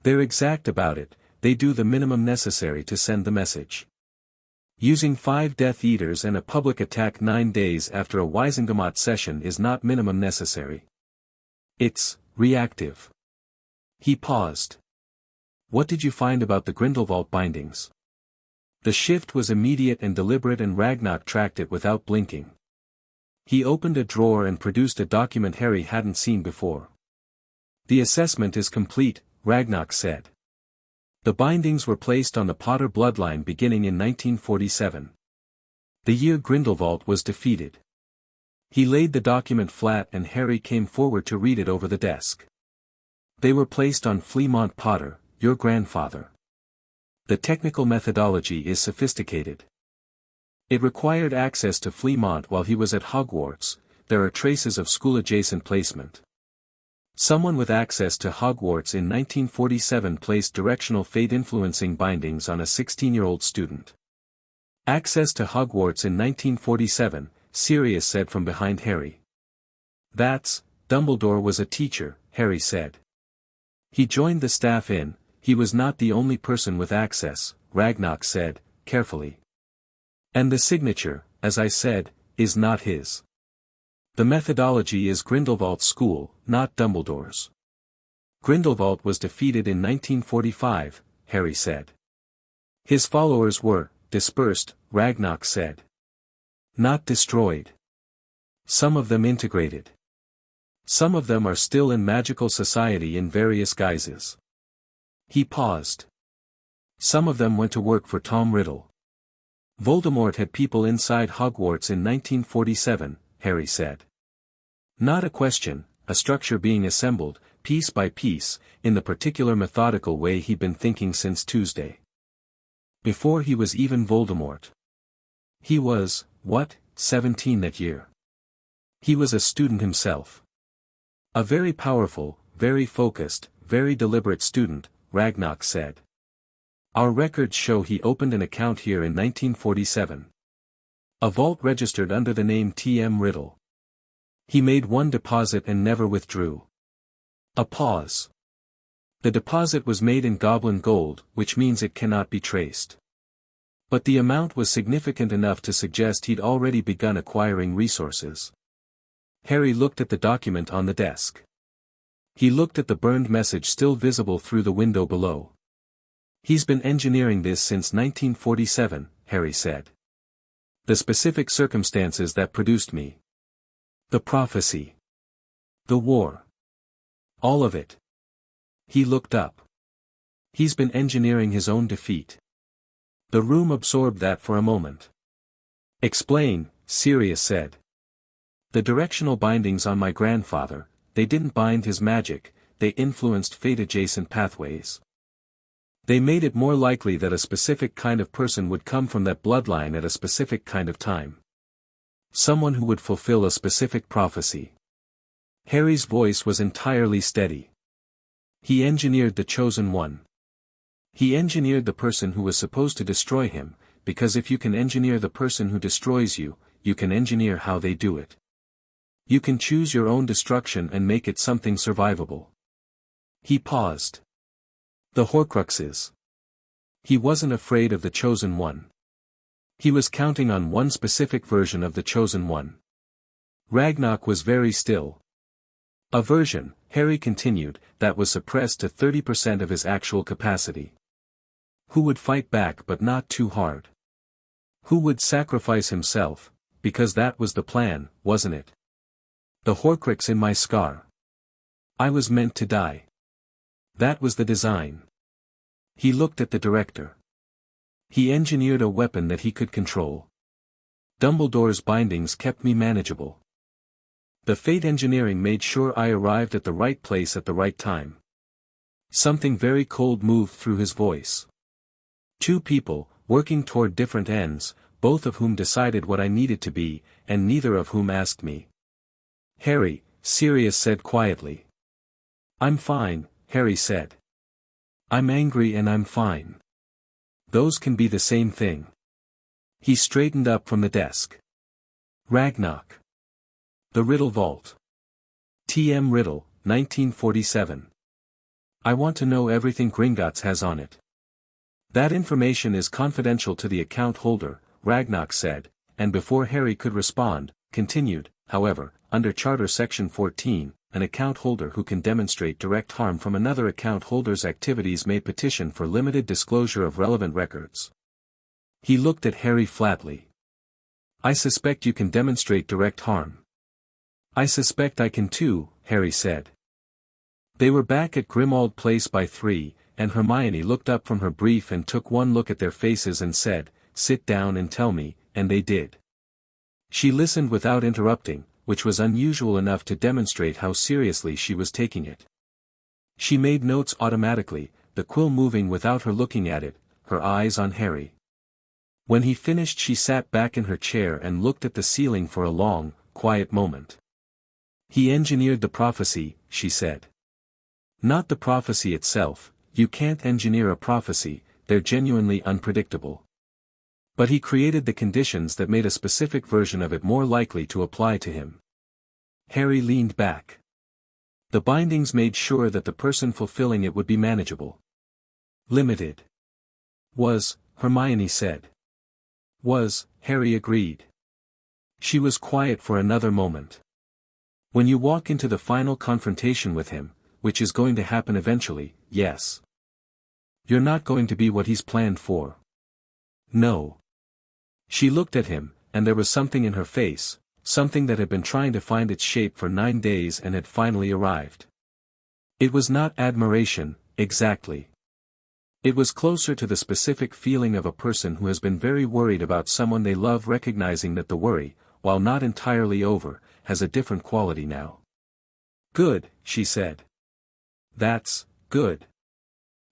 They're exact about it, they do the minimum necessary to send the message. Using 5 Death Eaters and a public attack 9 days after a Wisengamot session is not minimum necessary. It's reactive. He paused. What did you find about the Grindelwald bindings? The shift was immediate and deliberate and Ragnarok tracked it without blinking. He opened a drawer and produced a document Harry hadn't seen before. The assessment is complete, Ragnarok said. The bindings were placed on the Potter bloodline beginning in 1947. The year Grindelwald was defeated. He laid the document flat and Harry came forward to read it over the desk. They were placed on Fleamont Potter, your grandfather. The technical methodology is sophisticated. It required access to Fleamont while he was at Hogwarts. There are traces of school-adjacent placement. Someone with access to Hogwarts in 1947 placed directional fate-influencing bindings on a 16-year-old student. Access to Hogwarts in 1947, Sirius said from behind Harry. Dumbledore was a teacher, Harry said. He joined the staff he was not the only person with access, Ragnarok said, carefully. And the signature, as I said, is not his. The methodology is Grindelwald's school, not Dumbledore's. Grindelwald was defeated in 1945, Harry said. His followers were dispersed, Ragnarok said. Not destroyed. Some of them integrated. Some of them are still in magical society in various guises. He paused. Some of them went to work for Tom Riddle. Voldemort had people inside Hogwarts in 1947, Harry said. Not a question, a structure being assembled, piece by piece, in the particular methodical way he'd been thinking since Tuesday. Before he was even Voldemort. He was, 17 that year. He was a student himself. A very powerful, very focused, very deliberate student, Ragnarok said. Our records show he opened an account here in 1947. A vault registered under the name T.M. Riddle. He made one deposit and never withdrew. A pause. The deposit was made in goblin gold, which means it cannot be traced. But the amount was significant enough to suggest he'd already begun acquiring resources. Harry looked at the document on the desk. He looked at the burned message still visible through the window below. He's been engineering this since 1947, Harry said. The specific circumstances that produced me. The prophecy. The war. All of it. He looked up. He's been engineering his own defeat. The room absorbed that for a moment. Explain, Sirius said. The directional bindings on my grandfather, they didn't bind his magic, they influenced fate-adjacent pathways. They made it more likely that a specific kind of person would come from that bloodline at a specific kind of time. Someone who would fulfill a specific prophecy. Harry's voice was entirely steady. He engineered the chosen one. He engineered the person who was supposed to destroy him, because if you can engineer the person who destroys you, you can engineer how they do it. You can choose your own destruction and make it something survivable. He paused. The Horcruxes. He wasn't afraid of the chosen one. He was counting on one specific version of the chosen one. Ragnarok was very still. A version, Harry continued, that was suppressed to 30% of his actual capacity. Who would fight back but not too hard? Who would sacrifice himself, because that was the plan, wasn't it? The Horcrux in my scar. I was meant to die. That was the design. He looked at the director. He engineered a weapon that he could control. Dumbledore's bindings kept me manageable. The fate engineering made sure I arrived at the right place at the right time. Something very cold moved through his voice. Two people, working toward different ends, both of whom decided what I needed to be, and neither of whom asked me. Harry, Sirius said quietly. I'm fine, Harry said. I'm angry and I'm fine. Those can be the same thing. He straightened up from the desk. Ragnarok. The Riddle Vault. T.M. Riddle, 1947. I want to know everything Gringotts has on it. That information is confidential to the account holder, Ragnarok said, and before Harry could respond, continued, however, under Charter Section 14, an account holder who can demonstrate direct harm from another account holder's activities may petition for limited disclosure of relevant records. He looked at Harry flatly. I suspect you can demonstrate direct harm. I suspect I can too, Harry said. They were back at Grimmauld Place by 3, and Hermione looked up from her brief and took one look at their faces and said, sit down and tell me, and they did. She listened without interrupting, which was unusual enough to demonstrate how seriously she was taking it. She made notes automatically, the quill moving without her looking at it, her eyes on Harry. When he finished she sat back in her chair and looked at the ceiling for a long, quiet moment. He engineered the prophecy, she said. Not the prophecy itself, you can't engineer a prophecy, they're genuinely unpredictable. But he created the conditions that made a specific version of it more likely to apply to him. Harry leaned back. The bindings made sure that the person fulfilling it would be manageable. Limited. Was, Hermione said. Was, Harry agreed. She was quiet for another moment. When you walk into the final confrontation with him, which is going to happen eventually, yes. You're not going to be what he's planned for. No. She looked at him, and there was something in her face, something that had been trying to find its shape for 9 days and had finally arrived. It was not admiration, exactly. It was closer to the specific feeling of a person who has been very worried about someone they love, recognizing that the worry, while not entirely over, has a different quality now. Good, she said. That's good.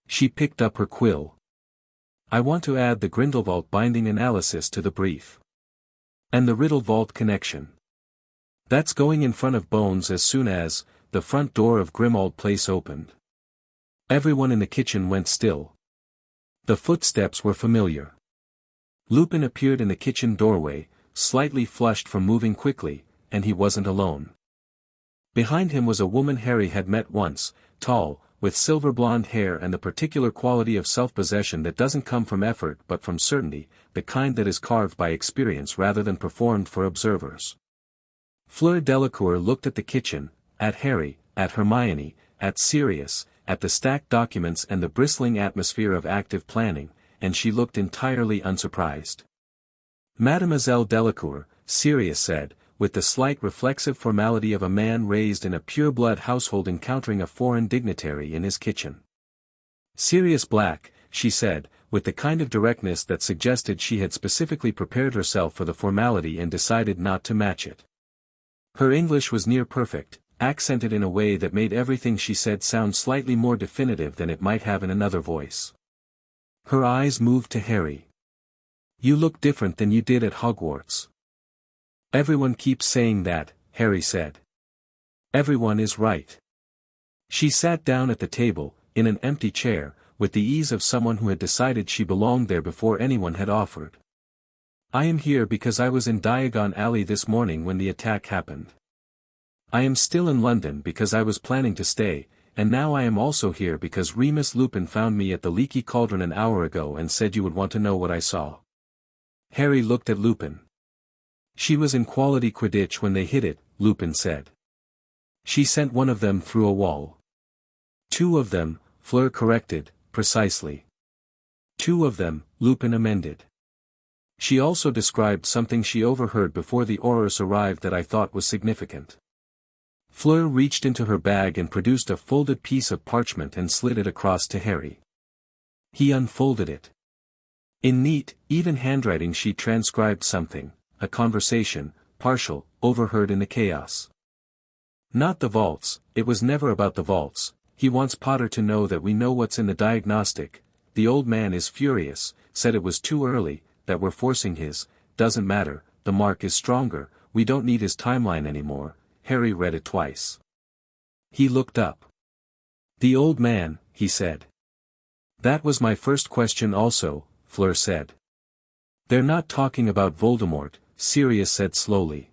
She picked up her quill. I want to add the Grindelwald binding analysis to the brief. And the Riddle Vault connection. That's going in front of Bones as soon as the front door of Grimmauld Place opened. Everyone in the kitchen went still. The footsteps were familiar. Lupin appeared in the kitchen doorway, slightly flushed from moving quickly, and he wasn't alone. Behind him was a woman Harry had met once, tall, with silver blonde hair and the particular quality of self-possession that doesn't come from effort but from certainty, the kind that is carved by experience rather than performed for observers. Fleur Delacour looked at the kitchen, at Harry, at Hermione, at Sirius, at the stacked documents and the bristling atmosphere of active planning, and she looked entirely unsurprised. Mademoiselle Delacour, Sirius said, with the slight reflexive formality of a man raised in a pure-blood household encountering a foreign dignitary in his kitchen. Sirius Black, she said, with the kind of directness that suggested she had specifically prepared herself for the formality and decided not to match it. Her English was near perfect, accented in a way that made everything she said sound slightly more definitive than it might have in another voice. Her eyes moved to Harry. You look different than you did at Hogwarts. Everyone keeps saying that, Harry said. Everyone is right. She sat down at the table, in an empty chair, with the ease of someone who had decided she belonged there before anyone had offered. I am here because I was in Diagon Alley this morning when the attack happened. I am still in London because I was planning to stay, and now I am also here because Remus Lupin found me at the Leaky Cauldron an hour ago and said you would want to know what I saw. Harry looked at Lupin. She was in quality Quidditch when they hit it, Lupin said. She sent one of them through a wall. 2 of them, Fleur corrected, precisely. 2 of them, Lupin amended. She also described something she overheard before the Aurors arrived that I thought was significant. Fleur reached into her bag and produced a folded piece of parchment and slid it across to Harry. He unfolded it. In neat, even handwriting she transcribed something. A conversation, partial, overheard in the chaos. Not the vaults, it was never about the vaults, he wants Potter to know that we know what's in the diagnostic, the old man is furious, said it was too early, that we're forcing his, doesn't matter, the mark is stronger, we don't need his timeline anymore." Harry read it twice. He looked up. "The old man," he said. "That was my first question also," Fleur said. "They're not talking about Voldemort," Sirius said slowly.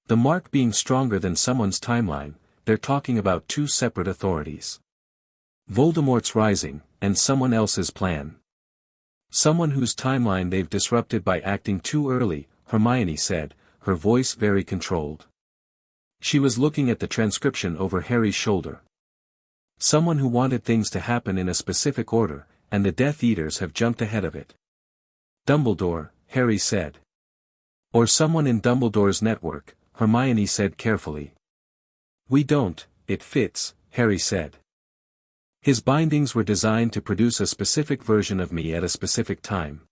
"The mark being stronger than someone's timeline, they're talking about two separate authorities. Voldemort's rising, and someone else's plan. Someone whose timeline they've disrupted by acting too early," Hermione said, her voice very controlled. She was looking at the transcription over Harry's shoulder. "Someone who wanted things to happen in a specific order, and the Death Eaters have jumped ahead of it." "Dumbledore," Harry said. "Or someone in Dumbledore's network," Hermione said carefully. "We don't, it fits," Harry said. "His bindings were designed to produce a specific version of me at a specific time.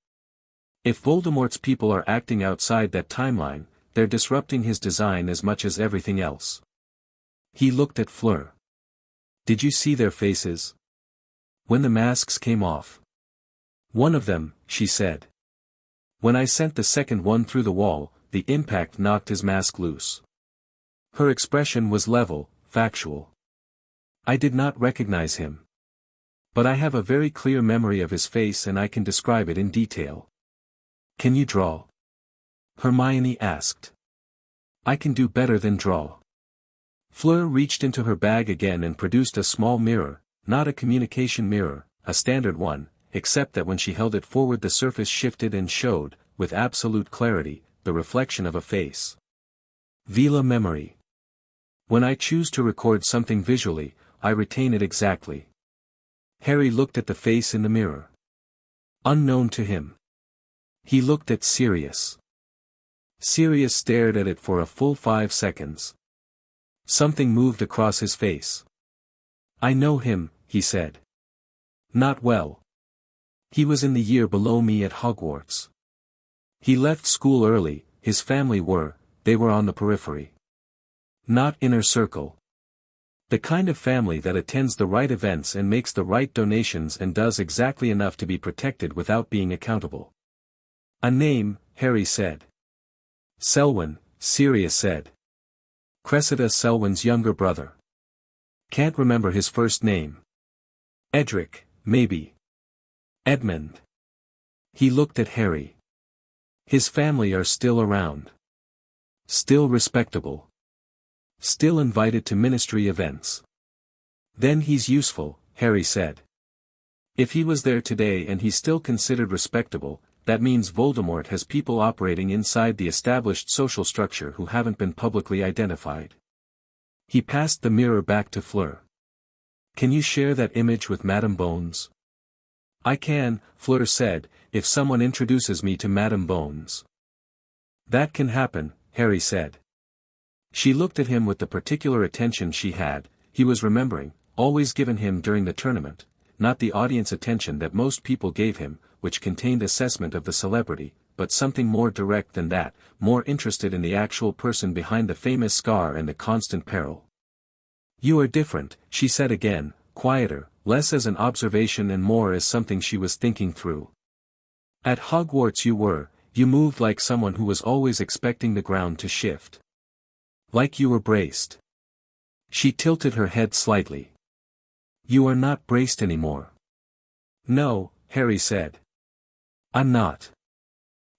If Voldemort's people are acting outside that timeline, they're disrupting his design as much as everything else." He looked at Fleur. "Did you see their faces? When the masks came off?" "One of them," she said. "When I sent the second one through the wall, the impact knocked his mask loose." Her expression was level, factual. "I did not recognize him. But I have a very clear memory of his face and I can describe it in detail." "Can you draw?" Hermione asked. "I can do better than draw." Fleur reached into her bag again and produced a small mirror, not a communication mirror, a standard one, except that when she held it forward the surface shifted and showed, with absolute clarity, the reflection of a face. "Vila memory. When I choose to record something visually, I retain it exactly." Harry looked at the face in the mirror. Unknown to him. He looked at Sirius. Sirius stared at it for a full 5 seconds. Something moved across his face. "I know him," he said. "Not well. He was in the year below me at Hogwarts. He left school early, his family they were on the periphery. Not inner circle. The kind of family that attends the right events and makes the right donations and does exactly enough to be protected without being accountable." "A name," Harry said. "Selwyn," Sirius said. "Cressida Selwyn's younger brother. Can't remember his first name. Edric, maybe. Edmund." He looked at Harry. "His family are still around. Still respectable. Still invited to ministry events." "Then he's useful," Harry said. "If he was there today and he's still considered respectable, that means Voldemort has people operating inside the established social structure who haven't been publicly identified." He passed the mirror back to Fleur. "Can you share that image with Madame Bones?" "I can," Fleur said, "if someone introduces me to Madame Bones." "That can happen," Harry said. She looked at him with the particular attention he was remembering, always given him during the tournament, not the audience attention that most people gave him, which contained assessment of the celebrity, but something more direct than that, more interested in the actual person behind the famous scar and the constant peril. "You are different," she said again, quieter, less as an observation and more as something she was thinking through. "At Hogwarts you moved like someone who was always expecting the ground to shift. Like you were braced." She tilted her head slightly. "You are not braced anymore." "No," Harry said. "I'm not.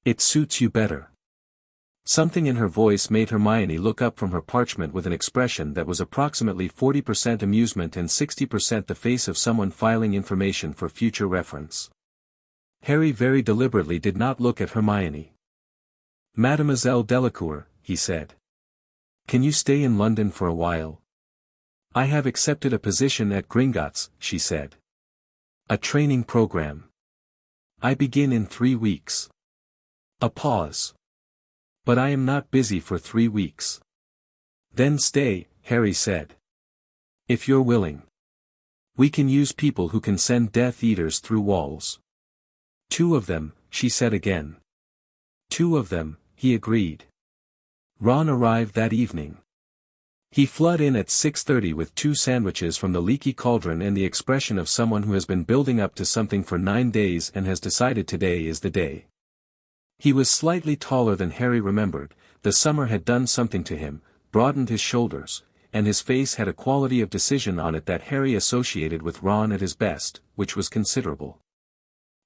It suits you better." Something in her voice made Hermione look up from her parchment with an expression that was approximately 40% amusement and 60% the face of someone filing information for future reference. Harry very deliberately did not look at Hermione. "Mademoiselle Delacour," he said. "Can you stay in London for a while?" "I have accepted a position at Gringotts," she said. "A training program. I begin in 3 weeks. A pause. But I am not busy for 3 weeks. Then stay, Harry said. If you're willing. We can use people who can send Death Eaters through walls. 2 of them, she said again. 2 of them, he agreed. Ron arrived that evening. He fled in at 6:30 with 2 sandwiches from the leaky cauldron and the expression of someone who has been building up to something for 9 days and has decided today is the day. He was slightly taller than Harry remembered, the summer had done something to him, broadened his shoulders, and his face had a quality of decision on it that Harry associated with Ron at his best, which was considerable.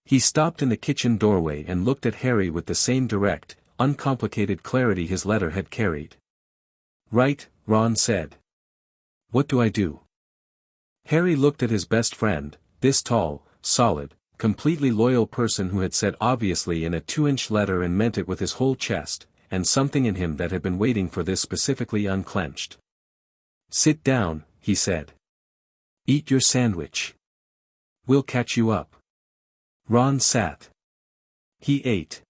He stopped in the kitchen doorway and looked at Harry with the same direct, uncomplicated clarity his letter had carried. "Right," Ron said. "What do I do?" Harry looked at his best friend, this tall, solid, completely loyal person who had said obviously in a 2-inch letter and meant it with his whole chest, and something in him that had been waiting for this specifically unclenched. "Sit down," he said. "Eat your sandwich. We'll catch you up." Ron sat. He ate.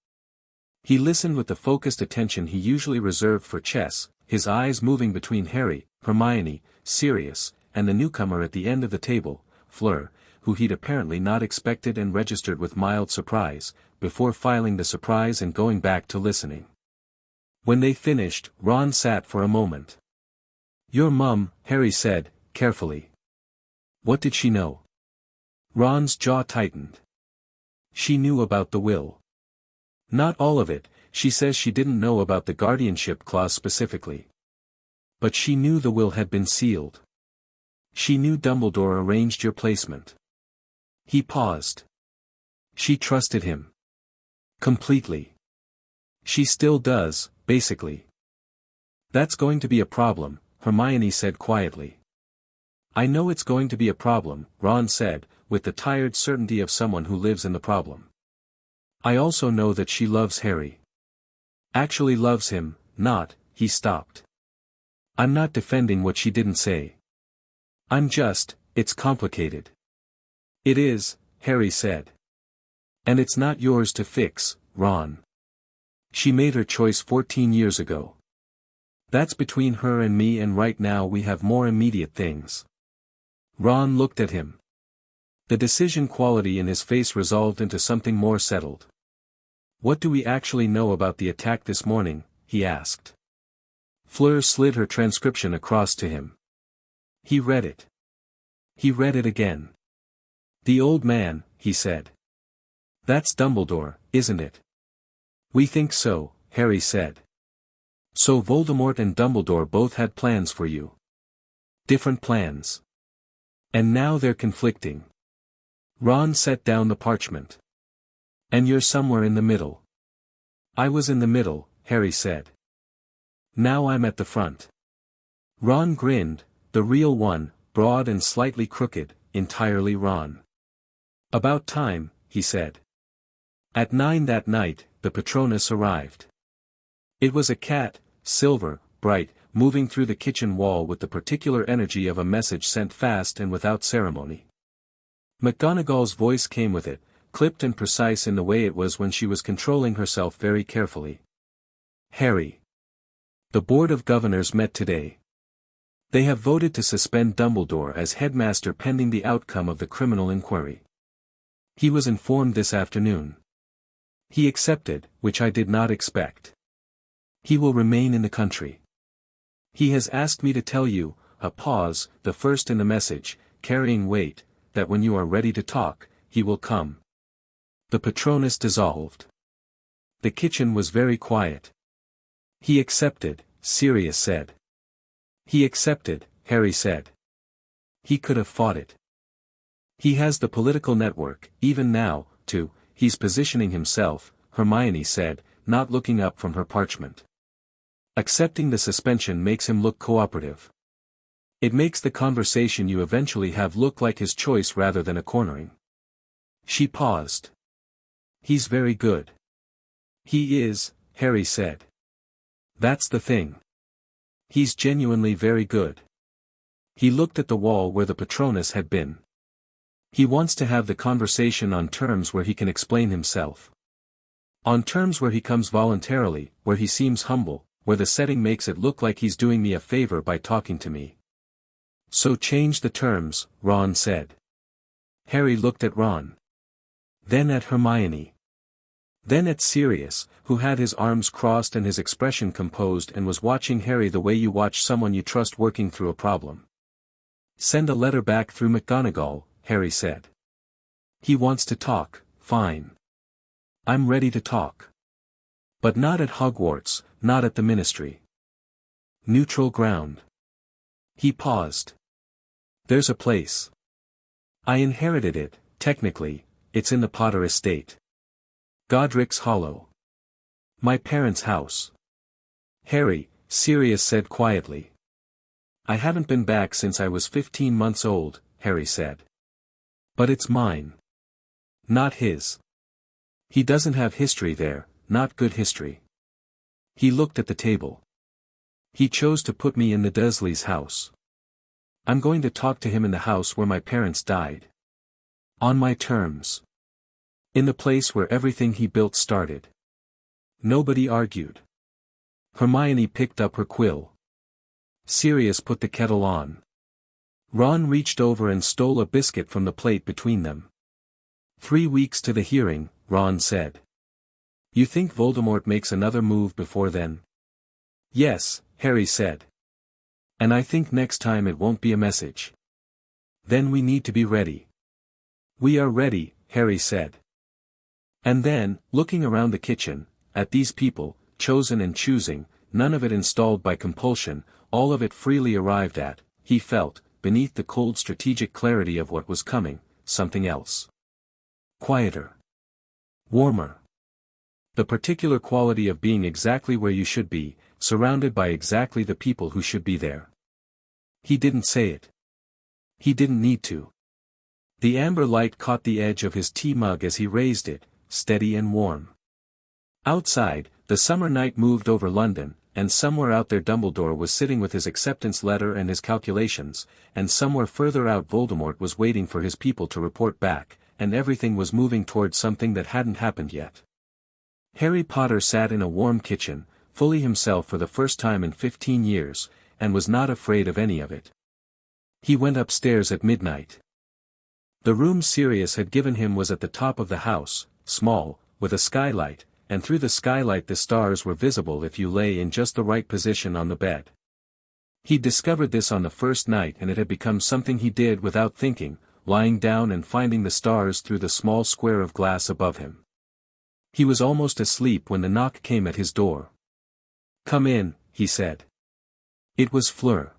He listened with the focused attention he usually reserved for chess, his eyes moving between Harry, Hermione, Sirius, and the newcomer at the end of the table, Fleur, who he'd apparently not expected and registered with mild surprise, before filing the surprise and going back to listening. When they finished, Ron sat for a moment. "Your mum," Harry said, carefully. "What did she know?" Ron's jaw tightened. "She knew about the will. Not all of it, she says she didn't know about the guardianship clause specifically. But she knew the will had been sealed. She knew Dumbledore arranged your placement." He paused. "She trusted him. Completely. She still does, basically." "That's going to be a problem," Hermione said quietly. "I know it's going to be a problem," Ron said, with the tired certainty of someone who lives in the problem. "I also know that she loves Harry. Actually loves him, not," he stopped. "I'm not defending what she didn't say. It's complicated." "It is," Harry said. "And it's not yours to fix, Ron. She made her choice 14 years ago. That's between her and me, and right now we have more immediate things." Ron looked at him. The decision quality in his face resolved into something more settled. "What do we actually know about the attack this morning?" he asked. Fleur slid her transcription across to him. He read it. He read it again. "The old man," he said. "That's Dumbledore, isn't it?" "We think so," Harry said. "So Voldemort and Dumbledore both had plans for you. Different plans. And now they're conflicting." Ron set down the parchment. "And you're somewhere in the middle." "I was in the middle," Harry said. "Now I'm at the front." Ron grinned, the real one, broad and slightly crooked, entirely Ron. "About time," he said. At 9 that night, the Patronus arrived. It was a cat, silver, bright, moving through the kitchen wall with the particular energy of a message sent fast and without ceremony. McGonagall's voice came with it, clipped and precise in the way it was when she was controlling herself very carefully. "Harry. The Board of Governors met today. They have voted to suspend Dumbledore as headmaster pending the outcome of the criminal inquiry. He was informed this afternoon. He accepted, which I did not expect. He will remain in the country. He has asked me to tell you," a pause, the first in the message, carrying weight, "that when you are ready to talk, he will come." The Patronus dissolved. The kitchen was very quiet. "He accepted," Sirius said. "He accepted," Harry said. "He could have fought it. He has the political network, even now, too. He's positioning himself," Hermione said, not looking up from her parchment. "Accepting the suspension makes him look cooperative. It makes the conversation you eventually have look like his choice rather than a cornering." She paused. "He's very good." "He is," Harry said. "That's the thing. He's genuinely very good." He looked at the wall where the Patronus had been. "He wants to have the conversation on terms where he can explain himself. On terms where he comes voluntarily, where he seems humble, where the setting makes it look like he's doing me a favor by talking to me." "So change the terms," Ron said. Harry looked at Ron. Then at Hermione. Then at Sirius, who had his arms crossed and his expression composed and was watching Harry the way you watch someone you trust working through a problem. "Send a letter back through McGonagall," Harry said. "He wants to talk, fine. I'm ready to talk. But not at Hogwarts, not at the Ministry. Neutral ground. He paused. There's a place. I inherited it, technically, it's in the Potter estate. Godric's Hollow. My parents' house. Harry, Sirius said quietly. I haven't been back since I was 15 months old, Harry said. But it's mine. Not his. He doesn't have history there, not good history. He looked at the table. He chose to put me in the Dursleys' house. I'm going to talk to him in the house where my parents died. On my terms. In the place where everything he built started. Nobody argued. Hermione picked up her quill. Sirius put the kettle on. Ron reached over and stole a biscuit from the plate between them. 3 weeks to the hearing, Ron said. You think Voldemort makes another move before then? Yes, Harry said. And I think next time it won't be a message. Then we need to be ready. We are ready, Harry said. And then, looking around the kitchen, at these people, chosen and choosing, none of it installed by compulsion, all of it freely arrived at, he felt, beneath the cold strategic clarity of what was coming, something else. Quieter. Warmer. The particular quality of being exactly where you should be, surrounded by exactly the people who should be there. He didn't say it. He didn't need to. The amber light caught the edge of his tea mug as he raised it, steady and warm. Outside, the summer night moved over London, and somewhere out there Dumbledore was sitting with his acceptance letter and his calculations, and somewhere further out Voldemort was waiting for his people to report back, and everything was moving towards something that hadn't happened yet. Harry Potter sat in a warm kitchen, fully himself for the first time in 15 years, and was not afraid of any of it. He went upstairs at midnight. The room Sirius had given him was at the top of the house, small, with a skylight, and through the skylight the stars were visible if you lay in just the right position on the bed. He discovered this on the first night and it had become something he did without thinking, lying down and finding the stars through the small square of glass above him. He was almost asleep when the knock came at his door. Come in, he said. It was Fleur.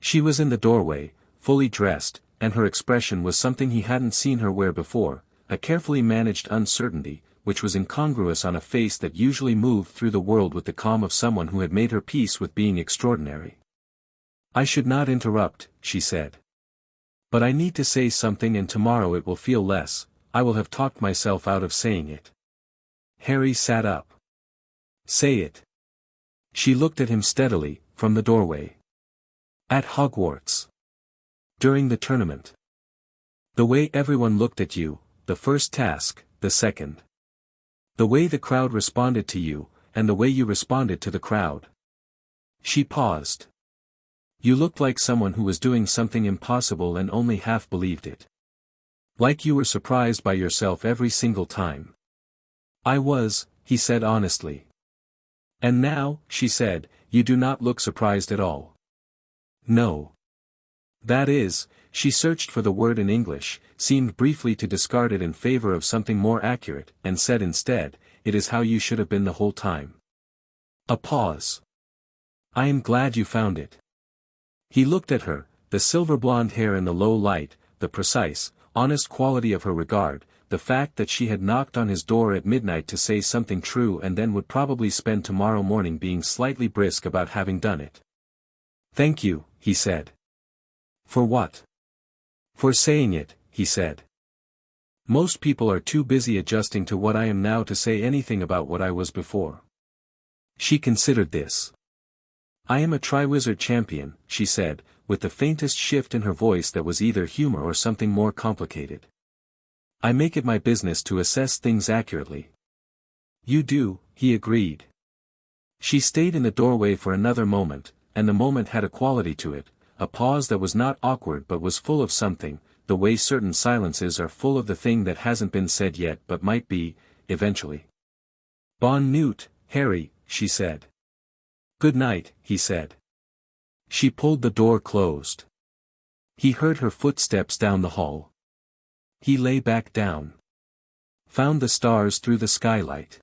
She was in the doorway, fully dressed, and her expression was something he hadn't seen her wear before, a carefully managed uncertainty, which was incongruous on a face that usually moved through the world with the calm of someone who had made her peace with being extraordinary. I should not interrupt, she said. But I need to say something and tomorrow it will feel less, I will have talked myself out of saying it. Harry sat up. Say it. She looked at him steadily, from the doorway. At Hogwarts. During the tournament. The way everyone looked at you, the first task, the second. The way the crowd responded to you, and the way you responded to the crowd. She paused. You looked like someone who was doing something impossible and only half believed it. Like you were surprised by yourself every single time. I was, he said honestly. And now, she said, you do not look surprised at all. No. That is, she searched for the word in English, seemed briefly to discard it in favor of something more accurate, and said instead, it is how you should have been the whole time. A pause. I am glad you found it. He looked at her, the silver blonde hair in the low light, the precise, honest quality of her regard, the fact that she had knocked on his door at midnight to say something true and then would probably spend tomorrow morning being slightly brisk about having done it. Thank you, he said. For what? For saying it, he said. Most people are too busy adjusting to what I am now to say anything about what I was before. She considered this. I am a Triwizard champion, she said, with the faintest shift in her voice that was either humor or something more complicated. I make it my business to assess things accurately. You do, he agreed. She stayed in the doorway for another moment, and the moment had a quality to it, a pause that was not awkward but was full of something, the way certain silences are full of the thing that hasn't been said yet but might be, eventually. Bon Newt, Harry, she said. Good night, he said. She pulled the door closed. He heard her footsteps down the hall. He lay back down. Found the stars through the skylight.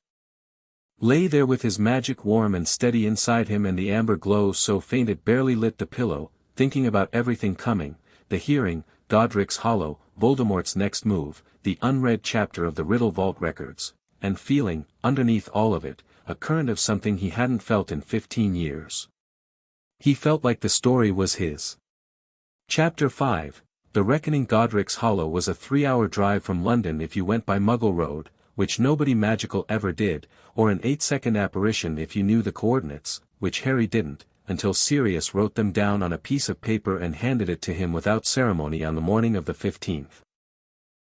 Lay there with his magic warm and steady inside him and the amber glow so faint it barely lit the pillow, thinking about everything coming, the hearing, Godric's Hollow, Voldemort's next move, the unread chapter of the Riddle Vault records, and feeling, underneath all of it, a current of something he hadn't felt in 15 years. He felt like the story was his. Chapter 5, The Reckoning. Godric's Hollow was a 3-hour drive from London if you went by Muggle Road, which nobody magical ever did, or an 8-second apparition if you knew the coordinates, which Harry didn't, until Sirius wrote them down on a piece of paper and handed it to him without ceremony on the morning of the 15th.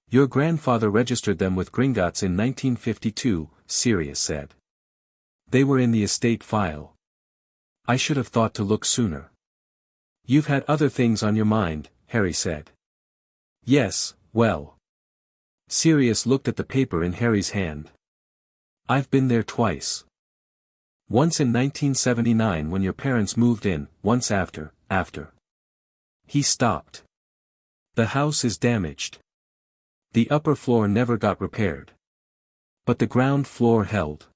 Your grandfather registered them with Gringotts in 1952, Sirius said. They were in the estate file. I should have thought to look sooner. You've had other things on your mind, Harry said. Yes, well. Sirius looked at the paper in Harry's hand. I've been there twice. Once in 1979 when your parents moved in, once after. He stopped. The house is damaged. The upper floor never got repaired. But the ground floor held.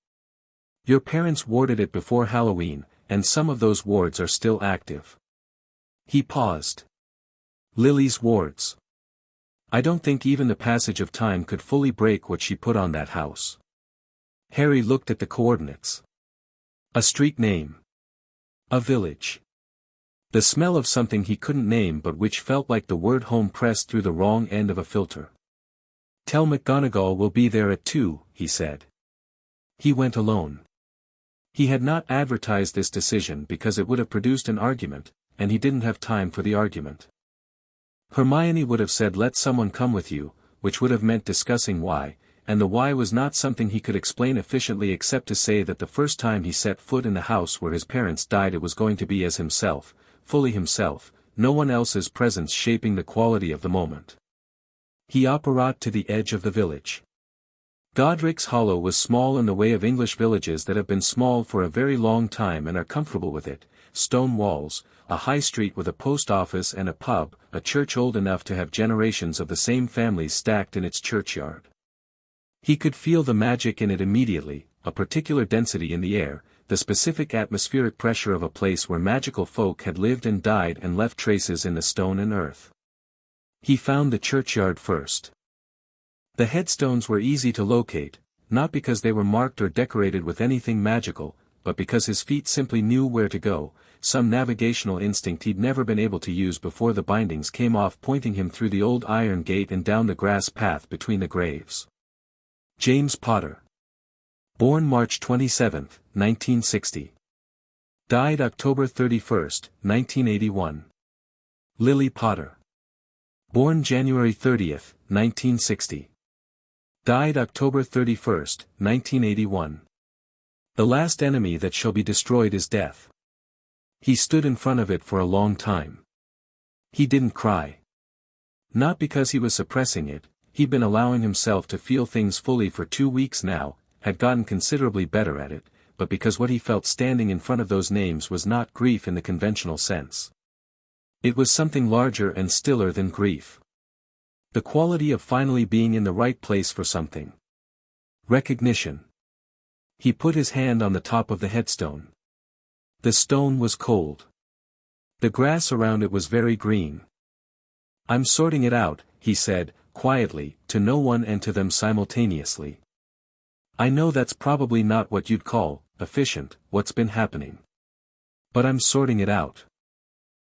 Your parents warded it before Halloween, and some of those wards are still active. He paused. Lily's wards. I don't think even the passage of time could fully break what she put on that house. Harry looked at the coordinates. A street name. A village. The smell of something he couldn't name but which felt like the word home pressed through the wrong end of a filter. Tell McGonagall we'll be there at 2, he said. He went alone. He had not advertised this decision because it would have produced an argument, and he didn't have time for the argument. Hermione would have said let someone come with you, which would have meant discussing why, and the why was not something he could explain efficiently except to say that the first time he set foot in the house where his parents died it was going to be as himself, fully himself, no one else's presence shaping the quality of the moment. He apparat to the edge of the village. Godric's Hollow was small in the way of English villages that have been small for a very long time and are comfortable with it, stone walls, a high street with a post office and a pub, a church old enough to have generations of the same families stacked in its churchyard. He could feel the magic in it immediately, a particular density in the air, the specific atmospheric pressure of a place where magical folk had lived and died and left traces in the stone and earth. He found the churchyard first. The headstones were easy to locate, not because they were marked or decorated with anything magical, but because his feet simply knew where to go, some navigational instinct he'd never been able to use before the bindings came off pointing him through the old iron gate and down the grass path between the graves. James Potter. Born March 27, 1960. Died October 31, 1981. Lily Potter. Born January 30, 1960. Died October 31, 1981. The last enemy that shall be destroyed is death. He stood in front of it for a long time. He didn't cry. Not because he was suppressing it, he'd been allowing himself to feel things fully for 2 weeks now, had gotten considerably better at it, but because what he felt standing in front of those names was not grief in the conventional sense. It was something larger and stiller than grief. The quality of finally being in the right place for something. Recognition. He put his hand on the top of the headstone. The stone was cold. The grass around it was very green. I'm sorting it out, he said, quietly, to no one and to them simultaneously. I know that's probably not what you'd call efficient, what's been happening. But I'm sorting it out.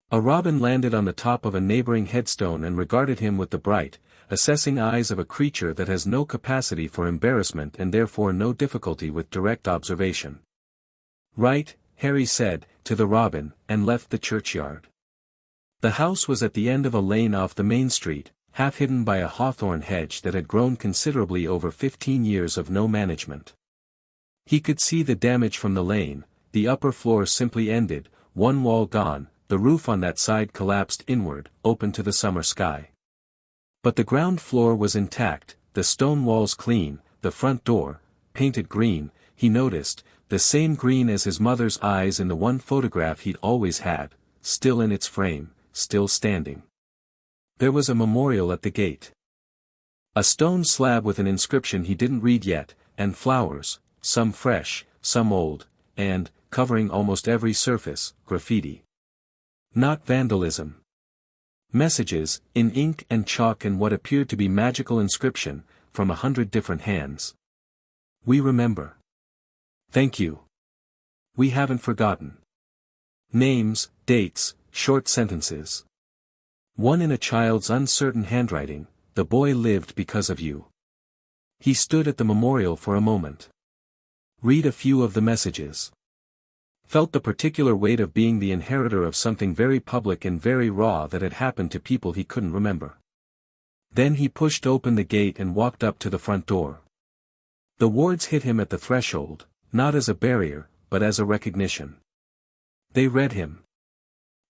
A robin landed on the top of a neighboring headstone and regarded him with the bright, assessing eyes of a creature that has no capacity for embarrassment and therefore no difficulty with direct observation. Right, Harry said, to the robin, and left the churchyard. The house was at the end of a lane off the main street, half hidden by a hawthorn hedge that had grown considerably over 15 years of no management. He could see the damage from the lane, the upper floor simply ended, one wall gone, the roof on that side collapsed inward, open to the summer sky. But the ground floor was intact, the stone walls clean, the front door, painted green, he noticed, the same green as his mother's eyes in the one photograph he'd always had, still in its frame, still standing. There was a memorial at the gate. A stone slab with an inscription he didn't read yet, and flowers, some fresh, some old, and, covering almost every surface, graffiti. Not vandalism. Messages, in ink and chalk and what appeared to be magical inscription, from 100 different hands. We remember. Thank you. We haven't forgotten. Names, dates, short sentences. One in a child's uncertain handwriting, the boy lived because of you. He stood at the memorial for a moment. Read a few of the messages. Felt the particular weight of being the inheritor of something very public and very raw that had happened to people he couldn't remember. Then he pushed open the gate and walked up to the front door. The words hit him at the threshold, not as a barrier, but as a recognition. They read him.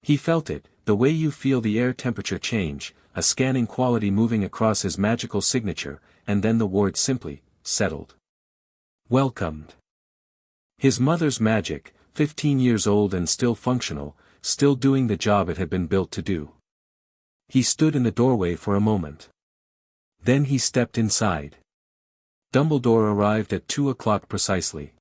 He felt it, the way you feel the air temperature change, a scanning quality moving across his magical signature, and then the word simply, settled. Welcomed. His mother's magic, 15 years old and still functional, still doing the job it had been built to do. He stood in the doorway for a moment. Then he stepped inside. Dumbledore arrived at 2 o'clock precisely.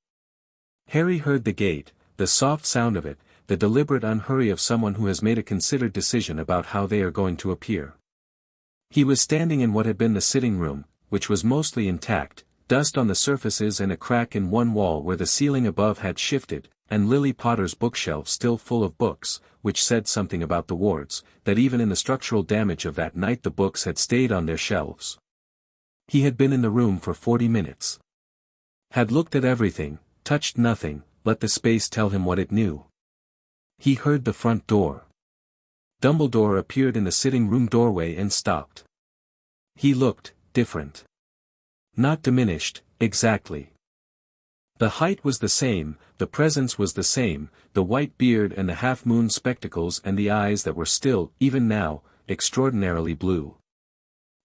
Harry heard the gate, the soft sound of it, the deliberate unhurry of someone who has made a considered decision about how they are going to appear. He was standing in what had been the sitting room, which was mostly intact, dust on the surfaces and a crack in one wall where the ceiling above had shifted, and Lily Potter's bookshelf still full of books, which said something about the wards, that even in the structural damage of that night the books had stayed on their shelves. He had been in the room for 40 minutes. Had looked at everything, touched nothing, let the space tell him what it knew. He heard the front door. Dumbledore appeared in the sitting room doorway and stopped. He looked different. Not diminished, exactly. The height was the same, the presence was the same, the white beard and the half-moon spectacles and the eyes that were still, even now, extraordinarily blue.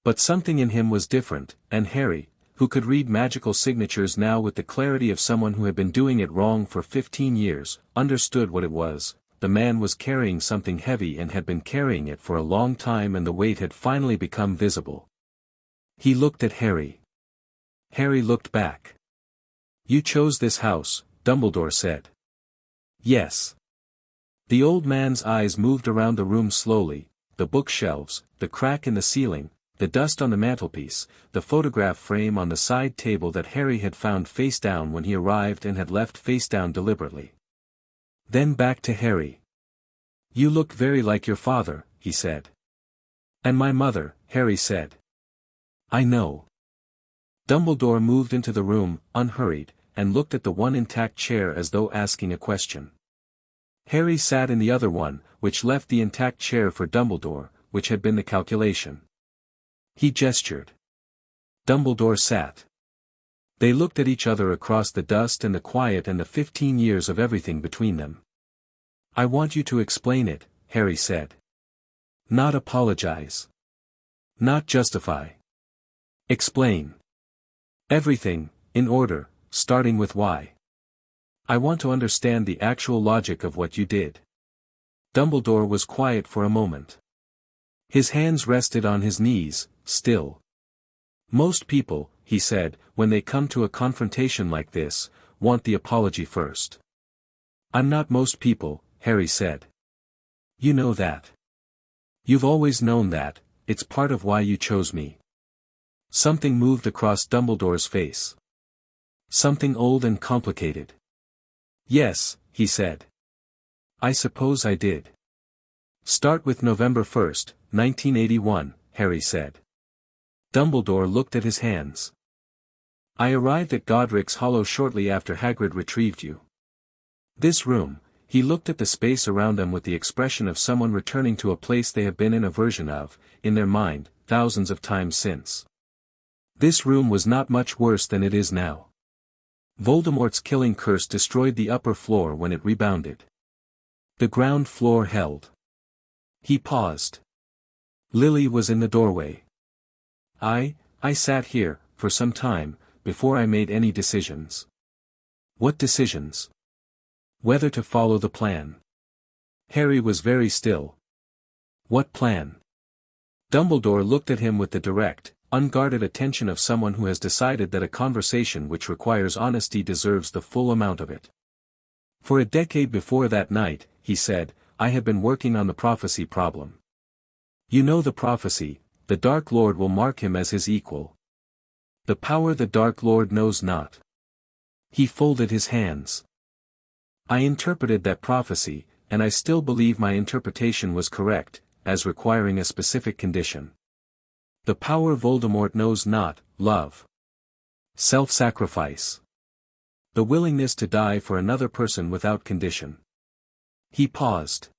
But something in him was different, and Harry, who could read magical signatures now with the clarity of someone who had been doing it wrong for 15 years, understood what it was. The man was carrying something heavy and had been carrying it for a long time and the weight had finally become visible. He looked at Harry. Harry looked back. You chose this house, Dumbledore said. Yes. The old man's eyes moved around the room slowly, the bookshelves, the crack in the ceiling, the dust on the mantelpiece, the photograph frame on the side table that Harry had found face down when he arrived and had left face down deliberately. Then back to Harry. You look very like your father, he said. And my mother, Harry said. I know. Dumbledore moved into the room, unhurried, and looked at the one intact chair as though asking a question. Harry sat in the other one, which left the intact chair for Dumbledore, which had been the calculation. He gestured. Dumbledore sat. They looked at each other across the dust and the quiet and the 15 years of everything between them. I want you to explain it, Harry said. Not apologize. Not justify. Explain. Everything, in order, starting with why. I want to understand the actual logic of what you did. Dumbledore was quiet for a moment. His hands rested on his knees, still. Most people, he said, when they come to a confrontation like this, want the apology first. I'm not most people, Harry said. You know that. You've always known that, it's part of why you chose me. Something moved across Dumbledore's face. Something old and complicated. Yes, he said. I suppose I did. Start with November 1st, 1981, Harry said. Dumbledore looked at his hands. I arrived at Godric's Hollow shortly after Hagrid retrieved you. This room, he looked at the space around them with the expression of someone returning to a place they have been in a version of, in their mind, thousands of times since. This room was not much worse than it is now. Voldemort's killing curse destroyed the upper floor when it rebounded. The ground floor held. He paused. Lily was in the doorway. I sat here, for some time, before I made any decisions. What decisions? Whether to follow the plan. Harry was very still. What plan? Dumbledore looked at him with the direct, unguarded attention of someone who has decided that a conversation which requires honesty deserves the full amount of it. For a decade before that night, he said, I had been working on the prophecy problem. You know the prophecy, the Dark Lord will mark him as his equal. The power the Dark Lord knows not. He folded his hands. I interpreted that prophecy, and I still believe my interpretation was correct, as requiring a specific condition. The power Voldemort knows not, love. Self-sacrifice. The willingness to die for another person without condition. He paused.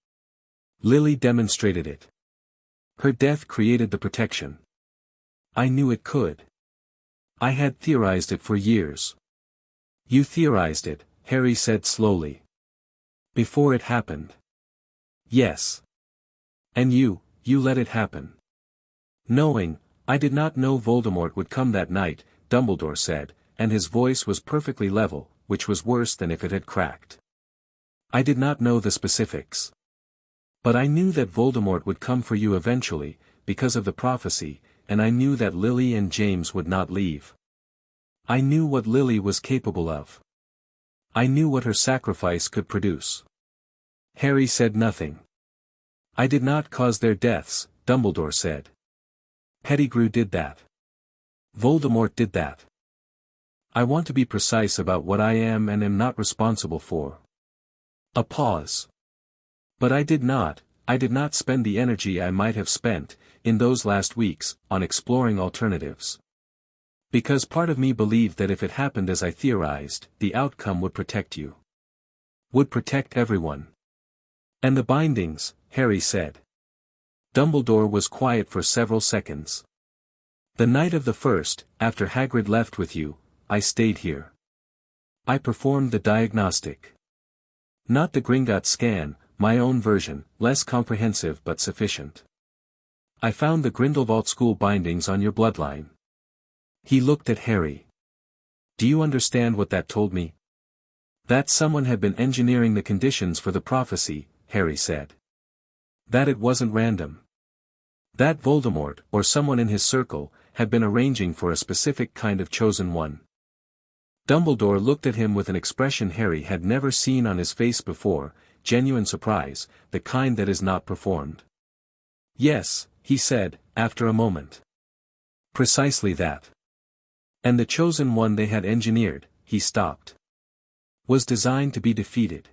Lily demonstrated it. Her death created the protection. I knew it could. I had theorized it for years. You theorized it, Harry said slowly. Before it happened. Yes. And you let it happen. Knowing, I did not know Voldemort would come that night, Dumbledore said, and his voice was perfectly level, which was worse than if it had cracked. I did not know the specifics. But I knew that Voldemort would come for you eventually, because of the prophecy, and I knew that Lily and James would not leave. I knew what Lily was capable of. I knew what her sacrifice could produce. Harry said nothing. I did not cause their deaths, Dumbledore said. Pettigrew did that. Voldemort did that. I want to be precise about what I am and am not responsible for. A pause. But I did not spend the energy I might have spent, in those last weeks, on exploring alternatives. Because part of me believed that if it happened as I theorized, the outcome would protect you. Would protect everyone. And the bindings, Harry said. Dumbledore was quiet for several seconds. The night of the first, after Hagrid left with you, I stayed here. I performed the diagnostic. Not the Gringotts scan, my own version, less comprehensive but sufficient. I found the Grindelwald school bindings on your bloodline. He looked at Harry. Do you understand what that told me? That someone had been engineering the conditions for the prophecy, Harry said. That it wasn't random. That Voldemort, or someone in his circle, had been arranging for a specific kind of chosen one. Dumbledore looked at him with an expression Harry had never seen on his face before, genuine surprise, the kind that is not performed. Yes, he said, after a moment. Precisely that. And the chosen one they had engineered, he stopped. Was designed to be defeated.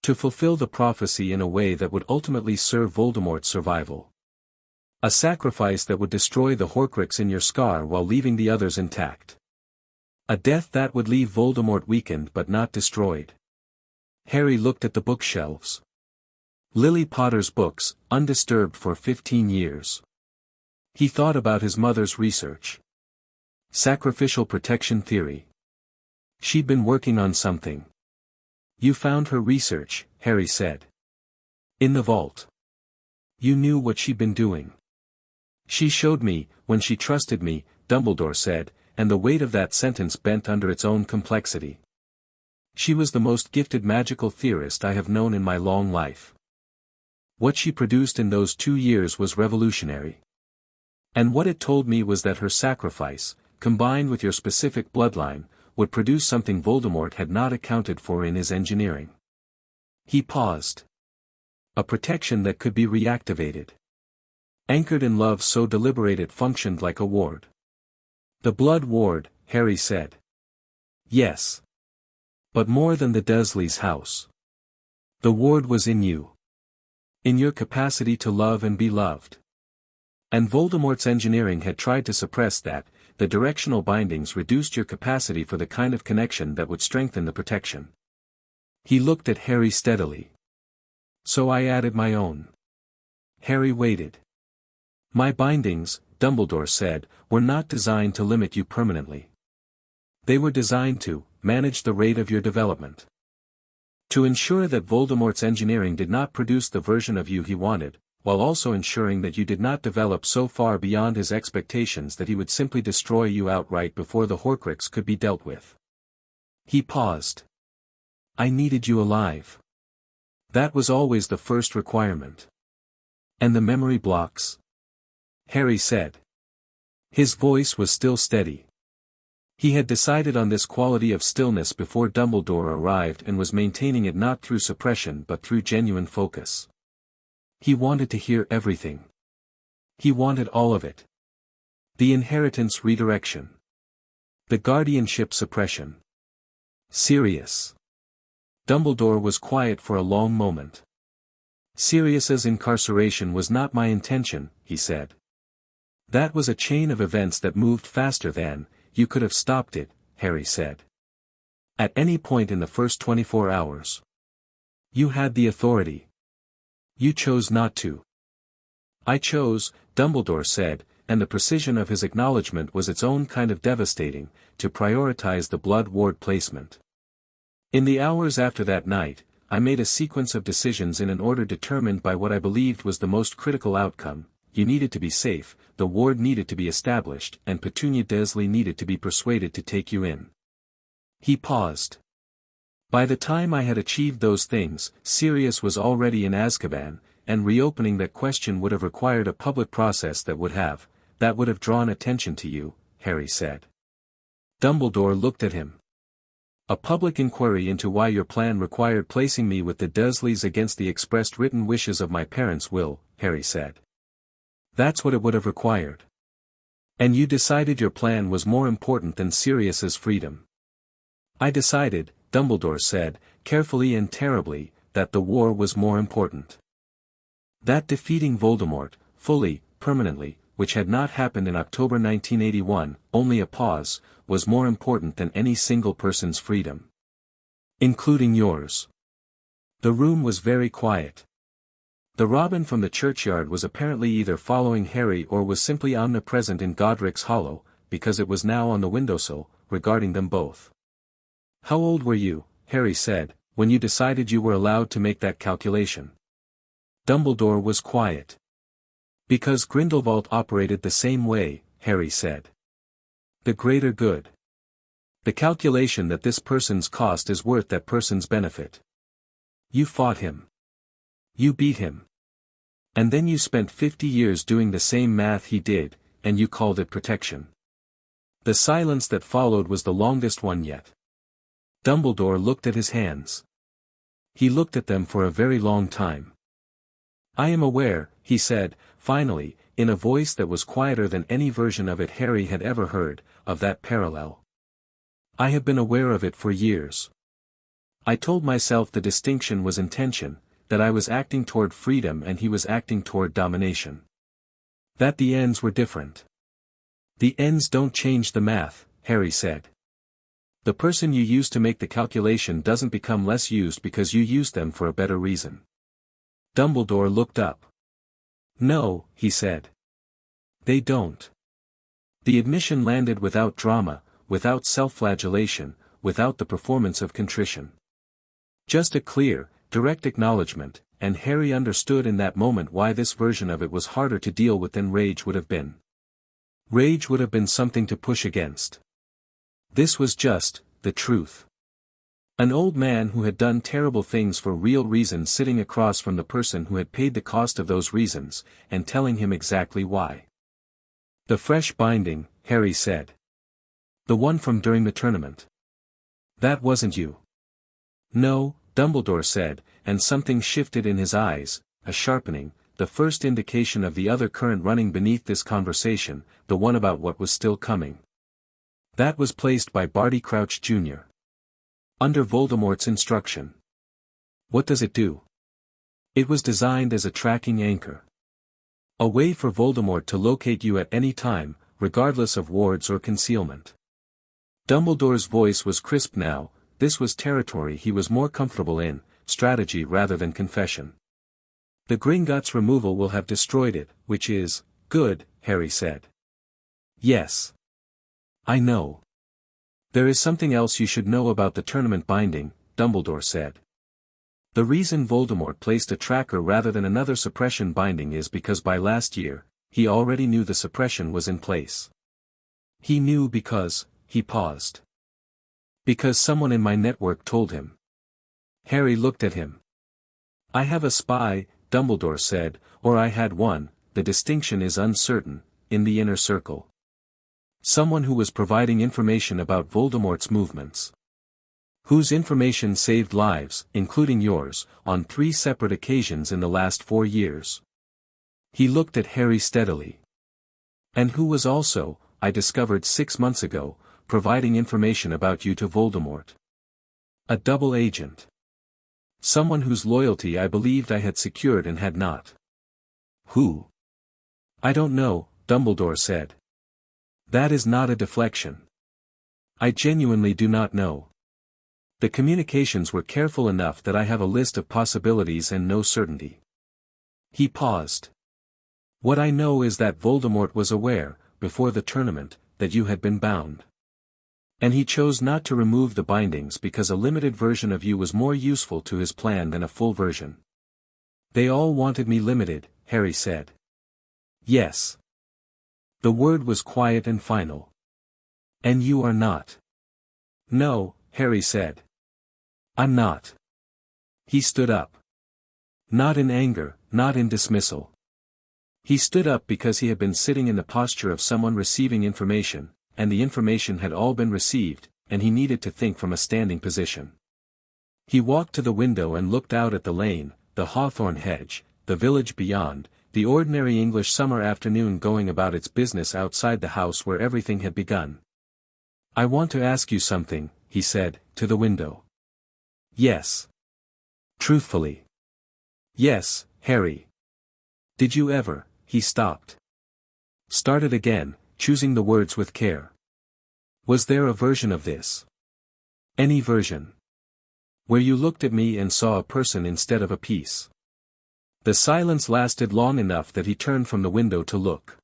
To fulfill the prophecy in a way that would ultimately serve Voldemort's survival. A sacrifice that would destroy the Horcrux in your scar while leaving the others intact. A death that would leave Voldemort weakened but not destroyed. Harry looked at the bookshelves. Lily Potter's books, undisturbed for 15 years. He thought about his mother's research. Sacrificial protection theory. She'd been working on something. You found her research, Harry said. In the vault. You knew what she'd been doing. She showed me, when she trusted me, Dumbledore said, and the weight of that sentence bent under its own complexity. She was the most gifted magical theorist I have known in my long life. What she produced in those 2 years was revolutionary. And what it told me was that her sacrifice, combined with your specific bloodline, would produce something Voldemort had not accounted for in his engineering. He paused. A protection that could be reactivated. Anchored in love so deliberate it functioned like a ward. The blood ward, Harry said. Yes. But more than the Dursleys' house. The ward was in you. In your capacity to love and be loved. And Voldemort's engineering had tried to suppress that. The directional bindings reduced your capacity for the kind of connection that would strengthen the protection. He looked at Harry steadily. So I added my own. Harry waited. My bindings, Dumbledore said, were not designed to limit you permanently. They were designed to manage the rate of your development. To ensure that Voldemort's engineering did not produce the version of you he wanted, while also ensuring that you did not develop so far beyond his expectations that he would simply destroy you outright before the Horcrux could be dealt with. He paused. I needed you alive. That was always the first requirement. And the memory blocks? Harry said. His voice was still steady. He had decided on this quality of stillness before Dumbledore arrived and was maintaining it not through suppression but through genuine focus. He wanted to hear everything. He wanted all of it. The inheritance redirection. The guardianship suppression. Sirius. Dumbledore was quiet for a long moment. Sirius's incarceration was not my intention, he said. That was a chain of events that moved faster than you could have stopped it, Harry said. At any point in the first 24 hours. You had the authority. You chose not to. I chose, Dumbledore said, and the precision of his acknowledgement was its own kind of devastating, to prioritize the blood ward placement. In the hours after that night, I made a sequence of decisions in an order determined by what I believed was the most critical outcome. You needed to be safe, the ward needed to be established, and Petunia Dursley needed to be persuaded to take you in. He paused. By the time I had achieved those things, Sirius was already in Azkaban, and reopening that question would have required a public process that would have drawn attention to you, Harry said. Dumbledore looked at him. A public inquiry into why your plan required placing me with the Dursleys against the expressed written wishes of my parents will, Harry said. That's what it would have required. And you decided your plan was more important than Sirius's freedom. I decided, Dumbledore said, carefully and terribly, that the war was more important. That defeating Voldemort, fully, permanently, which had not happened in October 1981, only a pause, was more important than any single person's freedom. Including yours. The room was very quiet. The robin from the churchyard was apparently either following Harry or was simply omnipresent in Godric's Hollow, because it was now on the windowsill, regarding them both. How old were you, Harry said, when you decided you were allowed to make that calculation? Dumbledore was quiet. Because Grindelwald operated the same way, Harry said. The greater good. The calculation that this person's cost is worth that person's benefit. You fought him. You beat him. And then you spent 50 years doing the same math he did, and you called it protection. The silence that followed was the longest one yet. Dumbledore looked at his hands. He looked at them for a very long time. I am aware, he said, finally, in a voice that was quieter than any version of it Harry had ever heard, of that parallel. I have been aware of it for years. I told myself the distinction was intention, that I was acting toward freedom and he was acting toward domination. That the ends were different. The ends don't change the math, Harry said. The person you use to make the calculation doesn't become less used because you use them for a better reason. Dumbledore looked up. No, he said. They don't. The admission landed without drama, without self-flagellation, without the performance of contrition. Just a clear, direct acknowledgement, and Harry understood in that moment why this version of it was harder to deal with than rage would have been. Rage would have been something to push against. This was just, the truth. An old man who had done terrible things for real reasons sitting across from the person who had paid the cost of those reasons, and telling him exactly why. The fresh binding, Harry said. The one from during the tournament. That wasn't you. No, Dumbledore said, and something shifted in his eyes, a sharpening, the first indication of the other current running beneath this conversation, the one about what was still coming. That was placed by Barty Crouch Jr. Under Voldemort's instruction. What does it do? It was designed as a tracking anchor. A way for Voldemort to locate you at any time, regardless of wards or concealment. Dumbledore's voice was crisp now. This was territory he was more comfortable in, strategy rather than confession. The Gringotts removal will have destroyed it, which is, good, Harry said. Yes. I know. There is something else you should know about the tournament binding, Dumbledore said. The reason Voldemort placed a tracker rather than another suppression binding is because by last year, he already knew the suppression was in place. He knew because, he paused. Because someone in my network told him. Harry looked at him. I have a spy, Dumbledore said, or I had one, the distinction is uncertain, in the inner circle. Someone who was providing information about Voldemort's movements. Whose information saved lives, including yours, on 3 separate occasions in the last 4 years. He looked at Harry steadily. And who was also, I discovered 6 months ago, providing information about you to Voldemort. A double agent. Someone whose loyalty I believed I had secured and had not. Who? I don't know, Dumbledore said. That is not a deflection. I genuinely do not know. The communications were careful enough that I have a list of possibilities and no certainty. He paused. What I know is that Voldemort was aware, before the tournament, that you had been bound. And he chose not to remove the bindings because a limited version of you was more useful to his plan than a full version. They all wanted me limited, Harry said. Yes. The word was quiet and final. And you are not. No, Harry said. I'm not. He stood up. Not in anger, not in dismissal. He stood up because he had been sitting in the posture of someone receiving information, and the information had all been received, and he needed to think from a standing position. He walked to the window and looked out at the lane, the hawthorn hedge, the village beyond, the ordinary English summer afternoon going about its business outside the house where everything had begun. I want to ask you something, he said, to the window. Yes. Truthfully. Yes, Harry. Did you ever? He stopped. Started again, choosing the words with care. Was there a version of this? Any version? Where you looked at me and saw a person instead of a piece. The silence lasted long enough that he turned from the window to look.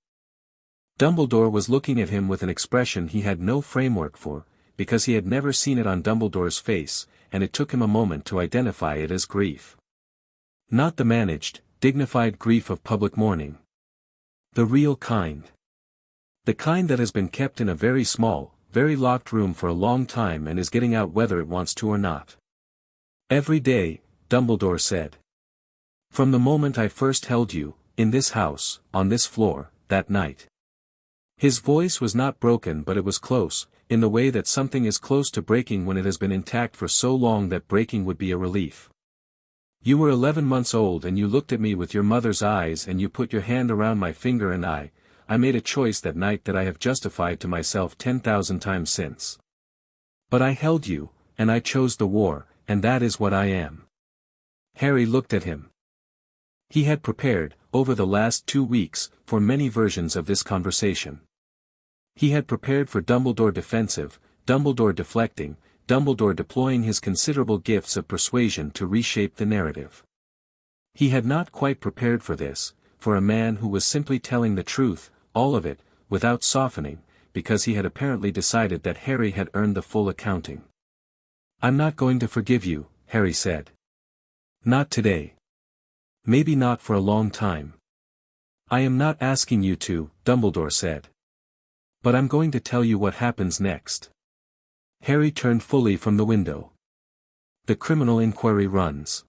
Dumbledore was looking at him with an expression he had no framework for, because he had never seen it on Dumbledore's face, and it took him a moment to identify it as grief. Not the managed, dignified grief of public mourning. The real kind. The kind that has been kept in a very small, very locked room for a long time and is getting out whether it wants to or not. Every day, Dumbledore said. From the moment I first held you, in this house, on this floor, that night. His voice was not broken but it was close, in the way that something is close to breaking when it has been intact for so long that breaking would be a relief. You were 11 months old and you looked at me with your mother's eyes and you put your hand around my finger and I made a choice that night that I have justified to myself 10,000 times since. But I held you, and I chose the war, and that is what I am. Harry looked at him. He had prepared, over the last 2 weeks, for many versions of this conversation. He had prepared for Dumbledore defensive, Dumbledore deflecting, Dumbledore deploying his considerable gifts of persuasion to reshape the narrative. He had not quite prepared for this, for a man who was simply telling the truth, all of it, without softening, because he had apparently decided that Harry had earned the full accounting. I'm not going to forgive you, Harry said. Not today. Maybe not for a long time. I am not asking you to, Dumbledore said. But I'm going to tell you what happens next. Harry turned fully from the window. The criminal inquiry runs.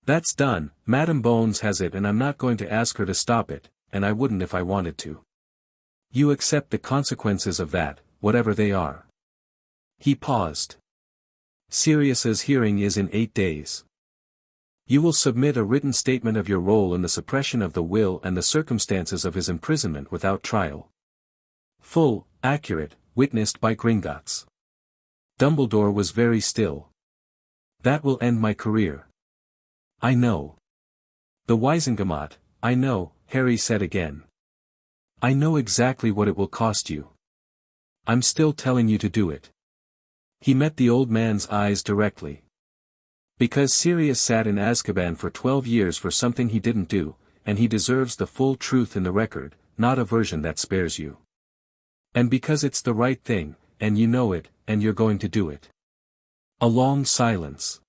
That's done, Madam Bones has it and I'm not going to ask her to stop it, and I wouldn't if I wanted to. You accept the consequences of that, whatever they are. He paused. Sirius's hearing is in 8 days. You will submit a written statement of your role in the suppression of the will and the circumstances of his imprisonment without trial. Full, accurate, witnessed by Gringotts. Dumbledore was very still. That will end my career. I know. The Wisengamot, I know, Harry said again. I know exactly what it will cost you. I'm still telling you to do it. He met the old man's eyes directly. Because Sirius sat in Azkaban for 12 years for something he didn't do, and he deserves the full truth in the record, not a version that spares you. And because it's the right thing, and you know it, and you're going to do it. A long silence.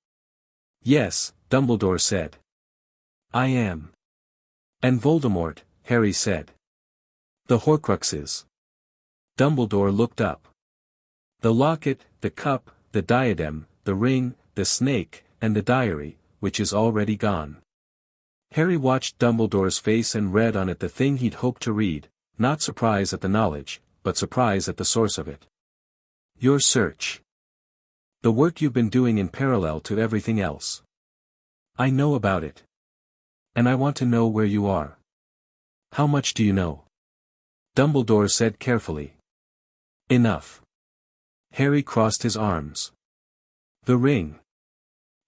Yes, Dumbledore said. I am. And Voldemort, Harry said. The Horcruxes. Dumbledore looked up. The locket, the cup, the diadem, the ring, the snake, and the diary, which is already gone. Harry watched Dumbledore's face and read on it the thing he'd hoped to read, not surprise at the knowledge, but surprise at the source of it. Your search. The work you've been doing in parallel to everything else. I know about it. And I want to know where you are. How much do you know? Dumbledore said carefully. Enough. Harry crossed his arms. The ring.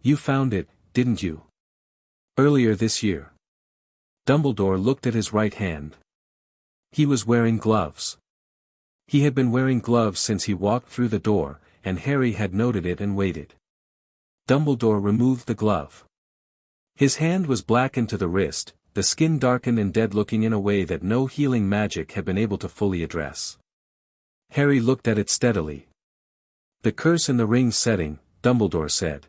You found it, didn't you? Earlier this year. Dumbledore looked at his right hand. He was wearing gloves. He had been wearing gloves since he walked through the door, and Harry had noted it and waited. Dumbledore removed the glove. His hand was blackened to the wrist, the skin darkened and dead-looking in a way that no healing magic had been able to fully address. Harry looked at it steadily. The curse in the ring's setting, Dumbledore said.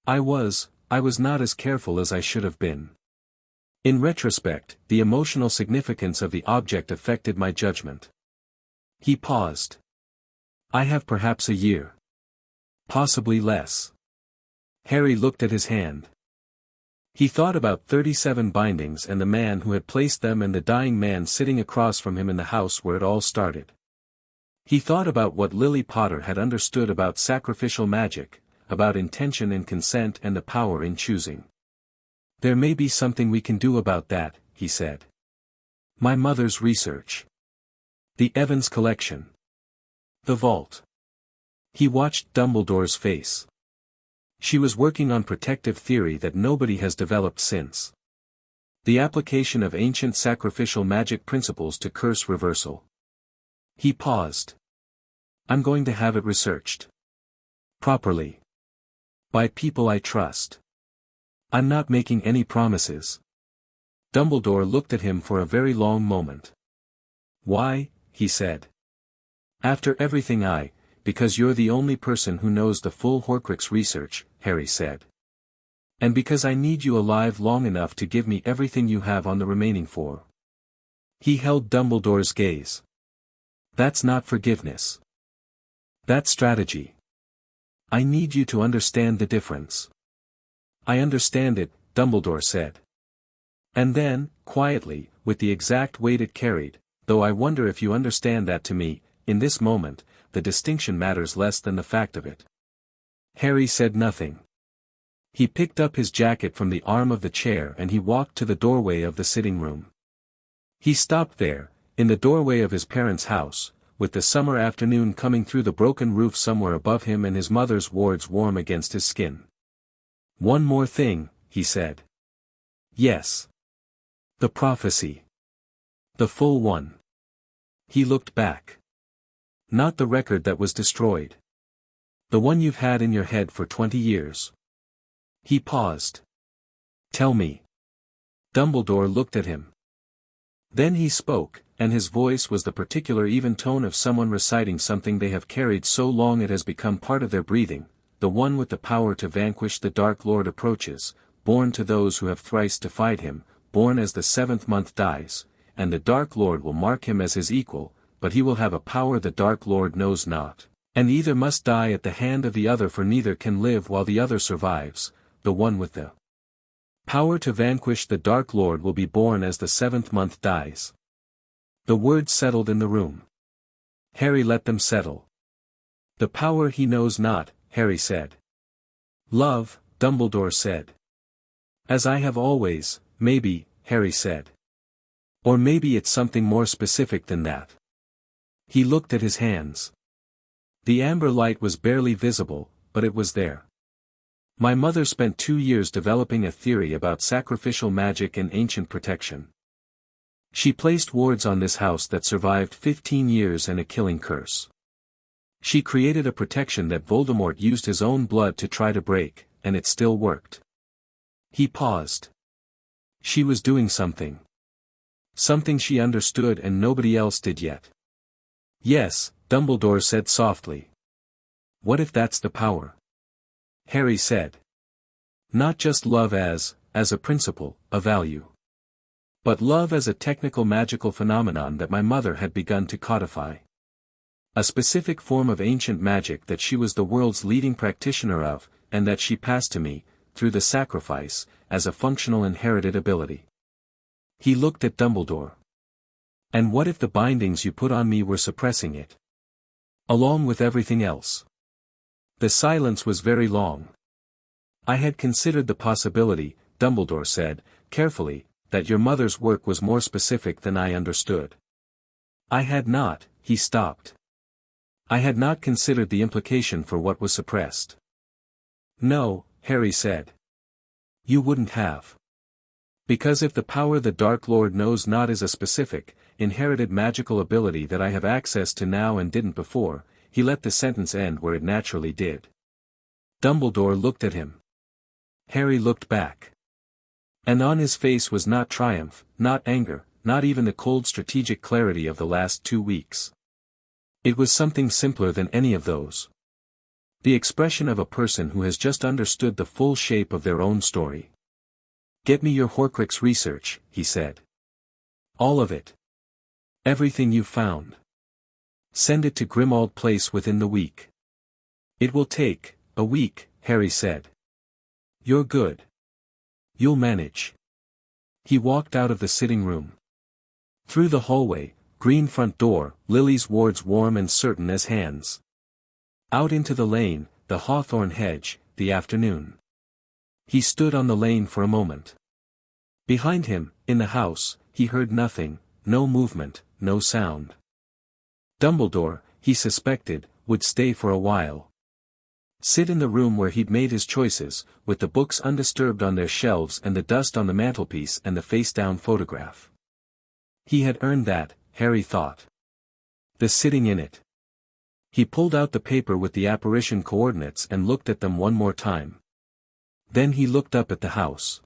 I was not as careful as I should have been. In retrospect, the emotional significance of the object affected my judgment. He paused. I have perhaps a year. Possibly less. Harry looked at his hand. He thought about 37 bindings and the man who had placed them and the dying man sitting across from him in the house where it all started. He thought about what Lily Potter had understood about sacrificial magic, about intention and consent and the power in choosing. There may be something we can do about that, he said. My mother's research. The Evans collection. The vault. He watched Dumbledore's face. She was working on protective theory that nobody has developed since. The application of ancient sacrificial magic principles to curse reversal. He paused. I'm going to have it researched. Properly. By people I trust. I'm not making any promises. Dumbledore looked at him for a very long moment. Why, he said. After everything because you're the only person who knows the full Horcrux research, Harry said. And because I need you alive long enough to give me everything you have on the remaining 4. He held Dumbledore's gaze. That's not forgiveness. That's strategy. I need you to understand the difference. I understand it, Dumbledore said. And then, quietly, with the exact weight it carried, though I wonder if you understand that to me, in this moment, the distinction matters less than the fact of it. Harry said nothing. He picked up his jacket from the arm of the chair and he walked to the doorway of the sitting room. He stopped there, in the doorway of his parents' house, with the summer afternoon coming through the broken roof somewhere above him and his mother's wards warm against his skin. One more thing, he said. Yes. The prophecy. The full one. He looked back. Not the record that was destroyed. The one you've had in your head for 20 years. He paused. Tell me. Dumbledore looked at him. Then he spoke, and his voice was the particular even tone of someone reciting something they have carried so long it has become part of their breathing. The one with the power to vanquish the Dark Lord approaches, born to those who have thrice defied him, born as the 7th month dies, and the Dark Lord will mark him as his equal, but he will have a power the Dark Lord knows not, and either must die at the hand of the other for neither can live while the other survives. The one with the power to vanquish the Dark Lord will be born as the 7th month dies. The words settled in the room. Harry let them settle. The power he knows not, Harry said. Love, Dumbledore said. As I have always, maybe, Harry said. Or maybe it's something more specific than that. He looked at his hands. The amber light was barely visible, but it was there. My mother spent 2 years developing a theory about sacrificial magic and ancient protection. She placed wards on this house that survived 15 years and a killing curse. She created a protection that Voldemort used his own blood to try to break, and it still worked. He paused. She was doing something. Something she understood and nobody else did yet. Yes, Dumbledore said softly. What if that's the power? Harry said. Not just love as a principle, a value. But love as a technical magical phenomenon that my mother had begun to codify. A specific form of ancient magic that she was the world's leading practitioner of, and that she passed to me, through the sacrifice, as a functional inherited ability. He looked at Dumbledore. And what if the bindings you put on me were suppressing it? Along with everything else. The silence was very long. I had considered the possibility, Dumbledore said, carefully, that your mother's work was more specific than I understood. I had not, he stopped. I had not considered the implication for what was suppressed. No, Harry said. You wouldn't have. Because if the power the Dark Lord knows not is a specific, inherited magical ability that I have access to now and didn't before, he let the sentence end where it naturally did. Dumbledore looked at him. Harry looked back. And on his face was not triumph, not anger, not even the cold strategic clarity of the last 2 weeks. It was something simpler than any of those. The expression of a person who has just understood the full shape of their own story. Get me your Horcrux research, he said. All of it. Everything you've found. Send it to Grimmauld Place within the week. It will take a week, Harry said. You're good. You'll manage. He walked out of the sitting room. Through the hallway, green front door, Lily's wards warm and certain as hands. Out into the lane, the hawthorn hedge, the afternoon. He stood on the lane for a moment. Behind him, in the house, he heard nothing, no movement, no sound. Dumbledore, he suspected, would stay for a while. Sit in the room where he'd made his choices, with the books undisturbed on their shelves and the dust on the mantelpiece and the face-down photograph. He had earned that, Harry thought. The sitting in it. He pulled out the paper with the apparition coordinates and looked at them one more time. Then he looked up at the house.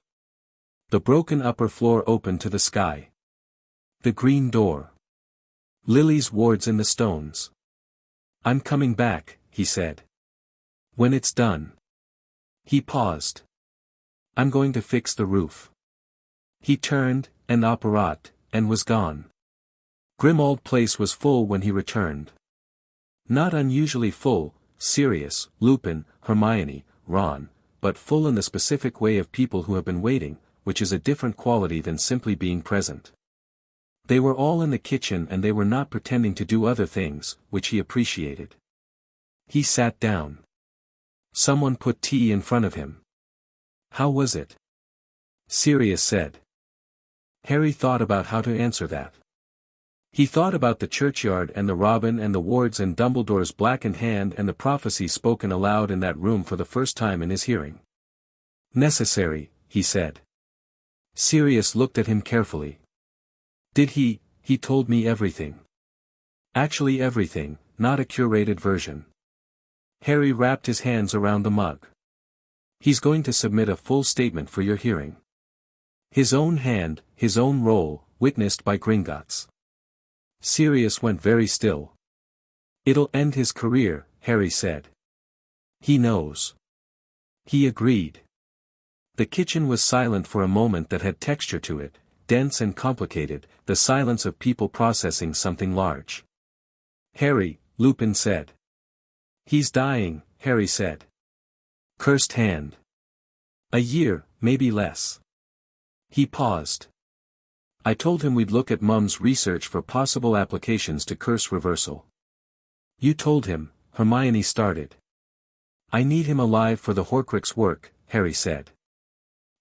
The broken upper floor opened to the sky. The green door. Lily's wards in the stones. I'm coming back, he said. When it's done. He paused. I'm going to fix the roof. He turned, and apparat, and was gone. Grimmauld Place was full when he returned. Not unusually full, Sirius, Lupin, Hermione, Ron, but full in the specific way of people who have been waiting, which is a different quality than simply being present. They were all in the kitchen and they were not pretending to do other things, which he appreciated. He sat down. Someone put tea in front of him. How was it? Sirius said. Harry thought about how to answer that. He thought about the churchyard and the robin and the wards and Dumbledore's blackened hand and the prophecy spoken aloud in that room for the first time in his hearing. Necessary, he said. Sirius looked at him carefully. Did he told me everything. Actually everything, not a curated version. Harry wrapped his hands around the mug. He's going to submit a full statement for your hearing. His own hand, his own role, witnessed by Gringotts. Sirius went very still. It'll end his career, Harry said. He knows. He agreed. The kitchen was silent for a moment that had texture to it, dense and complicated, the silence of people processing something large. Harry, Lupin said. He's dying, Harry said. Cursed hand. A year, maybe less. He paused. I told him we'd look at Mum's research for possible applications to curse reversal. You told him, Hermione started. I need him alive for the Horcrux work, Harry said.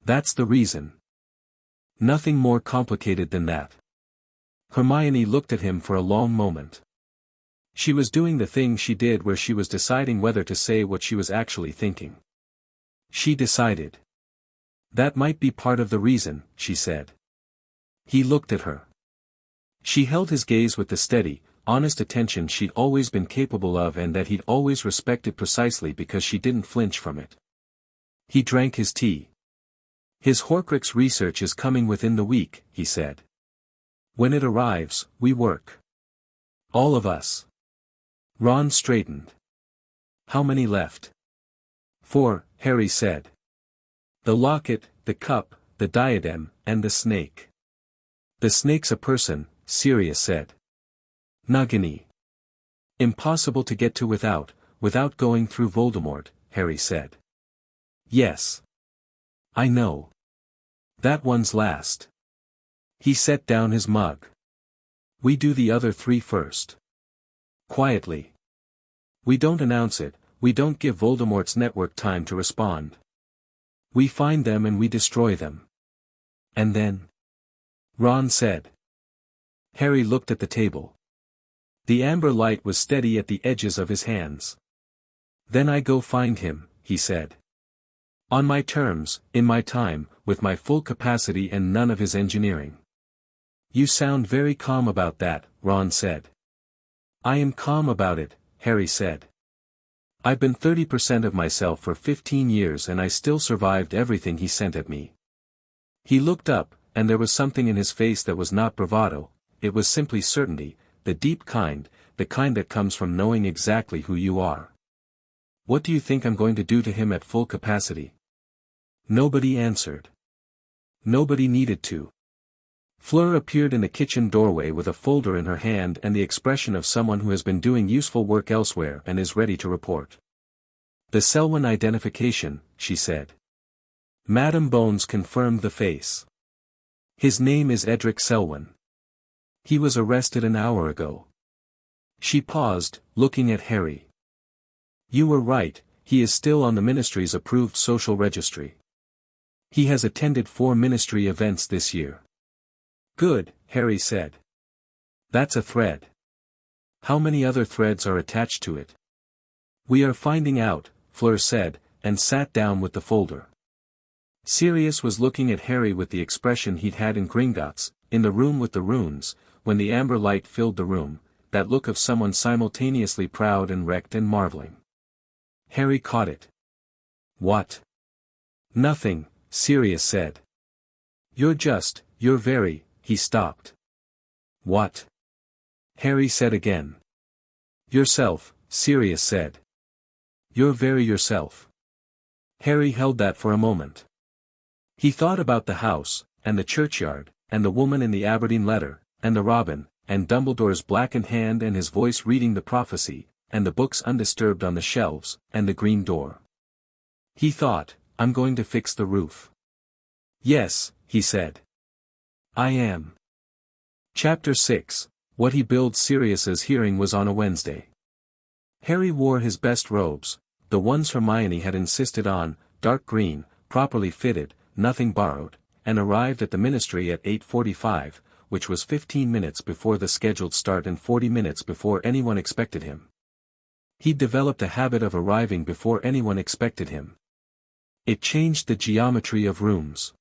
That's the reason. Nothing more complicated than that. Hermione looked at him for a long moment. She was doing the thing she did where she was deciding whether to say what she was actually thinking. She decided. That might be part of the reason, she said. He looked at her. She held his gaze with the steady, honest attention she'd always been capable of and that he'd always respected precisely because she didn't flinch from it. He drank his tea. His Horcrux research is coming within the week, he said. When it arrives, we work. All of us. Ron straightened. How many left? 4, Harry said. The locket, the cup, the diadem, and the snake. The snake's a person, Sirius said. Nagini. Impossible to get to without going through Voldemort, Harry said. Yes. I know. That one's last. He set down his mug. We do the other three first. Quietly. We don't announce it, we don't give Voldemort's network time to respond. We find them and we destroy them. And then? Ron said. Harry looked at the table. The amber light was steady at the edges of his hands. Then I go find him, he said. On my terms, in my time, with my full capacity and none of his engineering. You sound very calm about that, Ron said. I am calm about it, Harry said. I've been 30% of myself for 15 years and I still survived everything he sent at me. He looked up, and there was something in his face that was not bravado, it was simply certainty, the deep kind, the kind that comes from knowing exactly who you are. What do you think I'm going to do to him at full capacity? Nobody answered. Nobody needed to. Fleur appeared in the kitchen doorway with a folder in her hand and the expression of someone who has been doing useful work elsewhere and is ready to report. The Selwyn identification, she said. Madame Bones confirmed the face. His name is Edric Selwyn. He was arrested an hour ago. She paused, looking at Harry. You were right, he is still on the ministry's approved social registry. He has attended 4 ministry events this year. Good, Harry said. That's a thread. How many other threads are attached to it? We are finding out, Fleur said, and sat down with the folder. Sirius was looking at Harry with the expression he'd had in Gringotts, in the room with the runes, when the amber light filled the room, that look of someone simultaneously proud and wrecked and marveling. Harry caught it. What? Nothing, Sirius said. You're very, he stopped. What? Harry said again. Yourself, Sirius said. You're very yourself. Harry held that for a moment. He thought about the house, and the churchyard, and the woman in the Aberdeen letter, and the robin, and Dumbledore's blackened hand and his voice reading the prophecy, and the books undisturbed on the shelves, and the green door. He thought, I'm going to fix the roof. Yes, he said. I am. Chapter 6, What he builds. Sirius's hearing was on a Wednesday. Harry wore his best robes, the ones Hermione had insisted on, dark green, properly fitted, nothing borrowed, and arrived at the ministry at 8:45, which was 15 minutes before the scheduled start and 40 minutes before anyone expected him. He'd developed a habit of arriving before anyone expected him. It changed the geometry of rooms.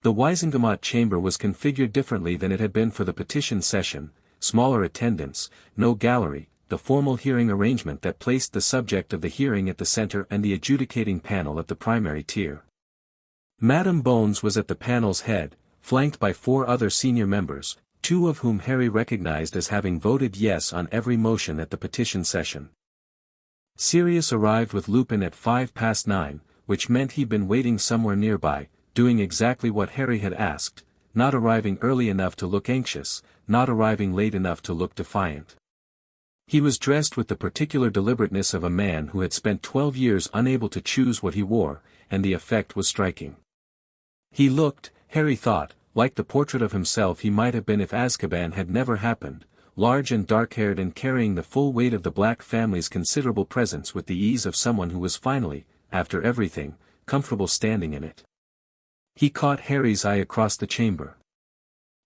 The Wisengamot chamber was configured differently than it had been for the petition session, smaller attendance, no gallery, the formal hearing arrangement that placed the subject of the hearing at the center and the adjudicating panel at the primary tier. Madame Bones was at the panel's head, flanked by 4 other senior members, 2 of whom Harry recognized as having voted yes on every motion at the petition session. Sirius arrived with Lupin at 9:05, which meant he'd been waiting somewhere nearby, doing exactly what Harry had asked, not arriving early enough to look anxious, not arriving late enough to look defiant. He was dressed with the particular deliberateness of a man who had spent 12 years unable to choose what he wore, and the effect was striking. He looked, Harry thought, like the portrait of himself he might have been if Azkaban had never happened, large and dark-haired and carrying the full weight of the Black family's considerable presence with the ease of someone who was finally, after everything, comfortable standing in it. He caught Harry's eye across the chamber.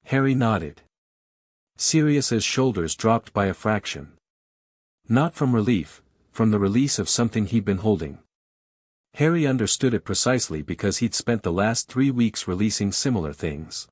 Harry nodded. Sirius's shoulders dropped by a fraction. Not from relief, from the release of something he'd been holding. Harry understood it precisely because he'd spent the last 3 weeks releasing similar things.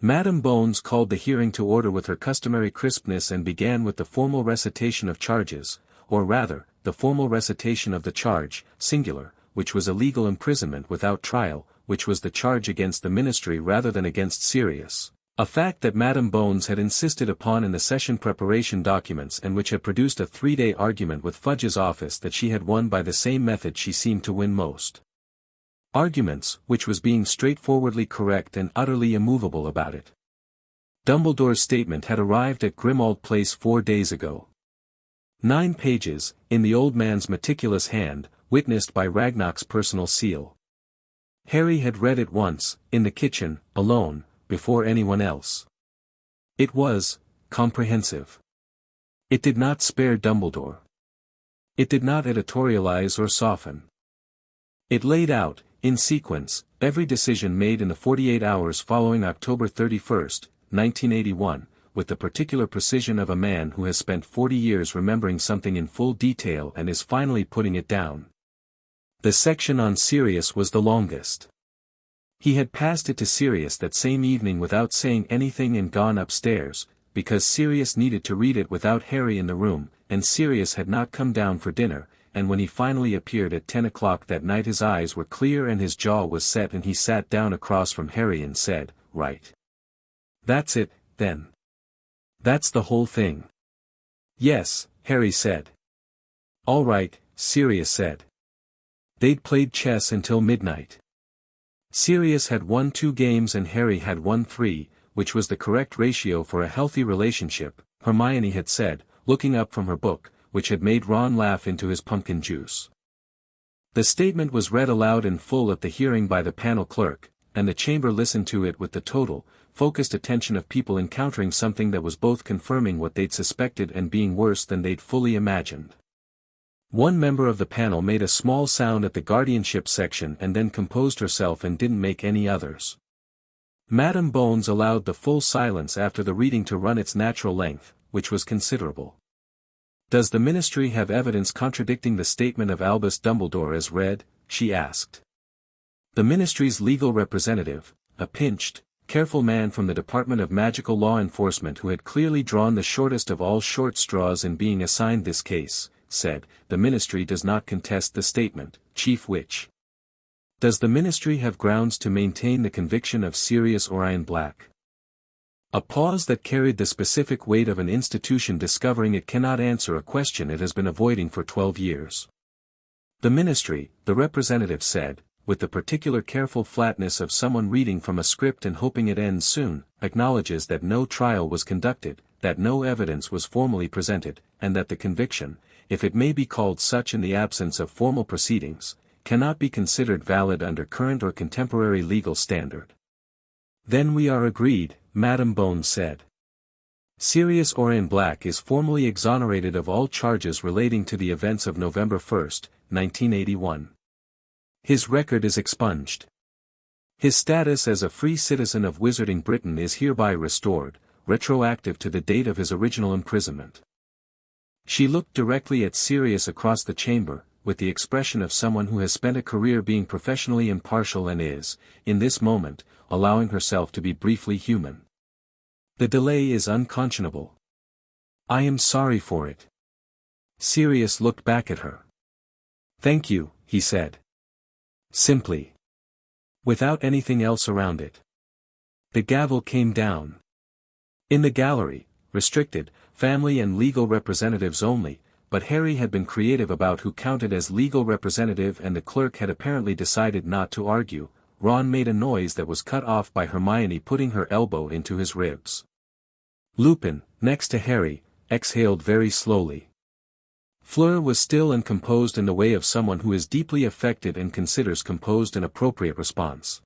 Madame Bones called the hearing to order with her customary crispness and began with the formal recitation of charges, or rather, the formal recitation of the charge, singular, which was illegal imprisonment without trial, which was the charge against the ministry rather than against Sirius, a fact that Madame Bones had insisted upon in the session preparation documents and which had produced a 3-day argument with Fudge's office that she had won by the same method she seemed to win most. Arguments, which was being straightforwardly correct and utterly immovable about it. Dumbledore's statement had arrived at Grimmauld Place 4 days ago. 9 pages, in the old man's meticulous hand, witnessed by Ragnarok's personal seal. Harry had read it once, in the kitchen, alone, before anyone else. It was comprehensive. It did not spare Dumbledore. It did not editorialize or soften. It laid out, in sequence, every decision made in the 48 hours following October 31, 1981, with the particular precision of a man who has spent 40 years remembering something in full detail and is finally putting it down. The section on Sirius was the longest. He had passed it to Sirius that same evening without saying anything and gone upstairs, because Sirius needed to read it without Harry in the room, and Sirius had not come down for dinner, and when he finally appeared at 10 o'clock that night his eyes were clear and his jaw was set and he sat down across from Harry and said, "Right. That's it, then. That's the whole thing." "Yes," Harry said. "All right," Sirius said. They'd played chess until midnight. Sirius had won 2 games and Harry had won 3, which was the correct ratio for a healthy relationship, Hermione had said, looking up from her book, which had made Ron laugh into his pumpkin juice. The statement was read aloud in full at the hearing by the panel clerk, and the chamber listened to it with the total, focused attention of people encountering something that was both confirming what they'd suspected and being worse than they'd fully imagined. One member of the panel made a small sound at the guardianship section and then composed herself and didn't make any others. Madame Bones allowed the full silence after the reading to run its natural length, which was considerable. "Does the Ministry have evidence contradicting the statement of Albus Dumbledore as read?" she asked. The Ministry's legal representative, a pinched, careful man from the Department of Magical Law Enforcement who had clearly drawn the shortest of all short straws in being assigned this case, said, "The Ministry does not contest the statement, Chief Witch." "Does the Ministry have grounds to maintain the conviction of Sirius Orion Black?" A pause that carried the specific weight of an institution discovering it cannot answer a question it has been avoiding for 12 years. "The Ministry," the representative said, with the particular careful flatness of someone reading from a script and hoping it ends soon, "acknowledges that no trial was conducted, that no evidence was formally presented, and that the conviction, if it may be called such in the absence of formal proceedings, cannot be considered valid under current or contemporary legal standard." "Then we are agreed," Madame Bones said. "Sirius Orion Black is formally exonerated of all charges relating to the events of November 1, 1981. His record is expunged. His status as a free citizen of Wizarding Britain is hereby restored, retroactive to the date of his original imprisonment." She looked directly at Sirius across the chamber, with the expression of someone who has spent a career being professionally impartial and is, in this moment, allowing herself to be briefly human. "The delay is unconscionable. I am sorry for it." Sirius looked back at her. "Thank you," he said. Simply. Without anything else around it. The gavel came down. In the gallery, restricted, family and legal representatives only, but Harry had been creative about who counted as legal representative and the clerk had apparently decided not to argue. Ron made a noise that was cut off by Hermione putting her elbow into his ribs. Lupin, next to Harry, exhaled very slowly. Fleur was still and composed in the way of someone who is deeply affected and considers composed an appropriate response.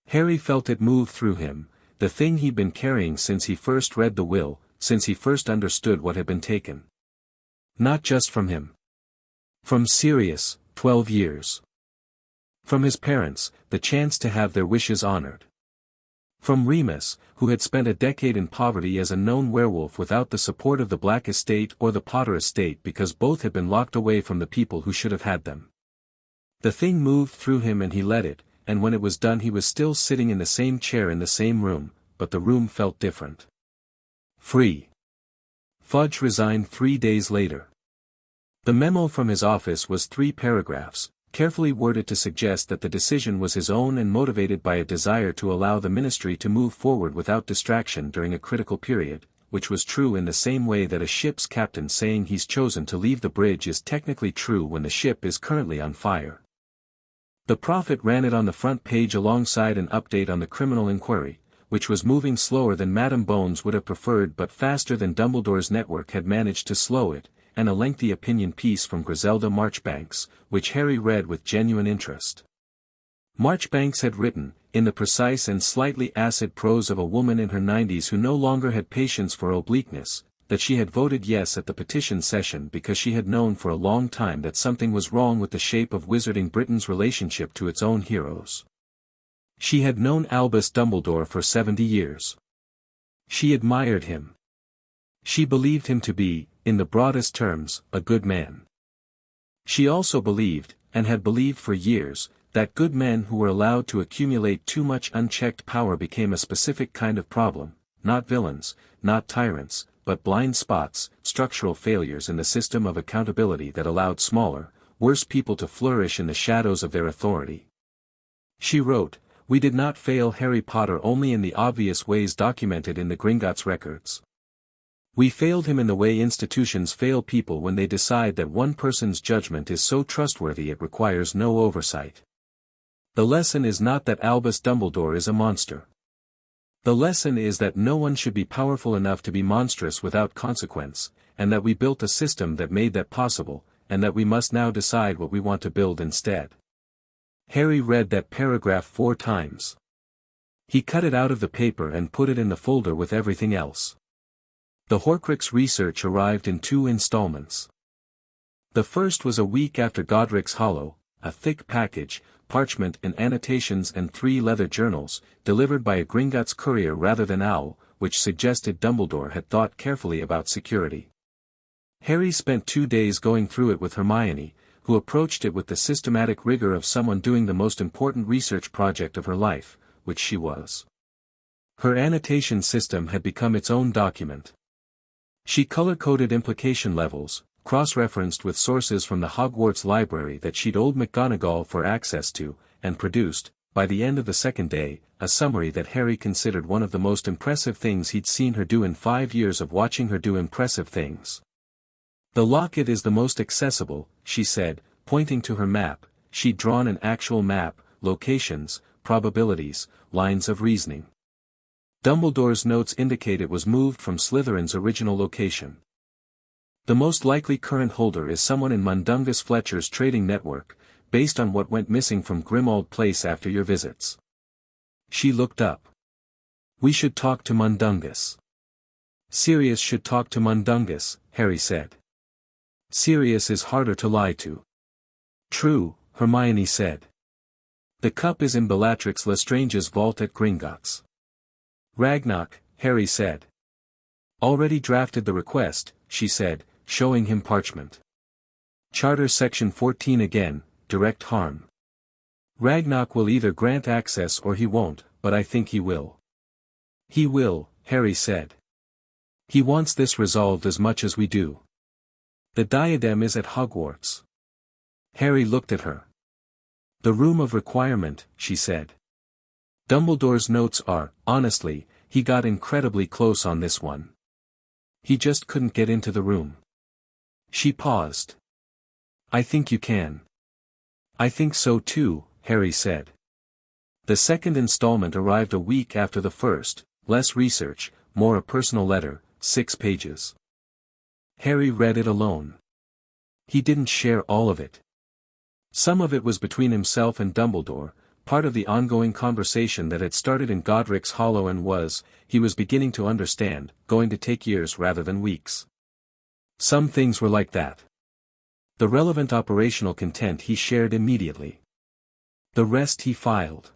Harry felt it move through him, the thing he'd been carrying since he first read the will, since he first understood what had been taken. Not just from him. From Sirius, 12 years. From his parents, the chance to have their wishes honored. From Remus, who had spent a decade in poverty as a known werewolf without the support of the Black estate or the Potter estate because both had been locked away from the people who should have had them. The thing moved through him and he let it, and when it was done he was still sitting in the same chair in the same room, but the room felt different. Free. Fudge resigned 3 days later. The memo from his office was 3 paragraphs, carefully worded to suggest that the decision was his own and motivated by a desire to allow the Ministry to move forward without distraction during a critical period, which was true in the same way that a ship's captain saying he's chosen to leave the bridge is technically true when the ship is currently on fire. The Prophet ran it on the front page alongside an update on the criminal inquiry, which was moving slower than Madame Bones would have preferred but faster than Dumbledore's network had managed to slow it, and a lengthy opinion piece from Griselda Marchbanks, which Harry read with genuine interest. Marchbanks had written, in the precise and slightly acid prose of a woman in her 90s who no longer had patience for obliqueness, that she had voted yes at the petition session because she had known for a long time that something was wrong with the shape of wizarding Britain's relationship to its own heroes. She had known Albus Dumbledore for 70 years. She admired him. She believed him to be, in the broadest terms, a good man. She also believed, and had believed for years, that good men who were allowed to accumulate too much unchecked power became a specific kind of problem, not villains, not tyrants, but blind spots, structural failures in the system of accountability that allowed smaller, worse people to flourish in the shadows of their authority. She wrote, "We did not fail Harry Potter only in the obvious ways documented in the Gringotts records. We failed him in the way institutions fail people when they decide that one person's judgment is so trustworthy it requires no oversight. The lesson is not that Albus Dumbledore is a monster. The lesson is that no one should be powerful enough to be monstrous without consequence, and that we built a system that made that possible, and that we must now decide what we want to build instead." Harry read that paragraph 4 times. He cut it out of the paper and put it in the folder with everything else. The Horcrux research arrived in 2 installments. The first was a week after Godric's Hollow, a thick package, parchment and annotations and 3 leather journals, delivered by a Gringotts courier rather than owl, which suggested Dumbledore had thought carefully about security. Harry spent 2 days going through it with Hermione, who approached it with the systematic rigor of someone doing the most important research project of her life, which she was. Her annotation system had become its own document. She color-coded implication levels, cross-referenced with sources from the Hogwarts library that she'd owed McGonagall for access to, and produced, by the end of the second day, a summary that Harry considered one of the most impressive things he'd seen her do in 5 years of watching her do impressive things. "The locket is the most accessible," she said, pointing to her map. She'd drawn an actual map, locations, probabilities, lines of reasoning. Dumbledore's notes indicate it was moved from Slytherin's original location. "The most likely current holder is someone in Mundungus Fletcher's trading network, based on what went missing from Grimmauld Place after your visits." She looked up. "We should talk to Mundungus." "Sirius should talk to Mundungus," Harry said. "Sirius is harder to lie to." "True," Hermione said. "The cup is in Bellatrix Lestrange's vault at Gringotts." "Ragnarok," Harry said. "Already drafted the request," she said, showing him parchment. "Charter Section 14 again, direct harm. Ragnarok will either grant access or he won't, but I think he will." "He will," Harry said. "He wants this resolved as much as we do. The diadem is at Hogwarts." Harry looked at her. "The room of requirement," she said. "Dumbledore's notes are, honestly, he got incredibly close on this one. He just couldn't get into the room." She paused. "I think you can." "I think so too," Harry said. The second installment arrived a week after the first, less research, more a personal letter, 6 pages. Harry read it alone. He didn't share all of it. Some of it was between himself and Dumbledore, part of the ongoing conversation that had started in Godric's Hollow and was, he was beginning to understand, going to take years rather than weeks. Some things were like that. The relevant operational content he shared immediately. The rest he filed.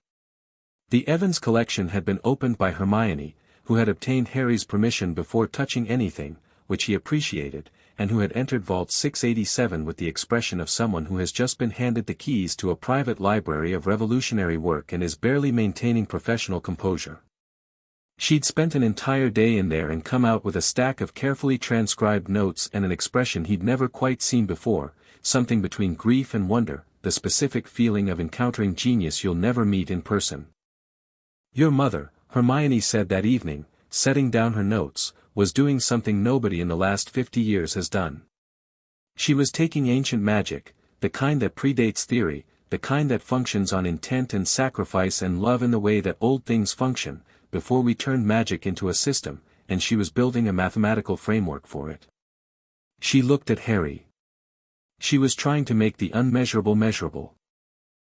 The Evans collection had been opened by Hermione, who had obtained Harry's permission before touching anything, which he appreciated, and who had entered Vault 687 with the expression of someone who has just been handed the keys to a private library of revolutionary work and is barely maintaining professional composure. She'd spent an entire day in there and come out with a stack of carefully transcribed notes and an expression he'd never quite seen before, something between grief and wonder, the specific feeling of encountering genius you'll never meet in person. "Your mother," Hermione said that evening, setting down her notes, was doing something nobody in the last 50 years has done. She was taking ancient magic, the kind that predates theory, the kind that functions on intent and sacrifice and love in the way that old things function, before we turned magic into a system, and she was building a mathematical framework for it. She looked at Harry. She was trying to make the unmeasurable measurable.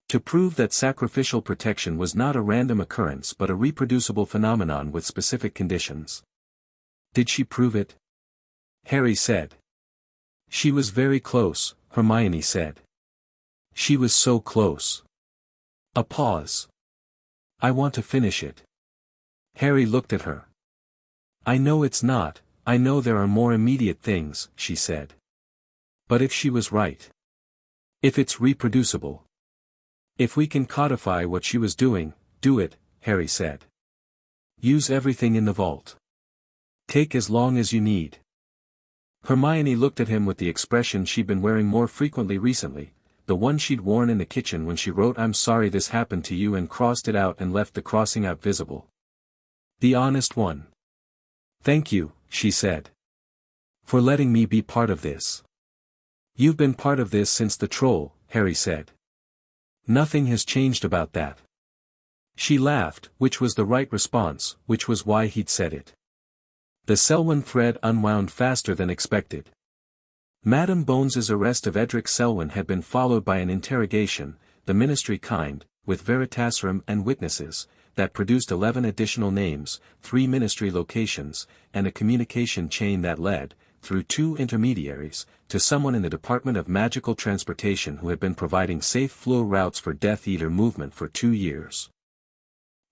To prove that sacrificial protection was not a random occurrence but a reproducible phenomenon with specific conditions. Did she prove it? Harry said. She was very close, Hermione said. She was so close. A pause. I want to finish it. Harry looked at her. I know it's not, I know there are more immediate things, she said. But if she was right. If it's reproducible. If we can codify what she was doing, do it, Harry said. Use everything in the vault. Take as long as you need. Hermione looked at him with the expression she'd been wearing more frequently recently, the one she'd worn in the kitchen when she wrote "I'm sorry this happened to you" and crossed it out and left the crossing out visible. The honest one. Thank you, she said. For letting me be part of this. You've been part of this since the troll, Harry said. Nothing has changed about that. She laughed, which was the right response, which was why he'd said it. The Selwyn thread unwound faster than expected. Madame Bones's arrest of Edric Selwyn had been followed by an interrogation, the ministry kind, with Veritaserum and witnesses, that produced 11 additional names, 3 ministry locations, and a communication chain that led, through 2 intermediaries, to someone in the Department of Magical Transportation who had been providing safe flow routes for Death Eater movement for 2 years.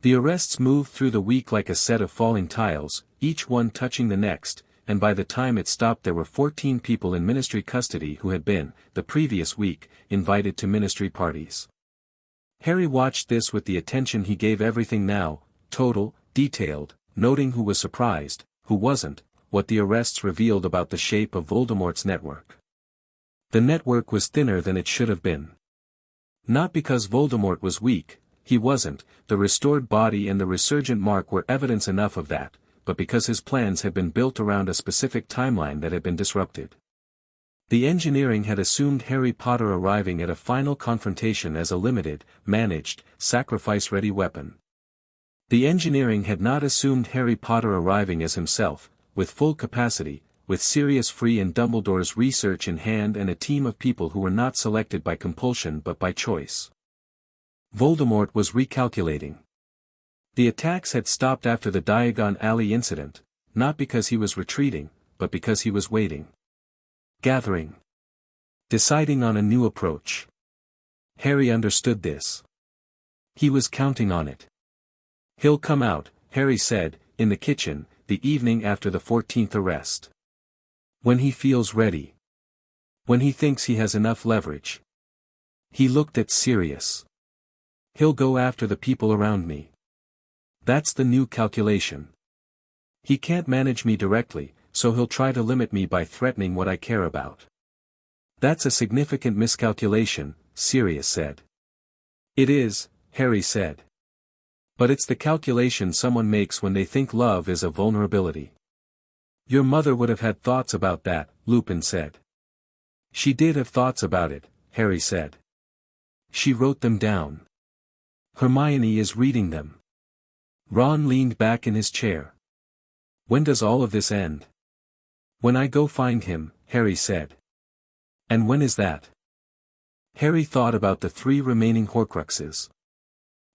The arrests moved through the week like a set of falling tiles, each one touching the next, and by the time it stopped there were 14 people in ministry custody who had been, the previous week, invited to ministry parties. Harry watched this with the attention he gave everything now, total, detailed, noting who was surprised, who wasn't, what the arrests revealed about the shape of Voldemort's network. The network was thinner than it should have been. Not because Voldemort was weak, he wasn't, the restored body and the resurgent mark were evidence enough of that, but because his plans had been built around a specific timeline that had been disrupted. The engineering had assumed Harry Potter arriving at a final confrontation as a limited, managed, sacrifice-ready weapon. The engineering had not assumed Harry Potter arriving as himself, with full capacity, with Sirius free and Dumbledore's research in hand and a team of people who were not selected by compulsion but by choice. Voldemort was recalculating. The attacks had stopped after the Diagon Alley incident, not because he was retreating, but because he was waiting. Gathering. Deciding on a new approach. Harry understood this. He was counting on it. He'll come out, Harry said, in the kitchen, the evening after the 14th arrest. When he feels ready. When he thinks he has enough leverage. He looked at Sirius. He'll go after the people around me. That's the new calculation. He can't manage me directly, so he'll try to limit me by threatening what I care about. That's a significant miscalculation, Sirius said. It is, Harry said. But it's the calculation someone makes when they think love is a vulnerability. Your mother would have had thoughts about that, Lupin said. She did have thoughts about it, Harry said. She wrote them down. Hermione is reading them. Ron leaned back in his chair. When does all of this end? When I go find him, Harry said. And when is that? Harry thought about the 3 remaining Horcruxes.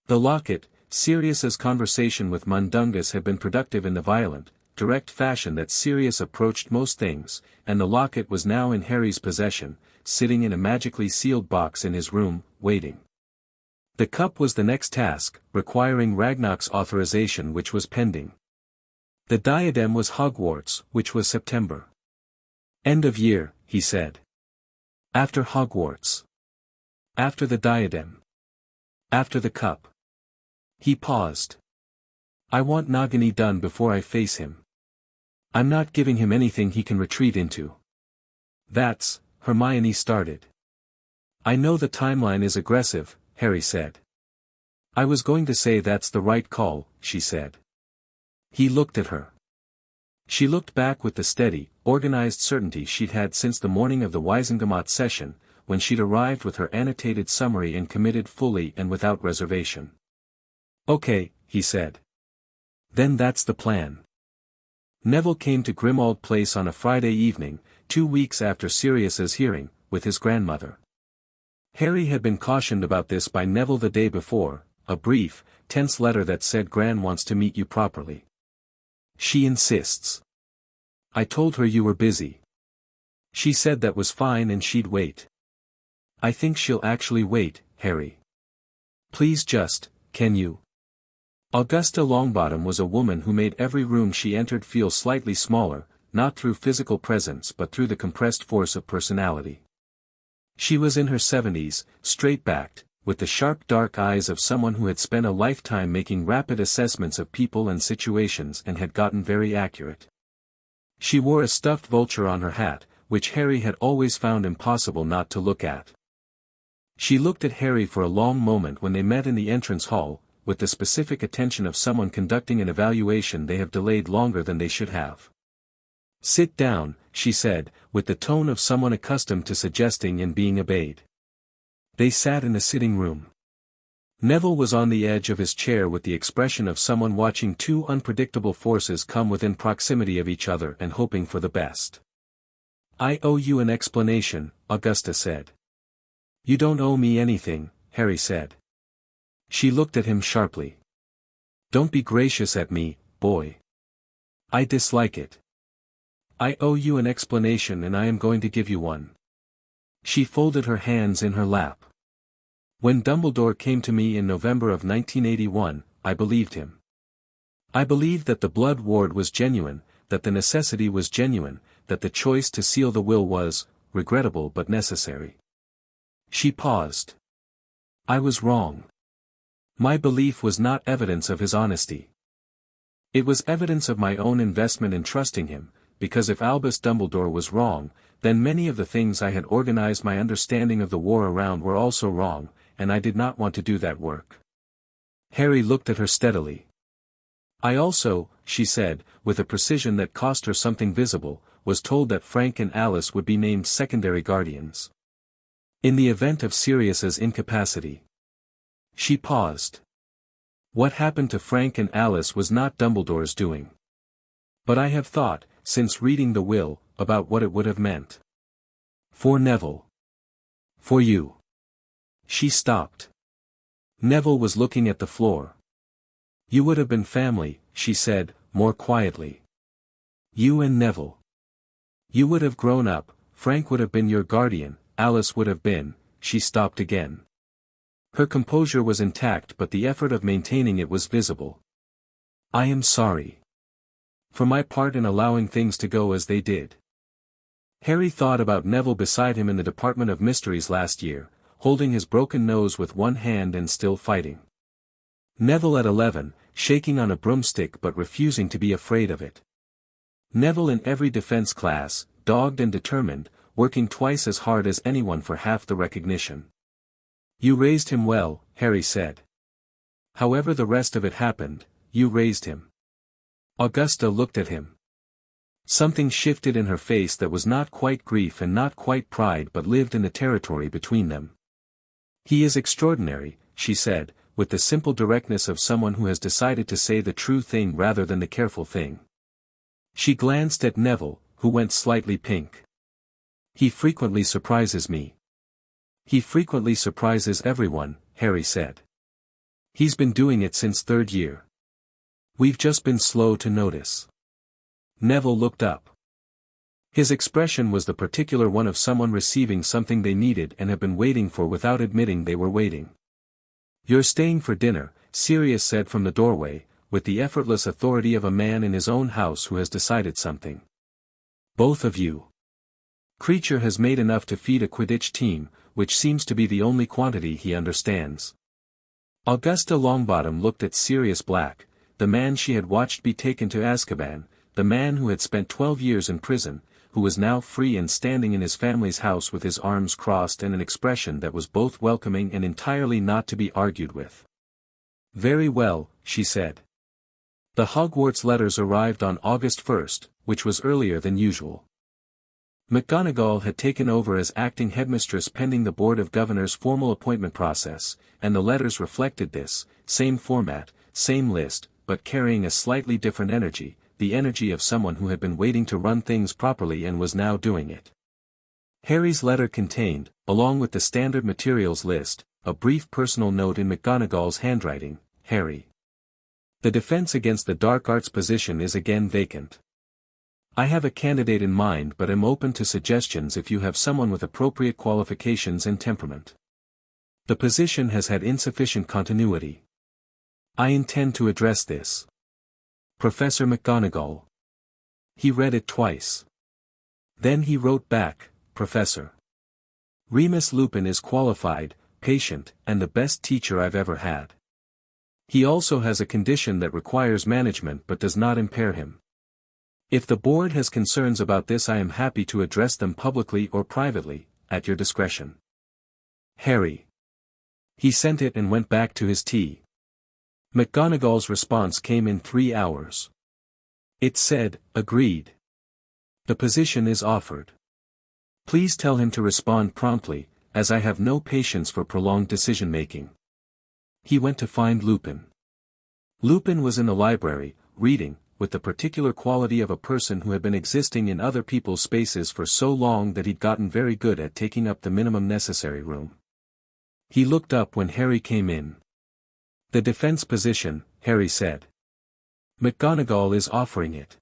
The locket. Sirius's conversation with Mundungus had been productive in the violent, direct fashion that Sirius approached most things, and the locket was now in Harry's possession, sitting in a magically sealed box in his room, waiting. The cup was the next task, requiring Ragnarok's authorization which was pending. The diadem was Hogwarts, which was September. End of year, he said. After Hogwarts. After the diadem. After the cup. He paused. I want Nagini done before I face him. I'm not giving him anything he can retreat into. That's, Hermione started. I know the timeline is aggressive, Harry said. I was going to say that's the right call, she said. He looked at her. She looked back with the steady, organized certainty she'd had since the morning of the Wisengamot session, when she'd arrived with her annotated summary and committed fully and without reservation. Okay, he said. Then that's the plan. Neville came to Grimmauld Place on a Friday evening, 2 weeks after Sirius's hearing, with his grandmother. Harry had been cautioned about this by Neville the day before, a brief, tense letter that said Gran wants to meet you properly. She insists. I told her you were busy. She said that was fine and she'd wait. I think she'll actually wait, Harry. Please just, can you? Augusta Longbottom was a woman who made every room she entered feel slightly smaller, not through physical presence but through the compressed force of personality. She was in her 70s, straight-backed, with the sharp dark eyes of someone who had spent a lifetime making rapid assessments of people and situations and had gotten very accurate. She wore a stuffed vulture on her hat, which Harry had always found impossible not to look at. She looked at Harry for a long moment when they met in the entrance hall, with the specific attention of someone conducting an evaluation they have delayed longer than they should have. Sit down, she said, with the tone of someone accustomed to suggesting and being obeyed. They sat in the sitting room. Neville was on the edge of his chair with the expression of someone watching two unpredictable forces come within proximity of each other and hoping for the best. I owe you an explanation, Augusta said. You don't owe me anything, Harry said. She looked at him sharply. Don't be gracious at me, boy. I dislike it. I owe you an explanation and I am going to give you one. She folded her hands in her lap. When Dumbledore came to me in November of 1981, I believed him. I believed that the blood ward was genuine, that the necessity was genuine, that the choice to seal the will was, regrettable but necessary. She paused. I was wrong. My belief was not evidence of his honesty. It was evidence of my own investment in trusting him, because if Albus Dumbledore was wrong, then many of the things I had organized my understanding of the war around were also wrong, and I did not want to do that work. Harry looked at her steadily. I also, she said, with a precision that cost her something visible, was told that Frank and Alice would be named secondary guardians. In the event of Sirius's incapacity. She paused. What happened to Frank and Alice was not Dumbledore's doing. But I have thought, since reading the will, about what it would have meant. For Neville. For you. She stopped. Neville was looking at the floor. You would have been family, she said, more quietly. You and Neville. You would have grown up, Frank would have been your guardian, Alice would have been, she stopped again. Her composure was intact but the effort of maintaining it was visible. I am sorry. For my part in allowing things to go as they did. Harry thought about Neville beside him in the Department of Mysteries last year, holding his broken nose with one hand and still fighting. Neville at 11, shaking on a broomstick but refusing to be afraid of it. Neville in every defense class, dogged and determined, working twice as hard as anyone for half the recognition. You raised him well, Harry said. However the rest of it happened, you raised him. Augusta looked at him. Something shifted in her face that was not quite grief and not quite pride but lived in the territory between them. He is extraordinary, she said, with the simple directness of someone who has decided to say the true thing rather than the careful thing. She glanced at Neville, who went slightly pink. He frequently surprises me. He frequently surprises everyone, Harry said. He's been doing it since third year. We've just been slow to notice. Neville looked up. His expression was the particular one of someone receiving something they needed and have been waiting for without admitting they were waiting. You're staying for dinner, Sirius said from the doorway, with the effortless authority of a man in his own house who has decided something. Both of you. Creature has made enough to feed a Quidditch team, which seems to be the only quantity he understands. Augusta Longbottom looked at Sirius Black, the man she had watched be taken to Azkaban, the man who had spent 12 years in prison, who was now free and standing in his family's house with his arms crossed and an expression that was both welcoming and entirely not to be argued with. Very well, she said. The Hogwarts letters arrived on August 1st, which was earlier than usual. McGonagall had taken over as acting headmistress pending the Board of Governors' formal appointment process, and the letters reflected this, same format, same list, but carrying a slightly different energy, the energy of someone who had been waiting to run things properly and was now doing it. Harry's letter contained, along with the standard materials list, a brief personal note in McGonagall's handwriting: Harry. The defense against the dark arts position is again vacant. I have a candidate in mind but am open to suggestions if you have someone with appropriate qualifications and temperament. The position has had insufficient continuity. I intend to address this. Professor McGonagall. He read it twice. Then he wrote back, Professor. Remus Lupin is qualified, patient, and the best teacher I've ever had. He also has a condition that requires management but does not impair him. If the board has concerns about this, I am happy to address them publicly or privately, at your discretion. Harry. He sent it and went back to his tea. McGonagall's response came in 3 hours. It said, agreed. The position is offered. Please tell him to respond promptly, as I have no patience for prolonged decision-making. He went to find Lupin. Lupin was in the library, reading, with the particular quality of a person who had been existing in other people's spaces for so long that he'd gotten very good at taking up the minimum necessary room. He looked up when Harry came in. The defense position, Harry said. McGonagall is offering it.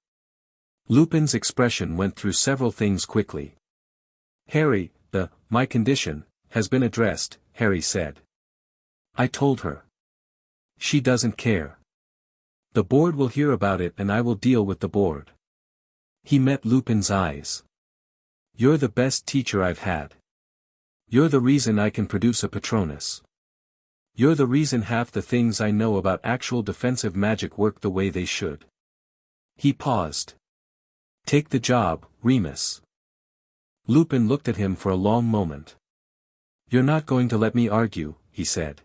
Lupin's expression went through several things quickly. Harry, my condition, has been addressed, Harry said. I told her. She doesn't care. The board will hear about it and I will deal with the board. He met Lupin's eyes. You're the best teacher I've had. You're the reason I can produce a Patronus. You're the reason half the things I know about actual defensive magic work the way they should. He paused. Take the job, Remus. Lupin looked at him for a long moment. You're not going to let me argue, he said.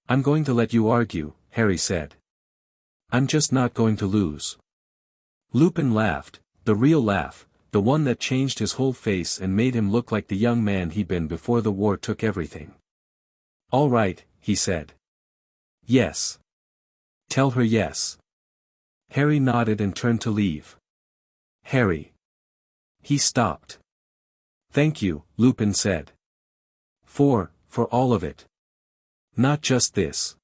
I'm going to let you argue, Harry said. I'm just not going to lose. Lupin laughed, the real laugh, the one that changed his whole face and made him look like the young man he'd been before the war took everything. All right, he said. Yes. Tell her yes. Harry nodded and turned to leave. Harry. He stopped. Thank you, Lupin said. For all of it. Not just this.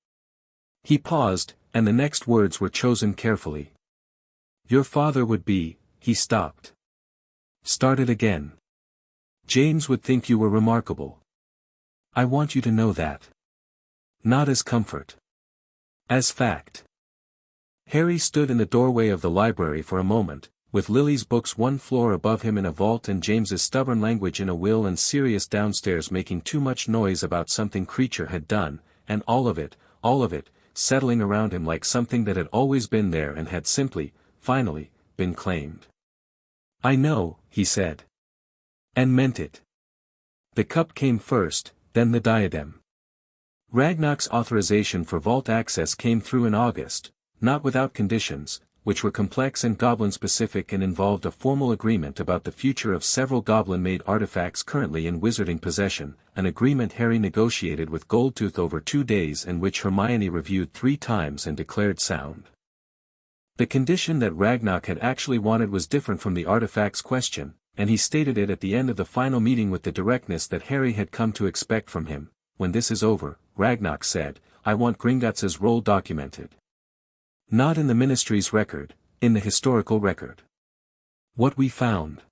He paused, and the next words were chosen carefully. Your father would be, he stopped. Started again. James would think you were remarkable. I want you to know that. Not as comfort. As fact. Harry stood in the doorway of the library for a moment, with Lily's books one floor above him in a vault and James's stubborn language in a will and Sirius downstairs making too much noise about something Creature had done, and all of it, settling around him like something that had always been there and had simply, finally, been claimed. I know, he said. And meant it. The cup came first, then the diadem. Ragnar's authorization for vault access came through in August, not without conditions, which were complex and goblin-specific and involved a formal agreement about the future of several goblin-made artifacts currently in wizarding possession, an agreement Harry negotiated with Goldtooth over 2 days and which Hermione reviewed 3 times and declared sound. The condition that Ragnar had actually wanted was different from the artifacts question, and he stated it at the end of the final meeting with the directness that Harry had come to expect from him. When this is over, Ragnar said, I want Gringotts' role documented. Not in the Ministry's record, in the historical record. What we found.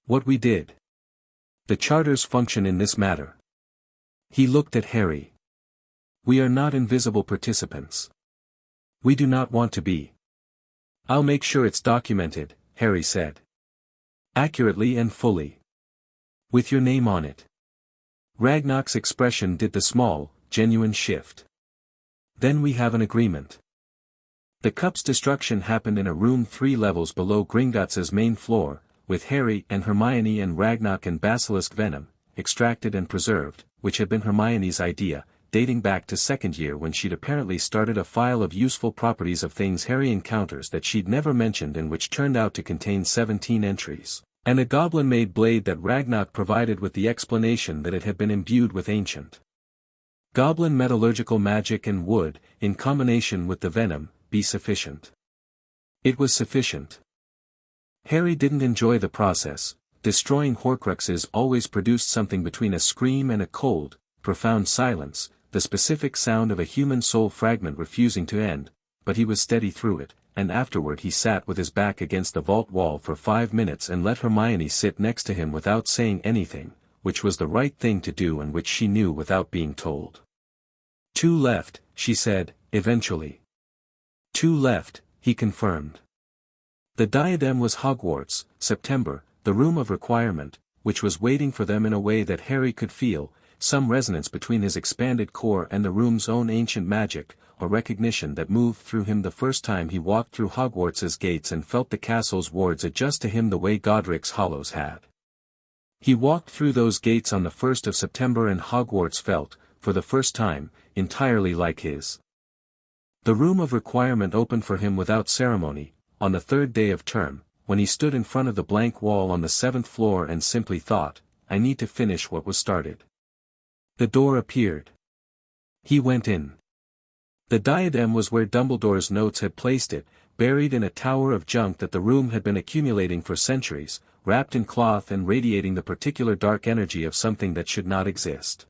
What we did. The Charter's function in this matter. He looked at Harry. We are not invisible participants. We do not want to be. I'll make sure it's documented, Harry said. Accurately and fully. With your name on it. Ragnar's expression did the small, genuine shift. Then we have an agreement. The cup's destruction happened in a room 3 levels below Gringotts' main floor, with Harry and Hermione and Ragnar and basilisk venom, extracted and preserved, which had been Hermione's idea, dating back to second year when she'd apparently started a file of useful properties of things Harry encounters that she'd never mentioned and which turned out to contain 17 entries, and a goblin-made blade that Ragnar provided with the explanation that it had been imbued with ancient goblin metallurgical magic and would, in combination with the venom, be sufficient. It was sufficient. Harry didn't enjoy the process, destroying Horcruxes always produced something between a scream and a cold, profound silence, the specific sound of a human soul fragment refusing to end, but he was steady through it, and afterward he sat with his back against the vault wall for 5 minutes and let Hermione sit next to him without saying anything, which was the right thing to do and which she knew without being told. 2 left, she said, eventually. 2 left, he confirmed. The diadem was Hogwarts, September, the room of requirement, which was waiting for them in a way that Harry could feel, some resonance between his expanded core and the room's own ancient magic, a recognition that moved through him the first time he walked through Hogwarts's gates and felt the castle's wards adjust to him the way Godric's Hollows had. He walked through those gates on the 1st of September and Hogwarts felt, for the first time, entirely like his. The room of requirement opened for him without ceremony, on the 3rd day of term, when he stood in front of the blank wall on the 7th floor and simply thought, I need to finish what was started. The door appeared. He went in. The diadem was where Dumbledore's notes had placed it, buried in a tower of junk that the room had been accumulating for centuries, wrapped in cloth and radiating the particular dark energy of something that should not exist.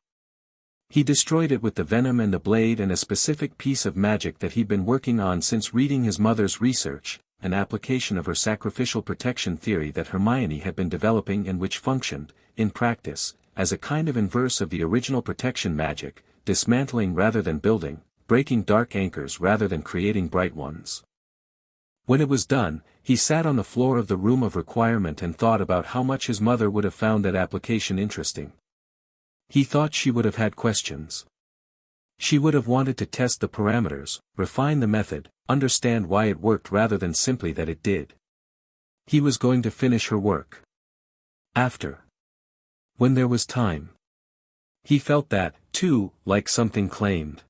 He destroyed it with the venom and the blade and a specific piece of magic that he'd been working on since reading his mother's research, an application of her sacrificial protection theory that Hermione had been developing and which functioned, in practice, as a kind of inverse of the original protection magic, dismantling rather than building, breaking dark anchors rather than creating bright ones. When it was done, he sat on the floor of the room of requirement and thought about how much his mother would have found that application interesting. He thought she would have had questions. She would have wanted to test the parameters, refine the method, understand why it worked rather than simply that it did. He was going to finish her work. After. When there was time. He felt that, too, like something claimed.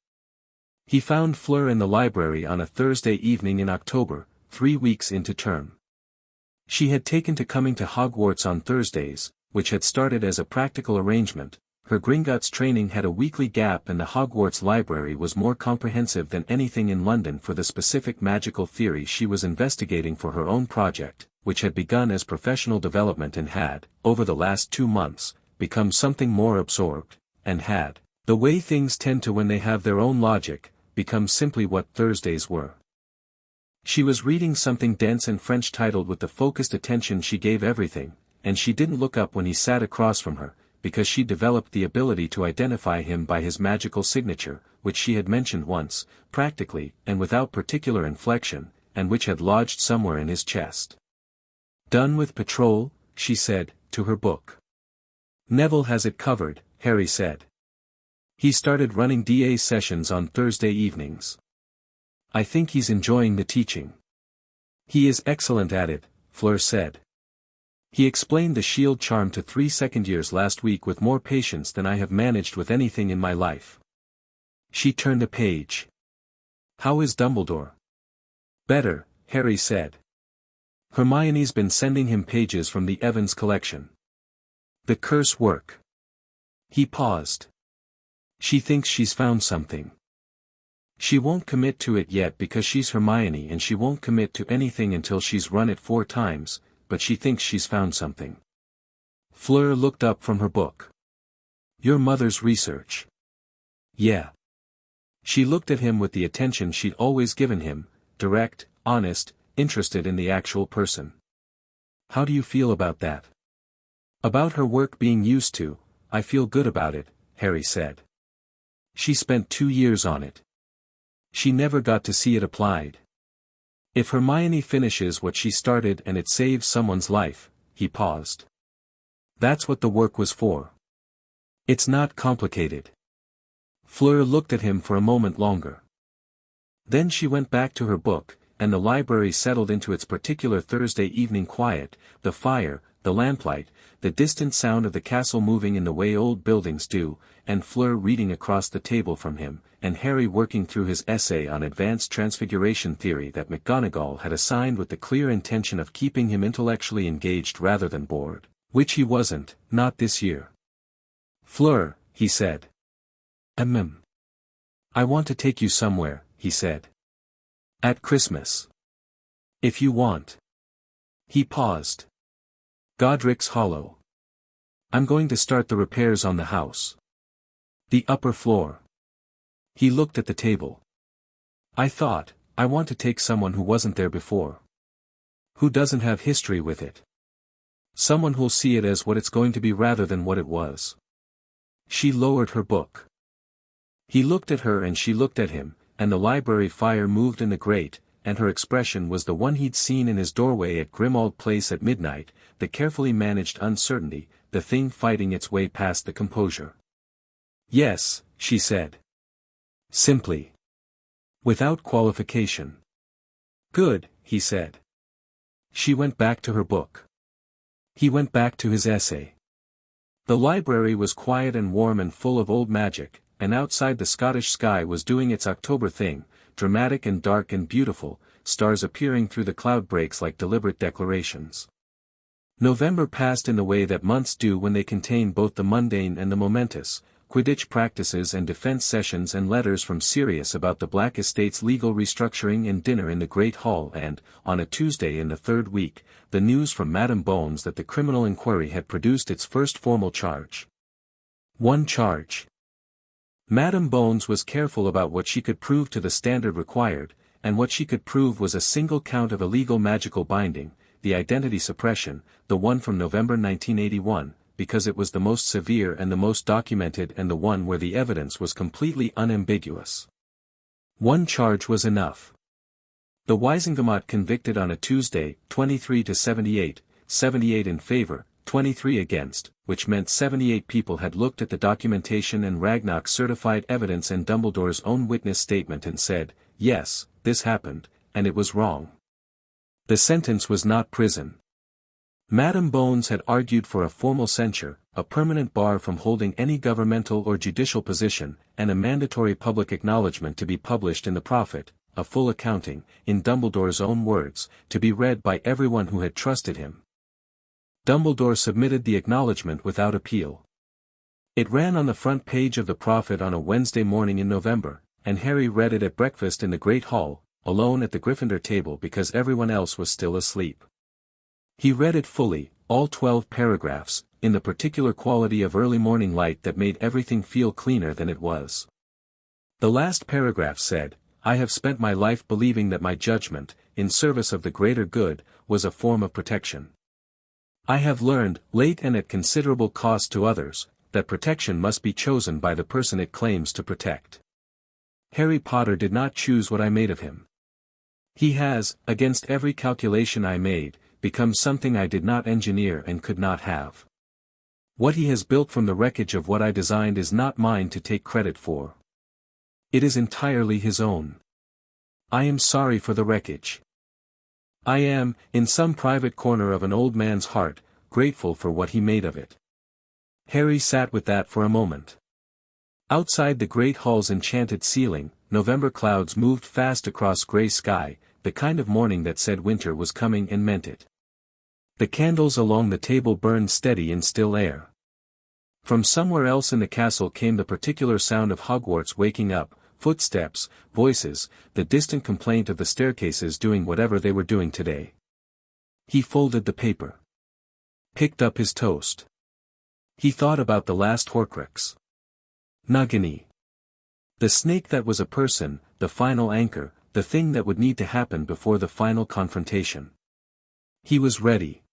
He found Fleur in the library on a Thursday evening in October, 3 weeks into term. She had taken to coming to Hogwarts on Thursdays, which had started as a practical arrangement. Her Gringotts training had a weekly gap and the Hogwarts library was more comprehensive than anything in London for the specific magical theory she was investigating for her own project, which had begun as professional development and had, over the last 2 months, become something more absorbed, and had, the way things tend to when they have their own logic, become simply what Thursdays were. She was reading something dense and French titled with the focused attention she gave everything, and she didn't look up when he sat across from her, because she developed the ability to identify him by his magical signature, which she had mentioned once, practically, and without particular inflection, and which had lodged somewhere in his chest. Done with patrol, she said, to her book. Neville has it covered, Harry said. He started running DA sessions on Thursday evenings. I think he's enjoying the teaching. He is excellent at it, Fleur said. He explained the shield charm to 3 second-years last week with more patience than I have managed with anything in my life. She turned a page. How is Dumbledore? Better, Harry said. Hermione's been sending him pages from the Evans collection. The curse work. He paused. She thinks she's found something. She won't commit to it yet because she's Hermione and she won't commit to anything until she's run it 4 times, but she thinks she's found something. Fleur looked up from her book. Your mother's research. Yeah. She looked at him with the attention she'd always given him, direct, honest, interested in the actual person. How do you feel about that? About her work being used to, I feel good about it, Harry said. She spent 2 years on it. She never got to see it applied. If Hermione finishes what she started and it saves someone's life, he paused. That's what the work was for. It's not complicated. Fleur looked at him for a moment longer. Then she went back to her book, and the library settled into its particular Thursday evening quiet, the fire, the lamplight, the distant sound of the castle moving in the way old buildings do, and Fleur reading across the table from him, and Harry working through his essay on advanced transfiguration theory that McGonagall had assigned with the clear intention of keeping him intellectually engaged rather than bored, which he wasn't, not this year. Fleur, he said. I want to take you somewhere, he said. At Christmas. If you want. He paused. Godric's Hollow. I'm going to start the repairs on the house. The upper floor. He looked at the table. I thought, I want to take someone who wasn't there before. Who doesn't have history with it. Someone who'll see it as what it's going to be rather than what it was. She lowered her book. He looked at her and she looked at him, and the library fire moved in the grate, and her expression was the one he'd seen in his doorway at Grimmauld Place at midnight, the carefully managed uncertainty, the thing fighting its way past the composure. Yes, she said. Simply. Without qualification. Good, he said. She went back to her book. He went back to his essay. The library was quiet and warm and full of old magic, and outside the Scottish sky was doing its October thing, dramatic and dark and beautiful, stars appearing through the cloud breaks like deliberate declarations. November passed in the way that months do when they contain both the mundane and the momentous, Quidditch practices and defense sessions and letters from Sirius about the Black Estate's legal restructuring and dinner in the Great Hall and, on a Tuesday in the third week, the news from Madame Bones that the criminal inquiry had produced its first formal charge. One charge. Madame Bones was careful about what she could prove to the standard required, and what she could prove was a single count of illegal magical binding, the identity suppression, the one from November 1981, because it was the most severe and the most documented and the one where the evidence was completely unambiguous. One charge was enough. The Wisingamot convicted on a Tuesday, 23 to 78, 78 in favor, 23 against, which meant 78 people had looked at the documentation and Ragnar's certified evidence and Dumbledore's own witness statement and said, yes, this happened, and it was wrong. The sentence was not prison. Madame Bones had argued for a formal censure, a permanent bar from holding any governmental or judicial position, and a mandatory public acknowledgement to be published in the Prophet, a full accounting, in Dumbledore's own words, to be read by everyone who had trusted him. Dumbledore submitted the acknowledgement without appeal. It ran on the front page of the Prophet on a Wednesday morning in November, and Harry read it at breakfast in the Great Hall, alone at the Gryffindor table because everyone else was still asleep. He read it fully, all 12 paragraphs, in the particular quality of early morning light that made everything feel cleaner than it was. The last paragraph said, I have spent my life believing that my judgment, in service of the greater good, was a form of protection. I have learned, late and at considerable cost to others, that protection must be chosen by the person it claims to protect. Harry Potter did not choose what I made of him. He has, against every calculation I made, become something I did not engineer and could not have. What he has built from the wreckage of what I designed is not mine to take credit for. It is entirely his own. I am sorry for the wreckage. I am, in some private corner of an old man's heart, grateful for what he made of it. Harry sat with that for a moment. Outside the Great Hall's enchanted ceiling, November clouds moved fast across grey sky, the kind of morning that said winter was coming and meant it. The candles along the table burned steady in still air. From somewhere else in the castle came the particular sound of Hogwarts waking up, footsteps, voices, the distant complaint of the staircases doing whatever they were doing today. He folded the paper. Picked up his toast. He thought about the last Horcrux. Nagini. The snake that was a person, the final anchor, the thing that would need to happen before the final confrontation. He was ready.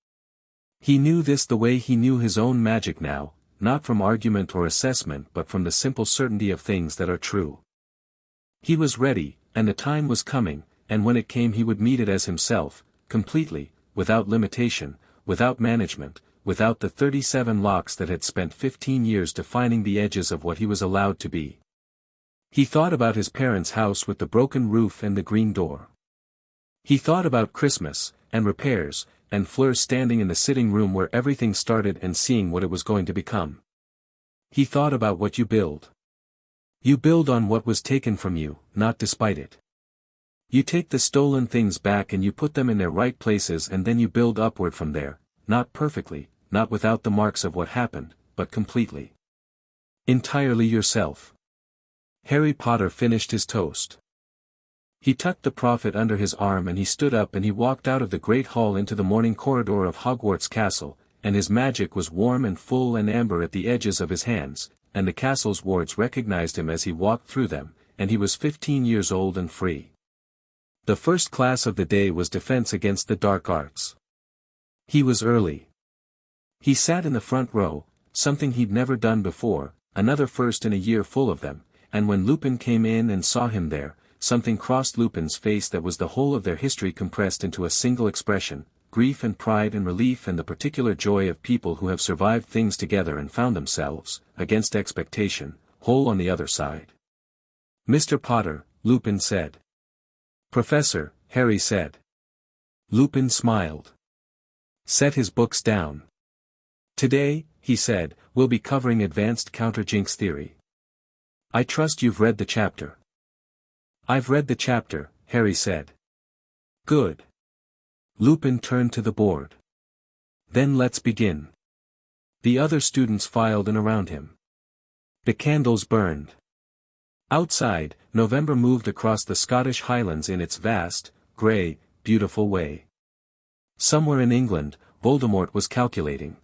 He knew this the way he knew his own magic now, not from argument or assessment but from the simple certainty of things that are true. He was ready, and the time was coming, and when it came he would meet it as himself, completely, without limitation, without management, without the 37 locks that had spent 15 years defining the edges of what he was allowed to be. He thought about his parents' house with the broken roof and the green door. He thought about Christmas, and repairs, and Fleur standing in the sitting room where everything started and seeing what it was going to become. He thought about what you build. You build on what was taken from you, not despite it. You take the stolen things back and you put them in their right places and then you build upward from there, not perfectly, not without the marks of what happened, but completely. Entirely yourself. Harry Potter finished his toast. He tucked the Prophet under his arm and he stood up and he walked out of the Great Hall into the morning corridor of Hogwarts Castle, and his magic was warm and full and amber at the edges of his hands, and the castle's wards recognized him as he walked through them, and he was 15 years old and free. The first class of the day was defense against the dark arts. He was early. He sat in the front row, something he'd never done before, another first in a year full of them, and when Lupin came in and saw him there, something crossed Lupin's face that was the whole of their history compressed into a single expression: grief and pride and relief and the particular joy of people who have survived things together and found themselves, against expectation, whole on the other side. "Mr. Potter," Lupin said. "Professor," Harry said. Lupin smiled. Set his books down. "Today," he said, "we'll be covering advanced counterjinx theory. I trust you've read the chapter." "I've read the chapter," Harry said. "Good." Lupin turned to the board. "Then let's begin." The other students filed in around him. The candles burned. Outside, November moved across the Scottish Highlands in its vast, grey, beautiful way. Somewhere in England, Voldemort was calculating.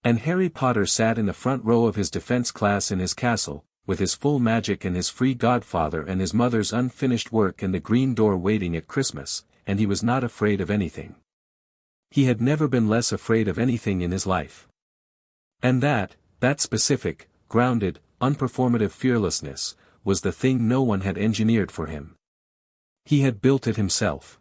And Harry Potter sat in the front row of his defense class in his castle, with his full magic and his free godfather and his mother's unfinished work and the green door waiting at Christmas, and he was not afraid of anything. He had never been less afraid of anything in his life. And that specific, grounded, unperformative fearlessness, was the thing no one had engineered for him. He had built it himself.